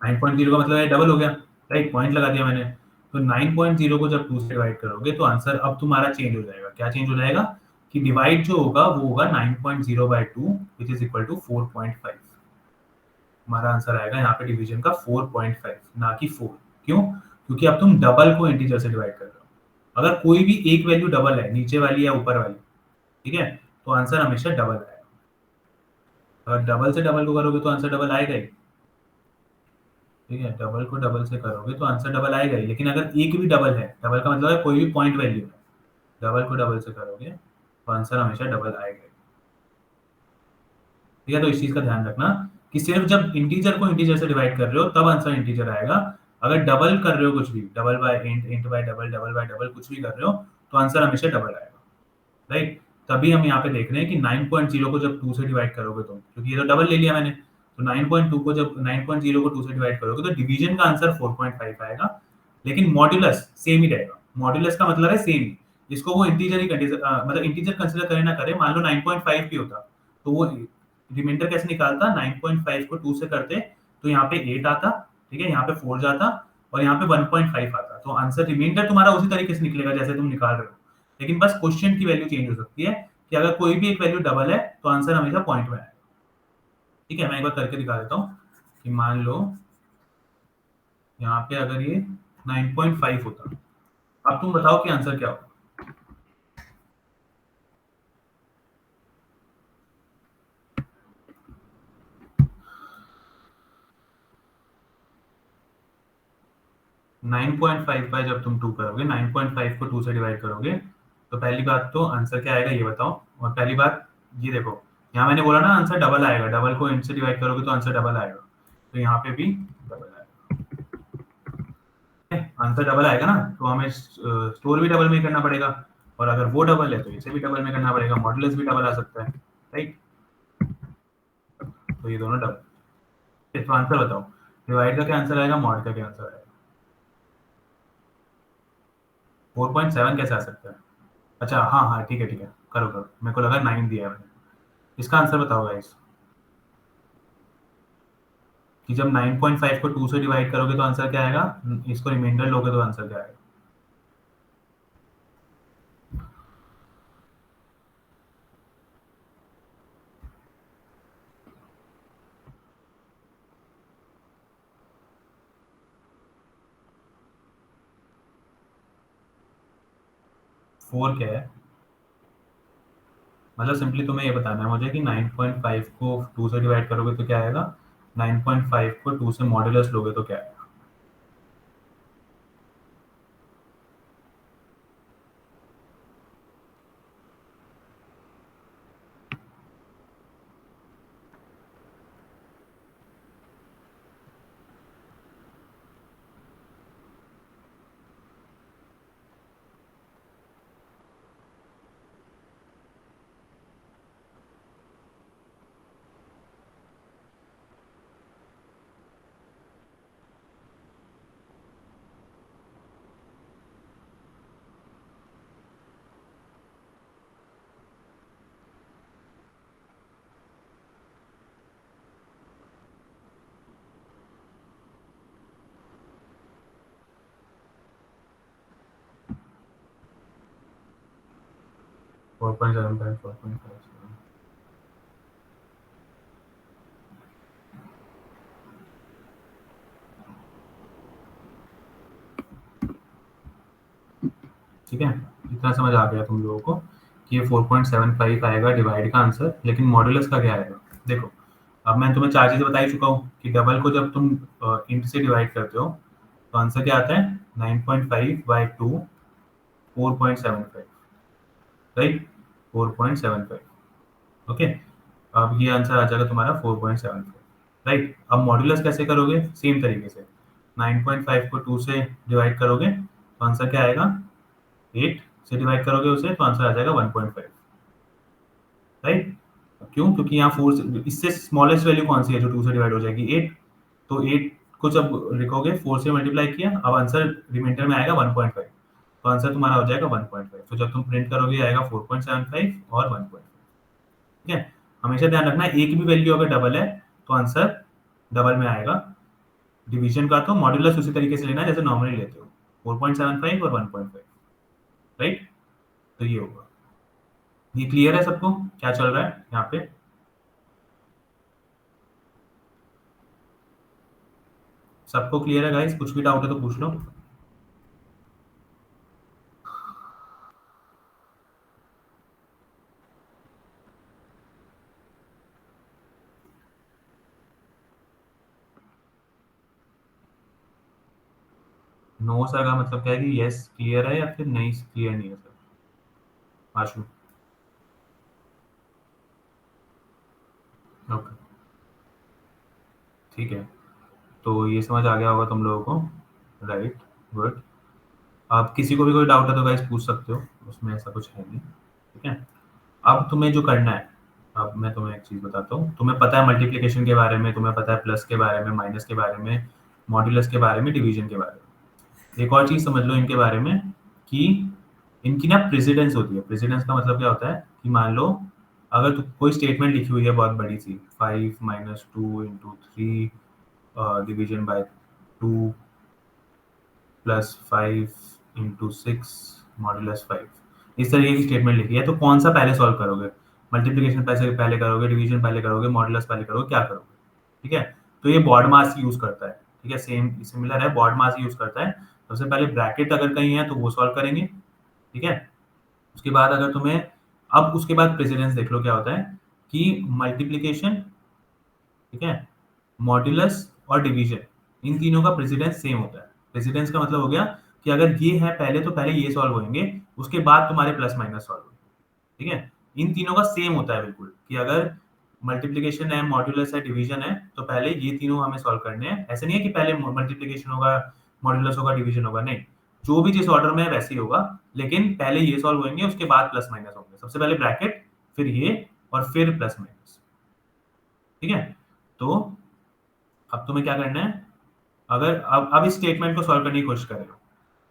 9.0 का मतलब है डबल हो गया, राइट, पॉइंट लगा दिया मैंने। तो 9.0 को जब 2 से डिवाइड करोगे तो आंसर अब तुम्हारा चेंज हो जाएगा। क्या चेंज हो जाएगा कि डिवाइड जो होगा वो होगा 9.0 by 2 which is equal to 4.5। हमारा आंसर आएगा यहाँ पे डिवीजन का 4.5, ना कि 4। क्यों? क्योंकि अब तुम डबल को इंटीजर से डिवाइड कर रहे हो। अगर कोई भी एक वैल्यू डबल है, नीचे वाली या ऊपर वाली, ठीक है, तो आंसर हमेशा डबल आएगा। अगर डबल से डबल को करोगे तो आंसर डबल आएगा ही, ठीक है, डबल को डबल से करोगे तो आंसर डबल आएगा ही। लेकिन अगर एक भी डबल है, डबल का मतलब है कोई भी पॉइंट वैल्यू है, डबल को डबल से करोगे तो आंसर हमेशा डबल आएगा ही, ठीक है। तो इस चीज का ध्यान रखना कि सिर्फ जब इंटीजर को इंटीजर से डिवाइड कर रहे हो तब आंसर इंटीजर आएगा। अगर डबल कर रहे हो कुछ भी, double by int, int by double, double by double कुछ भी कर रहे हो तो आंसर हमेशा डबल आएगा, राइट। तभी हम यहाँ पे देख रहे हैं कि 9.0 को जब 2 से डिवाइड करोगे तुम, क्योंकि ये तो डबल ले लिया मैंने, तो 9.2 को जब 9.0 को 2 से डिवाइड करोगे तो डिवीजन का आंसर 4.5 आएगा। लेकिन मॉड्यूलस सेम ही रहेगा, मॉड्यूलस का मतलब है सेम ही, इसको वो इंटीजर ही मतलब इंटीजर कंसीडर करे ना करे, मान लो 9.5 भी होता तो वो रिमाइंडर कैसे निकालता, 9.5 को 2 से करते तो यहाँ पे 8 आता, ठीक है, यहाँ पे 4 जाता और यहाँ पे 1.5 आता, तो आंसर रिमाइंडर तुम्हारा उसी तरीके से निकलेगा जैसे तुम निकाल रहे हो, लेकिन बस क्वेश्चन की वैल्यू चेंज हो सकती है कि अगर कोई भी एक वैल्यू डबल है तो आंसर हमेशा पॉइंट में आएगा। ठीक है, मैं एक बार करके दिखा देता हूँ कि मान लो यहाँ पे अगर ये 9.5 होता, अब तुम बताओ कि आंसर क्या होगा। 9.5 का जब तुम 2 करोगे, 9.5 को 2 से डिवाइड करोगे तो पहली बात तो आंसर क्या आएगा ये बताओ, और पहली बात ये देखो, यहाँ मैंने बोला ना आंसर डबल आएगा, डबल को इन से डिवाइड करोगे तो आंसर डबल आएगा, तो यहाँ पे भी डबल आएगा, आंसर डबल आएगा ना, तो हमें स्टोर भी डबल में ही करना पड़ेगा, और अगर वो डबल है तो इसे भी डबल में करना पड़ेगा, मॉडुलस भी डबल आ सकता है, राइट, तो ये दोनों डबल। तो आंसर बताओ, डिवाइड का क्या आंसर आएगा, मॉड का क्या आंसर आएगा, 4.7 कैसे आ सकता है, अच्छा हाँ हाँ ठीक है ठीक है, करो करो, मेरे को लगा 9 दिया है मैंने, इसका आंसर बताओ गाइस, कि जब 9.5 को 2 से डिवाइड करोगे तो आंसर क्या आएगा, इसको रिमाइंडर लोगे तो आंसर क्या आएगा, 4 क्या है, मतलब सिंपली तुम्हें ये बताना है मुझे कि 9.5 को 2 से डिवाइड करोगे तो क्या आएगा, 9.5 को 2 से मॉड्यूलस लोगे तो क्या आएगा, फोर पॉइंट सेवन फाइव, 4.5, ठीक है, इतना समझ आ गया तुम लोगों को कि ये 4.75 आएगा डिवाइड का आंसर, लेकिन मॉड्यूलस का क्या आएगा, देखो अब मैं तुम्हें चार चीजें बता ही चुका हूँ कि डबल को जब तुम इंट से डिवाइड करते हो तो आंसर क्या आता है, 9.5 बाई 2, 4.75, राइट, 4.75, ओके, अब ये आंसर आ जाएगा तुम्हारा 4.75, राइट। अब मॉड्यूलस कैसे करोगे, सेम तरीके से 9.5 को 2 से डिवाइड करोगे तो आंसर क्या आएगा, 8 से डिवाइड करोगे उसे तो आंसर आ जाएगा 1.5, राइट, क्यों, क्योंकि यहाँ 4 से इससे स्मॉलेस्ट वैल्यू कौन सी है जो 2 से डिवाइड हो जाएगी, 8, तो 8 को जब लिखोगे 4 से मल्टीप्लाई किया, अब आंसर रिमाइंडर में आएगा 1.5, तो आंसर तुम्हारा हो जाएगा 1.5, तो जब तुम प्रिंट करोगे आएगा 4.75 और 1.5, ठीक है, हमेशा ध्यान रखना एक भी वैल्यू अगर डबल है तो आंसर डबल में आएगा, डिवीजन का तो मॉड्यूलस उसी तरीके से लेना है जैसे नॉर्मली लेते हो, 4.75 और 1.5, राइट, तो ये होगा, ये क्लियर है सबको क्या चल रहा है यहाँ पे, सबको क्लियर है गाइस, कुछ भी डाउट है तो पूछ लो। नो सर का मतलब क्या है कि यस क्लियर है या फिर नहीं क्लियर नहीं है सर, आशु, ओके ठीक है, तो ये समझ आ गया होगा तुम लोगों को, राइट, गुड, आप किसी को भी कोई डाउट है तो गाइस पूछ सकते हो, उसमें ऐसा कुछ है नहीं, ठीक है, अब तुम्हें जो करना है, अब मैं तुम्हें एक चीज़ बताता हूँ, तुम्हें पता है मल्टीप्लिकेशन के बारे में, तुम्हें पता है प्लस के बारे में, माइनस के बारे में, मॉड्यूलस के बारे में, डिवीजन के बारे में, एक और चीज़ समझ लो इनके बारे में कि इनकी ना प्रेसिडेंस होती है। प्रेसिडेंस का मतलब क्या होता है कि मान लो अगर कोई स्टेटमेंट लिखी हुई है बहुत बड़ी सी, 5 - 2 × 3 डिवीजन बाय 2 प्लस 5 × 6 मॉड्यूलस 5, इस तरीके की स्टेटमेंट लिखी है, तो कौन सा पहले सॉल्व करोगे? मल्टीप्लिकेशन पैसे पहले करोगे, डिवीजन पहले करोगे, मॉड्यूलस पहले करोगे, क्या करोगे? ठीक है, तो ये बॉड मास यूज करता है। ठीक है, सेम सिमिलर है, बॉड मास यूज करता है। सबसे पहले ब्रैकेट अगर कहीं है तो वो सॉल्व करेंगे। ठीक है, उसके बाद अगर तुम्हें, अब उसके बाद प्रेसिडेंस देख लो क्या होता है कि मल्टीप्लिकेशन, ठीक है, मॉड्यूलस और डिवीजन, इन तीनों का प्रेसिडेंस सेम होता है। प्रेसिडेंस का मतलब हो गया कि अगर ये है पहले तो पहले ये सॉल्व होंगे, उसके बाद तुम्हारे प्लस माइनस सॉल्व होंगे। ठीक है, इन तीनों का सेम होता है बिल्कुल, कि अगर मल्टीप्लिकेशन है, मॉड्यूलस है, डिवीजन है, तो पहले ये तीनों हमें सॉल्व करने हैं। ऐसे नहीं है कि पहले मल्टीप्लिकेशन होगा, मॉड्यूलस होगा, डिवीजन होगा, नहीं, जो भी जिस ऑर्डर में है वैसे ही होगा, लेकिन पहले ये सॉल्व होंगे, उसके बाद प्लस माइनस होंगे। सबसे पहले ब्रैकेट, फिर ये, और फिर प्लस माइनस। ठीक है, तो अब तुम्हें क्या करना है, अगर अब इस स्टेटमेंट को सॉल्व करने की कोशिश करें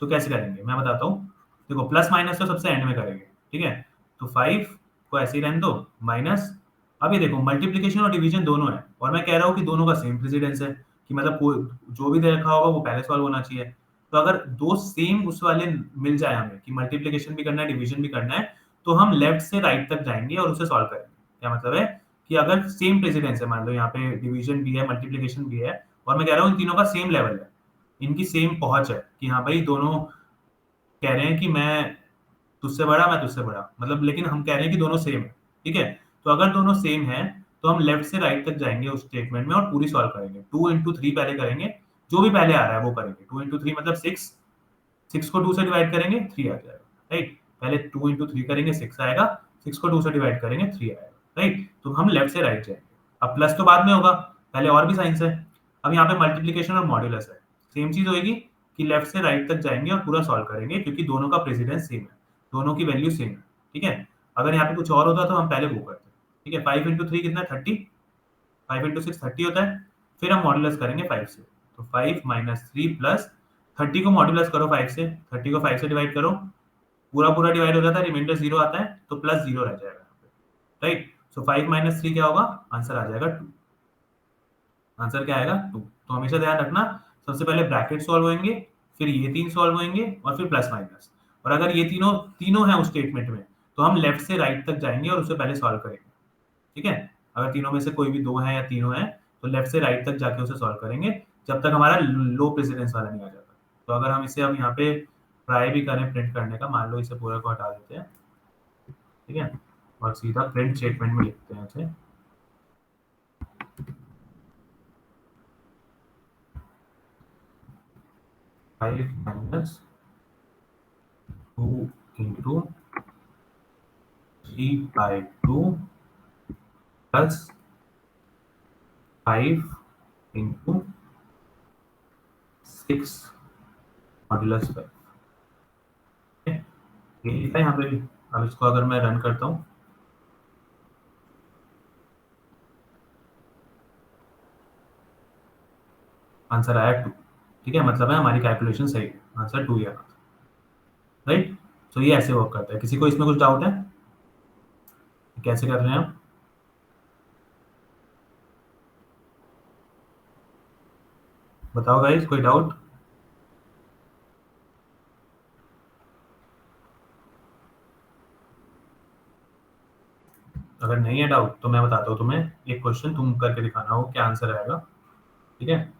तो कैसे करेंगे मैं बताता हूँ। देखो, प्लस माइनस तो सबसे एंड में करेंगे। ठीक है, तो 5 को ऐसे ही रहने दो, माइनस, अब ये देखो मल्टीप्लिकेशन और डिवीजन दोनों है, और मैं कह रहा हूँ कि दोनों का सेम प्रेसिडेंस है, कि मतलब कोई जो भी दे रखा होगा वो पहले सॉल्व होना चाहिए। तो अगर दो सेम उस वाले मिल जाए हमें कि मल्टीप्लिकेशन भी करना है, डिवीजन भी करना है, तो हम लेफ्ट से राइट तक जाएंगे और उसे सॉल्व करेंगे। क्या मतलब है कि अगर सेम प्रेसिडेंस है, मान लो यहाँ पे डिवीजन भी है, मल्टीप्लिकेशन भी है, और मैं कह रहा हूँ इन तीनों का सेम लेवल है, इनकी सेम पहुंच है, कि हाँ भाई दोनों कह रहे हैं कि मैं तुझसे बड़ा, मैं तुझसे बड़ा, मतलब, लेकिन हम कह रहे हैं कि दोनों सेम है। ठीक है, तो अगर दोनों सेम है तो हम लेफ्ट से राइट तक जाएंगे उस स्टेटमेंट में और पूरी सॉल्व करेंगे। 2 × 3 पहले करेंगे, जो भी पहले आ रहा है वो करेंगे। 2 × 3 मतलब 6, 6 को 2 से डिवाइड करेंगे, 3 आ जाएगा। राइट, पहले 2 × 3 करेंगे, 6 आएगा, 6 को 2 से डिवाइड करेंगे, 3 आएगा। राइट, तो हम लेफ्ट से राइट जाएंगे। अब प्लस तो बाद में होगा, पहले और भी साइंस है। अब यहाँ पे मल्टीप्लीकेशन और मॉड्यूलस है, सेम चीज होगी कि लेफ्ट से राइट तक जाएंगे और पूरा सॉल्व करेंगे, क्योंकि दोनों का प्रेसिडेंस सेम है, दोनों की वैल्यू सेम है। ठीक है, अगर यहाँ पे कुछ और होता तो हम पहले वो करते। ठीक है, 5 × 3 कितना है? 30। 5 × 6 30 होता है। फिर हम मॉड्यूलस करेंगे 5 से, तो 5 - 3 प्लस 30 को मॉड्यूलस करो 5 से, 30 को 5 से डिवाइड करो, पूरा पूरा डिवाइड हो जाता है, रिमाइंडर 0 आता है, तो प्लस 0 रह जाएगा यहाँ पे। राइट, सो 5 - 3 क्या होगा? आंसर आ जाएगा 2। आंसर क्या आएगा? 2। तो हमेशा ध्यान रखना, सबसे पहले ब्रैकेट सॉल्व होंगे, फिर ये तीन सॉल्व होंगे, और फिर प्लस माइनस। और अगर ये तीनों तीनों हैं उस स्टेटमेंट में, तो हम लेफ्ट से राइट तक जाएंगे और उसे पहले सॉल्व करेंगे। ठीक है, अगर तीनों में से कोई भी दो है या तीनों है, तो लेफ्ट से राइट तक जाके उसे सॉल्व करेंगे, जब तक हमारा लो प्रेसिडेंस वाला नहीं आ जाता। तो अगर हम इसे अब यहाँ पे ट्राई भी करें प्रिंट करने का, मान लो इसे पूरा को हटा देते हैं। ठीक है, और सीधा प्रिंट स्टेटमेंट में लिखते हैं इसे। 5 - 2 × 3/2 प्लस 5 × 6 मॉड्यूलस 5। ये लिखा है यहाँ पे भी। अब इसको अगर मैं रन करता हूँ, आंसर आया 2। ठीक है, मतलब है हमारी कैलकुलेशन सही है, आंसर 2 ही आया। राइट, तो ये ऐसे वर्क करता है। किसी को इसमें कुछ डाउट है कैसे कर रहे हैं हम? बताओ गाइस, कोई डाउट? अगर नहीं है डाउट तो मैं बताता हूँ तुम्हें एक क्वेश्चन, तुम करके दिखाना हो क्या आंसर आएगा। ठीक है,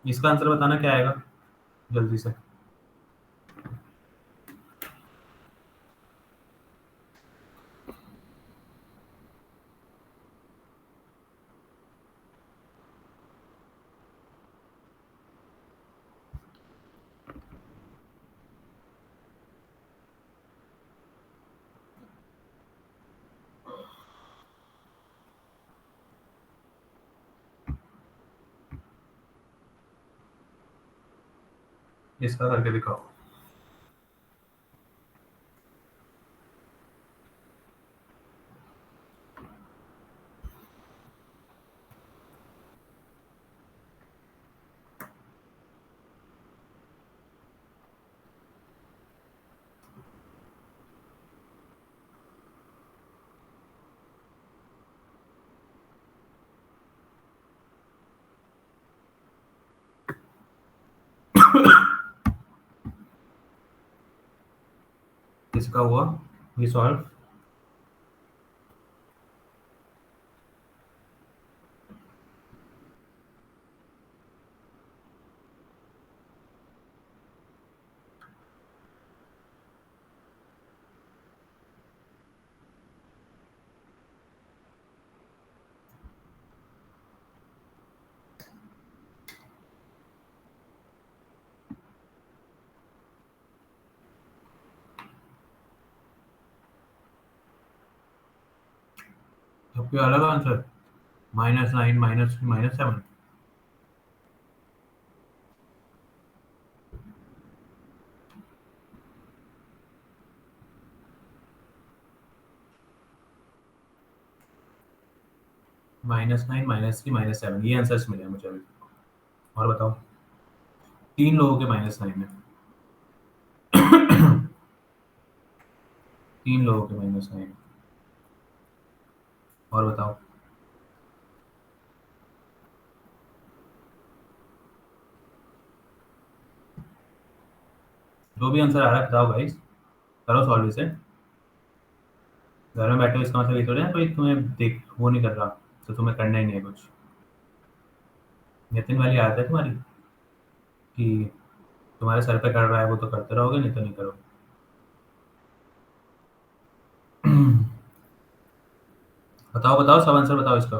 इसका आंसर बताना क्या आएगा जल्दी से। इसका करके दिखाओ। इसका हुआ ये सॉल्व। सबके अलग आंसर, -9, -3, -7। -9, -3, -7 ये आंसर्स मिले हैं मुझे अभी। और बताओ, 3 लोगों के -9 है। 3 लोगों के -9। और बताओ। जो भी आंसर आ रहा है बताओ गाइस, करो सॉल्व इसे। घर में बैठे हो इसका मतलब ये थोड़ी ना कोई तुम्हें देख वो नहीं कर रहा, तो तुम्हें करना ही नहीं है कुछ। नितिन वाली आदत है तुम्हारी कि तुम्हारे सर पे कर रहा है वो तो करते रहोगे, नहीं तो नहीं करोगे। बताओ बताओ, सब आंसर बताओ इसका।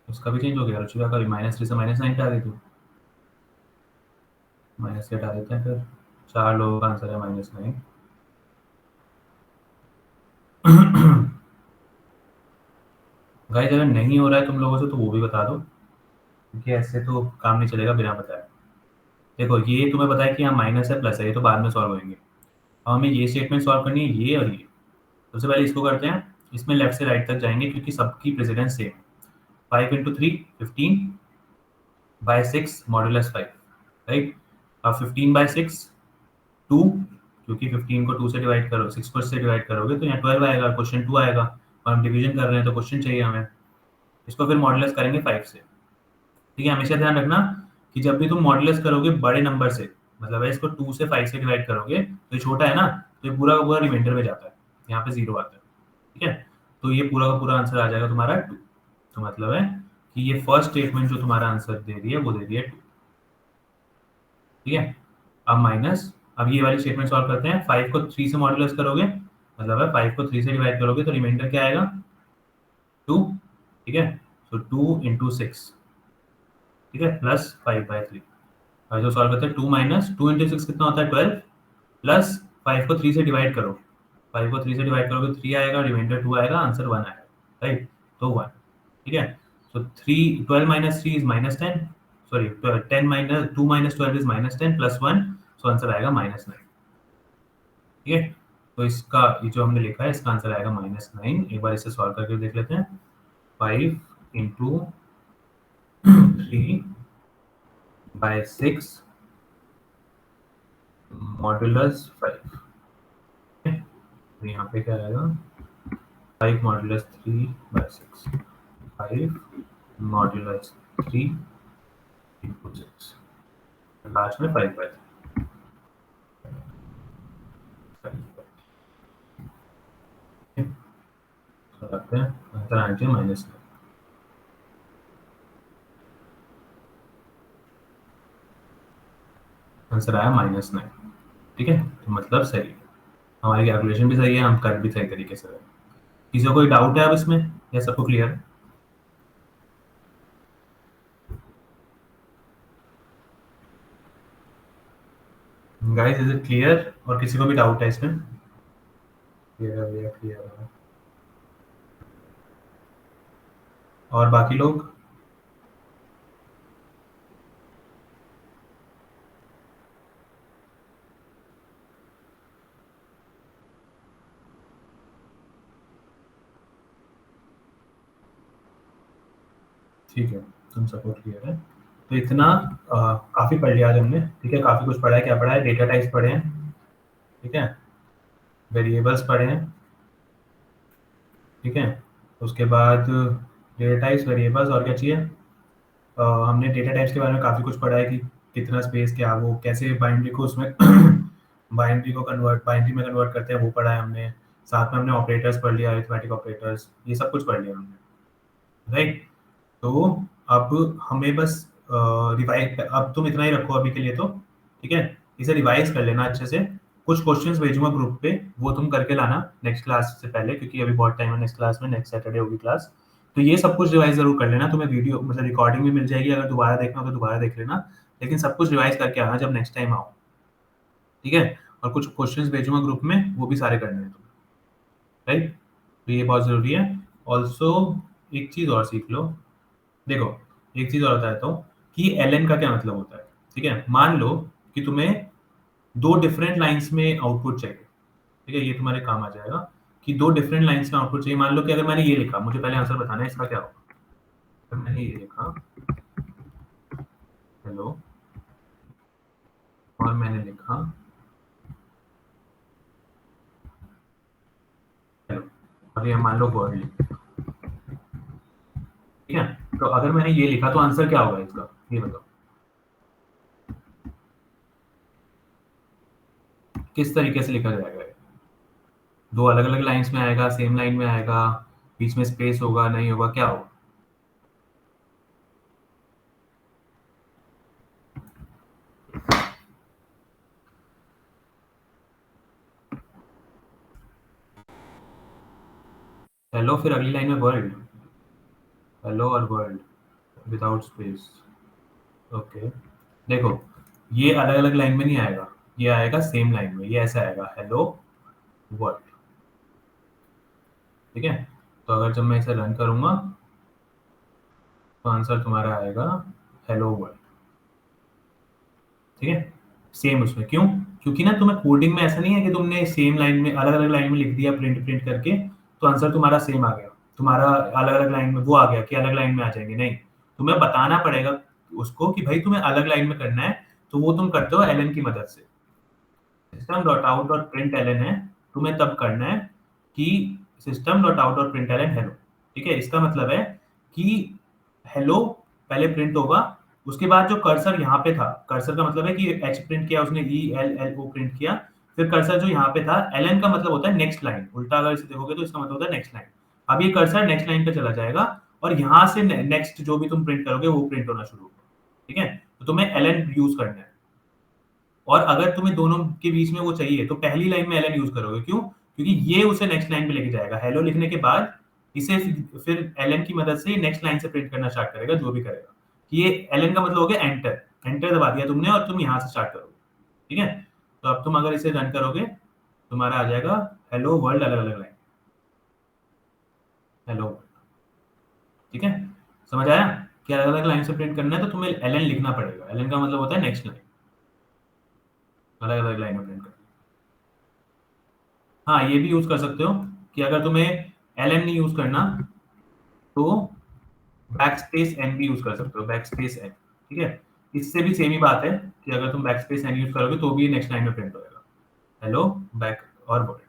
उसका भी चेंज हो गया, रुचिका का भी -3 से -9 पे आ गई तू। माइनस के हटा देते हैं फिर। 4 लोगों का आंसर है -9। गाइस अगर नहीं हो रहा है तुम लोगों से तो वो भी बता दो, क्योंकि ऐसे तो काम नहीं चलेगा बिना बताए। देखो ये तुम्हें पता है कि यहाँ माइनस है प्लस है, ये तो बाद में सॉल्व होंगे। अब हमें ये स्टेटमेंट सॉल्व करनी है, ये और ये। सबसे पहले इसको करते हैं, इसमें लेफ्ट से राइट तक जाएंगे क्योंकि सबकी precedence same. 5 × 3 15 by 6 modulus 5, right. अब 15/6 2, क्योंकि 15 को 2 से डिवाइड करो, 6 को इससे डिवाइड करोगे तो यहाँ 12 आएगा, क्वेश्चन 2 आएगा। और हम डिवीजन कर रहे हैं तो क्वेश्चन चाहिए हमें। इसको फिर मॉड्यूलस करेंगे 5 से। ठीक है, हमेशा ध्यान रखना कि जब भी तुम मॉड्यूलस करोगे बड़े नंबर से, मतलब है इसको 2 से 5 से डिवाइड करोगे तो ये छोटा है ना, तो ये पूरा का पूरा रिमाइंडर में जाता है, यहाँ पे 0 आता है। ठीक है, तो ये पूरा का पूरा आंसर आ जाएगा तुम्हारा 2। तो मतलब है कि ये फर्स्ट स्टेटमेंट जो तुम्हारा आंसर दे रही है वो दे रही है 2। ठीक है, अब माइनस, अब ये वाली स्टेटमेंट सॉल्व करते हैं। 5 को 3 से मॉड्यूलस करोगे, मतलब है 5 को 3 से डिवाइड करोगे तो रिमाइंडर क्या आएगा 2। ठीक है, तो 2 × 6, ठीक है, प्लस 5/3। जो सॉल्व करते हैं 2 - 2 × 6 कितना होता है 12, प्लस 5 को 3 से डिवाइड करो। 5 को 3 से डिवाइड करोगे 3 आएगा, रिमाइंडर 2 आएगा, आंसर 1 आएगा, राइट। तो 1। ठीक है, so 3 12 - 3 is -10, sorry 10 minus 2 - 12 is -10 plus 1, so answer आएगा -9। ठीक है, तो इसका ये जो हमने लिखा है इसका आंसर आएगा -9। एक बार इसे सॉल्व करके देख लेते हैं। 5 × 3/6 मॉड्यूलस 5। तो यहाँ पे क्या आएगा 5 मॉड्यूलस 3/6, 5 मॉड्यूलस 3 × 6, लास्ट में 5/3। करते हैं आंसर आना चाहिए -9। आंसर आया -9। ठीक है, तो मतलब सही है, हमारी कैलकुलेशन भी सही है, हम कर भी सही तरीके से रहे। किसी को कोई डाउट है अब इसमें या सबको क्लियर है? गाइस इज इट क्लियर, और किसी को भी डाउट है इसमें? क्लियर है, क्लियर है। और बाकी लोग? ठीक है, तुम सपोर्ट क्लियर है। तो इतना काफ़ी पढ़ लिया आज हमने, ठीक है, काफ़ी कुछ पढ़ा है। क्या पढ़ा है? डेटा टाइप्स पढ़े हैं, ठीक है, वेरिएबल्स पढ़े हैं, ठीक है, उसके बाद डेटा टाइप्स, वेरिएबल्स, और क्या चाहिए? हमने डेटा टाइप्स के बारे में काफ़ी कुछ पढ़ा है कि कितना स्पेस, क्या वो कैसे बाइनरी को उसमें बाइनरी में कन्वर्ट करते हैं, वो पढ़ा है हमने। साथ में हमने ऑपरेटर्स पढ़ लिया, अरिथमेटिक ऑपरेटर्स, ये सब कुछ पढ़ लिया हमने, राइट। तो अब हमें बस रिवाइज, अब तुम इतना ही रखो अभी के लिए तो, ठीक है, इसे रिवाइज कर लेना अच्छे से। कुछ क्वेश्चंस भेजूंगा ग्रुप पे, वो तुम करके लाना नेक्स्ट क्लास से पहले, क्योंकि अभी बहुत टाइम है नेक्स्ट क्लास में, नेक्स्ट सैटरडे होगी क्लास। तो ये सब कुछ रिवाइज जरूर कर लेना, तुम्हें वीडियो मतलब रिकॉर्डिंग भी मिल जाएगी, अगर दोबारा देखना हो तो दोबारा देख लेना, लेकिन सब कुछ रिवाइज करके आना जब नेक्स्ट टाइम आओ, ठीक है। और कुछ क्वेश्चंस भेजूंगा ग्रुप में, वो भी सारे करने हैं तुम्हें, राइट। तो ये बहुत जरूरी है। ऑल्सो एक चीज और सीख लो, देखो, एक चीज और बताता हूँ कि एलएन का क्या मतलब होता है, ठीक है। मान लो कि तुम्हें दो डिफरेंट लाइंस में आउटपुट चाहिए, ठीक है, ये तुम्हारे काम आ जाएगा कि दो डिफरेंट लाइंस में आउटपुट चाहिए। मान लो कि अगर मैंने ये लिखा, मुझे पहले आंसर बताना है इसका क्या होगा। अगर मैंने ये लिखा हेलो, और मैंने लिखा हेलो, और ये मान लो वर्ड, ठीक है। तो अगर मैंने ये लिखा तो आंसर क्या होगा इसका, ये बताओ, किस तरीके से लिखा जाएगा ये? दो अलग अलग लाइंस में आएगा, सेम लाइन में आएगा, बीच में स्पेस होगा, नहीं होगा, क्या होगा? हेलो, फिर अगली लाइन में वर्ल्ड, हेलो और वर्ल्ड विदाउट स्पेस, ओके। देखो, ये अलग अलग लाइन में नहीं आएगा, ये आएगा सेम लाइन में, ये ऐसा आएगा हेलो वर्ल्ड, ठीक है। तो अगर जब मैं इसे रन करूंगा तो आंसर तुम्हारा आएगा हेलो वर्ल्ड, ठीक है। सेम उसमें क्यों? क्योंकि ना तुम्हें कोडिंग में ऐसा नहीं है कि तुमने सेम लाइन में अलग अलग लाइन में लिख दिया प्रिंट प्रिंट करके तो आंसर तुम्हारा सेम आ गया, तुम्हारा अलग अलग लाइन में वो आ गया कि अलग लाइन में आ जाएंगे, नहीं। तुम्हें बताना पड़ेगा उसको कि भाई तुम्हें अलग लाइन में करना है, तो वो तुम करते हो एलएन की मदद से। System dot out dot println है, तुम्हें तब करना है कि system dot out dot println hello, ठीक है। इसका मतलब है कि हेलो पहले प्रिंट होगा, उसके बाद जो कर्सर यहाँ पे था, कर्सर का मतलब है कि एच प्रिंट किया उसने, E L L O print किया, फिर कर्सर जो यहाँ पे था, एल एन का मतलब होता है नेक्स्ट लाइन, उल्टा अगर इसे देखोगे तो इसका मतलब होता है नेक्स्ट लाइन। अब ये कर्सर नेक्स्ट लाइन पे चला जाएगा और यहाँ से नेक्स्ट जो भी तुम प्रिंट करोगे वो प्रिंट होना शुरू होगा, ठीक है। तो तुम्हें एल एन यूज करना है, और अगर तुम्हें दोनों के बीच में वो चाहिए तो पहली लाइन में एल यूज करोगे, क्यों? क्योंकि ये उसे नेक्स्ट लाइन पे लेके जाएगा, हेलो लिखने के बाद इसे फिर एल की मदद से नेक्स्ट लाइन से प्रिंट करना स्टार्ट करेगा, जो भी करेगा। कि ये एल का मतलब हो गया एंटर, एंटर दबा दिया तुमने और तुम यहाँ से स्टार्ट करोगे, ठीक है। तो अब तुम अगर इसे रन करोगे तुम्हारा आ जाएगा हेलो वर्ल्ड अलग अलग लाइन, हेलो, ठीक है। समझ आया कि अलग अलग लाइन से प्रिंट करना है तो तुम्हें एल लिखना पड़ेगा, एल का मतलब होता है नेक्स्ट लाइन, अलग अलग लाइन में प्रिंट करना। हाँ, ये भी यूज कर सकते हो कि अगर तुम्हें एल नहीं यूज करना तो बैक स्पेस एन भी यूज कर सकते हो, बैक स्पेस एन, ठीक है। इससे भी सेम ही बात है कि अगर तुम बैक स्पेस एन यूज करोगे तो भी नेक्स्ट लाइन में प्रिंट होगा हेलो बैक और वर्ड,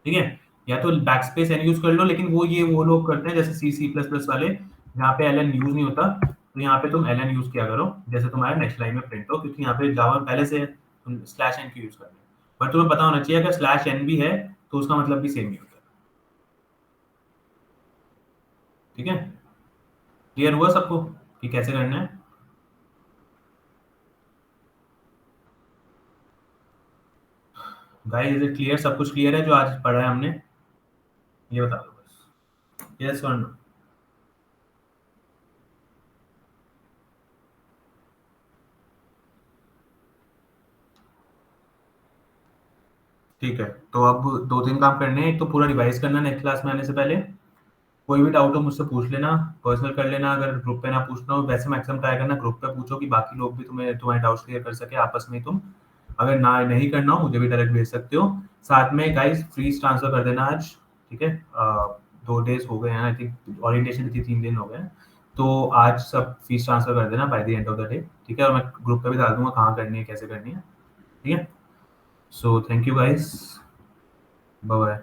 ठीक है। या तो बैक स्पेस एन यूज कर लो, लेकिन वो लोग करते हैं जैसे सी सी प्लस प्लस वाले, जहाँ पे एल एन यूज नहीं होता, तो यहाँ पे तुम एल एन यूज किया करो, जैसे तुम्हारा नेक्स्ट लाइन में प्रिंट हो, क्योंकि यहाँ पे जावा पहले से तुम स्लैश एन की यूज कर रहे हो, बट तुम्हें पता होना चाहिए अगर स्लैश एन भी है तो उसका मतलब भी सेम ही होता है, ठीक है। क्लियर हुआ सबको कि कैसे करना है? Guys, is it clear? सब कुछ क्लियर है जो आज पढ़ा है हमने? ये बता दो बस, यस और नो। ठीक है, तो अब दो तीन काम करने हैं। एक तो पूरा रिवाइज करना नेक्स्ट क्लास में आने से पहले, कोई भी डाउट हो मुझसे पूछ लेना, पर्सनल कर लेना, अगर ग्रुप पे ना पूछना हो, वैसे मैक्सिमम ट्राई करना ग्रुप पे पूछो कि बाकी लोग भी तुम्हारे डाउट्स क्लियर कर सके आपस में ही तुम। अगर ना नहीं करना हो मुझे भी डायरेक्ट भेज सकते हो। साथ में गाइस फीस ट्रांसफर कर देना आज, ठीक है। 2 डेज हो गए हैं, आई थिंक ओरिएंटेशन थी 3 दिन हो गए हैं, तो आज सब फीस ट्रांसफर कर देना by the end of the day, ठीक है? और मैं ग्रुप पे भी डाल दूंगा कहाँ करनी है, कैसे करनी है, ठीक है? So thank you guys, bye bye.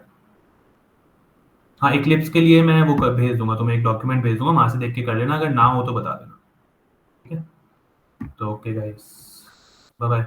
हाँ, इक्लिप्स के लिए मैं वो भेज दूंगा तुम्हें, एक डॉक्यूमेंट भेज दूंगा, वहां से देख के कर लेना, अगर ना हो तो बता देना, ठीक है? तो ओके गाइस, बाय बाय।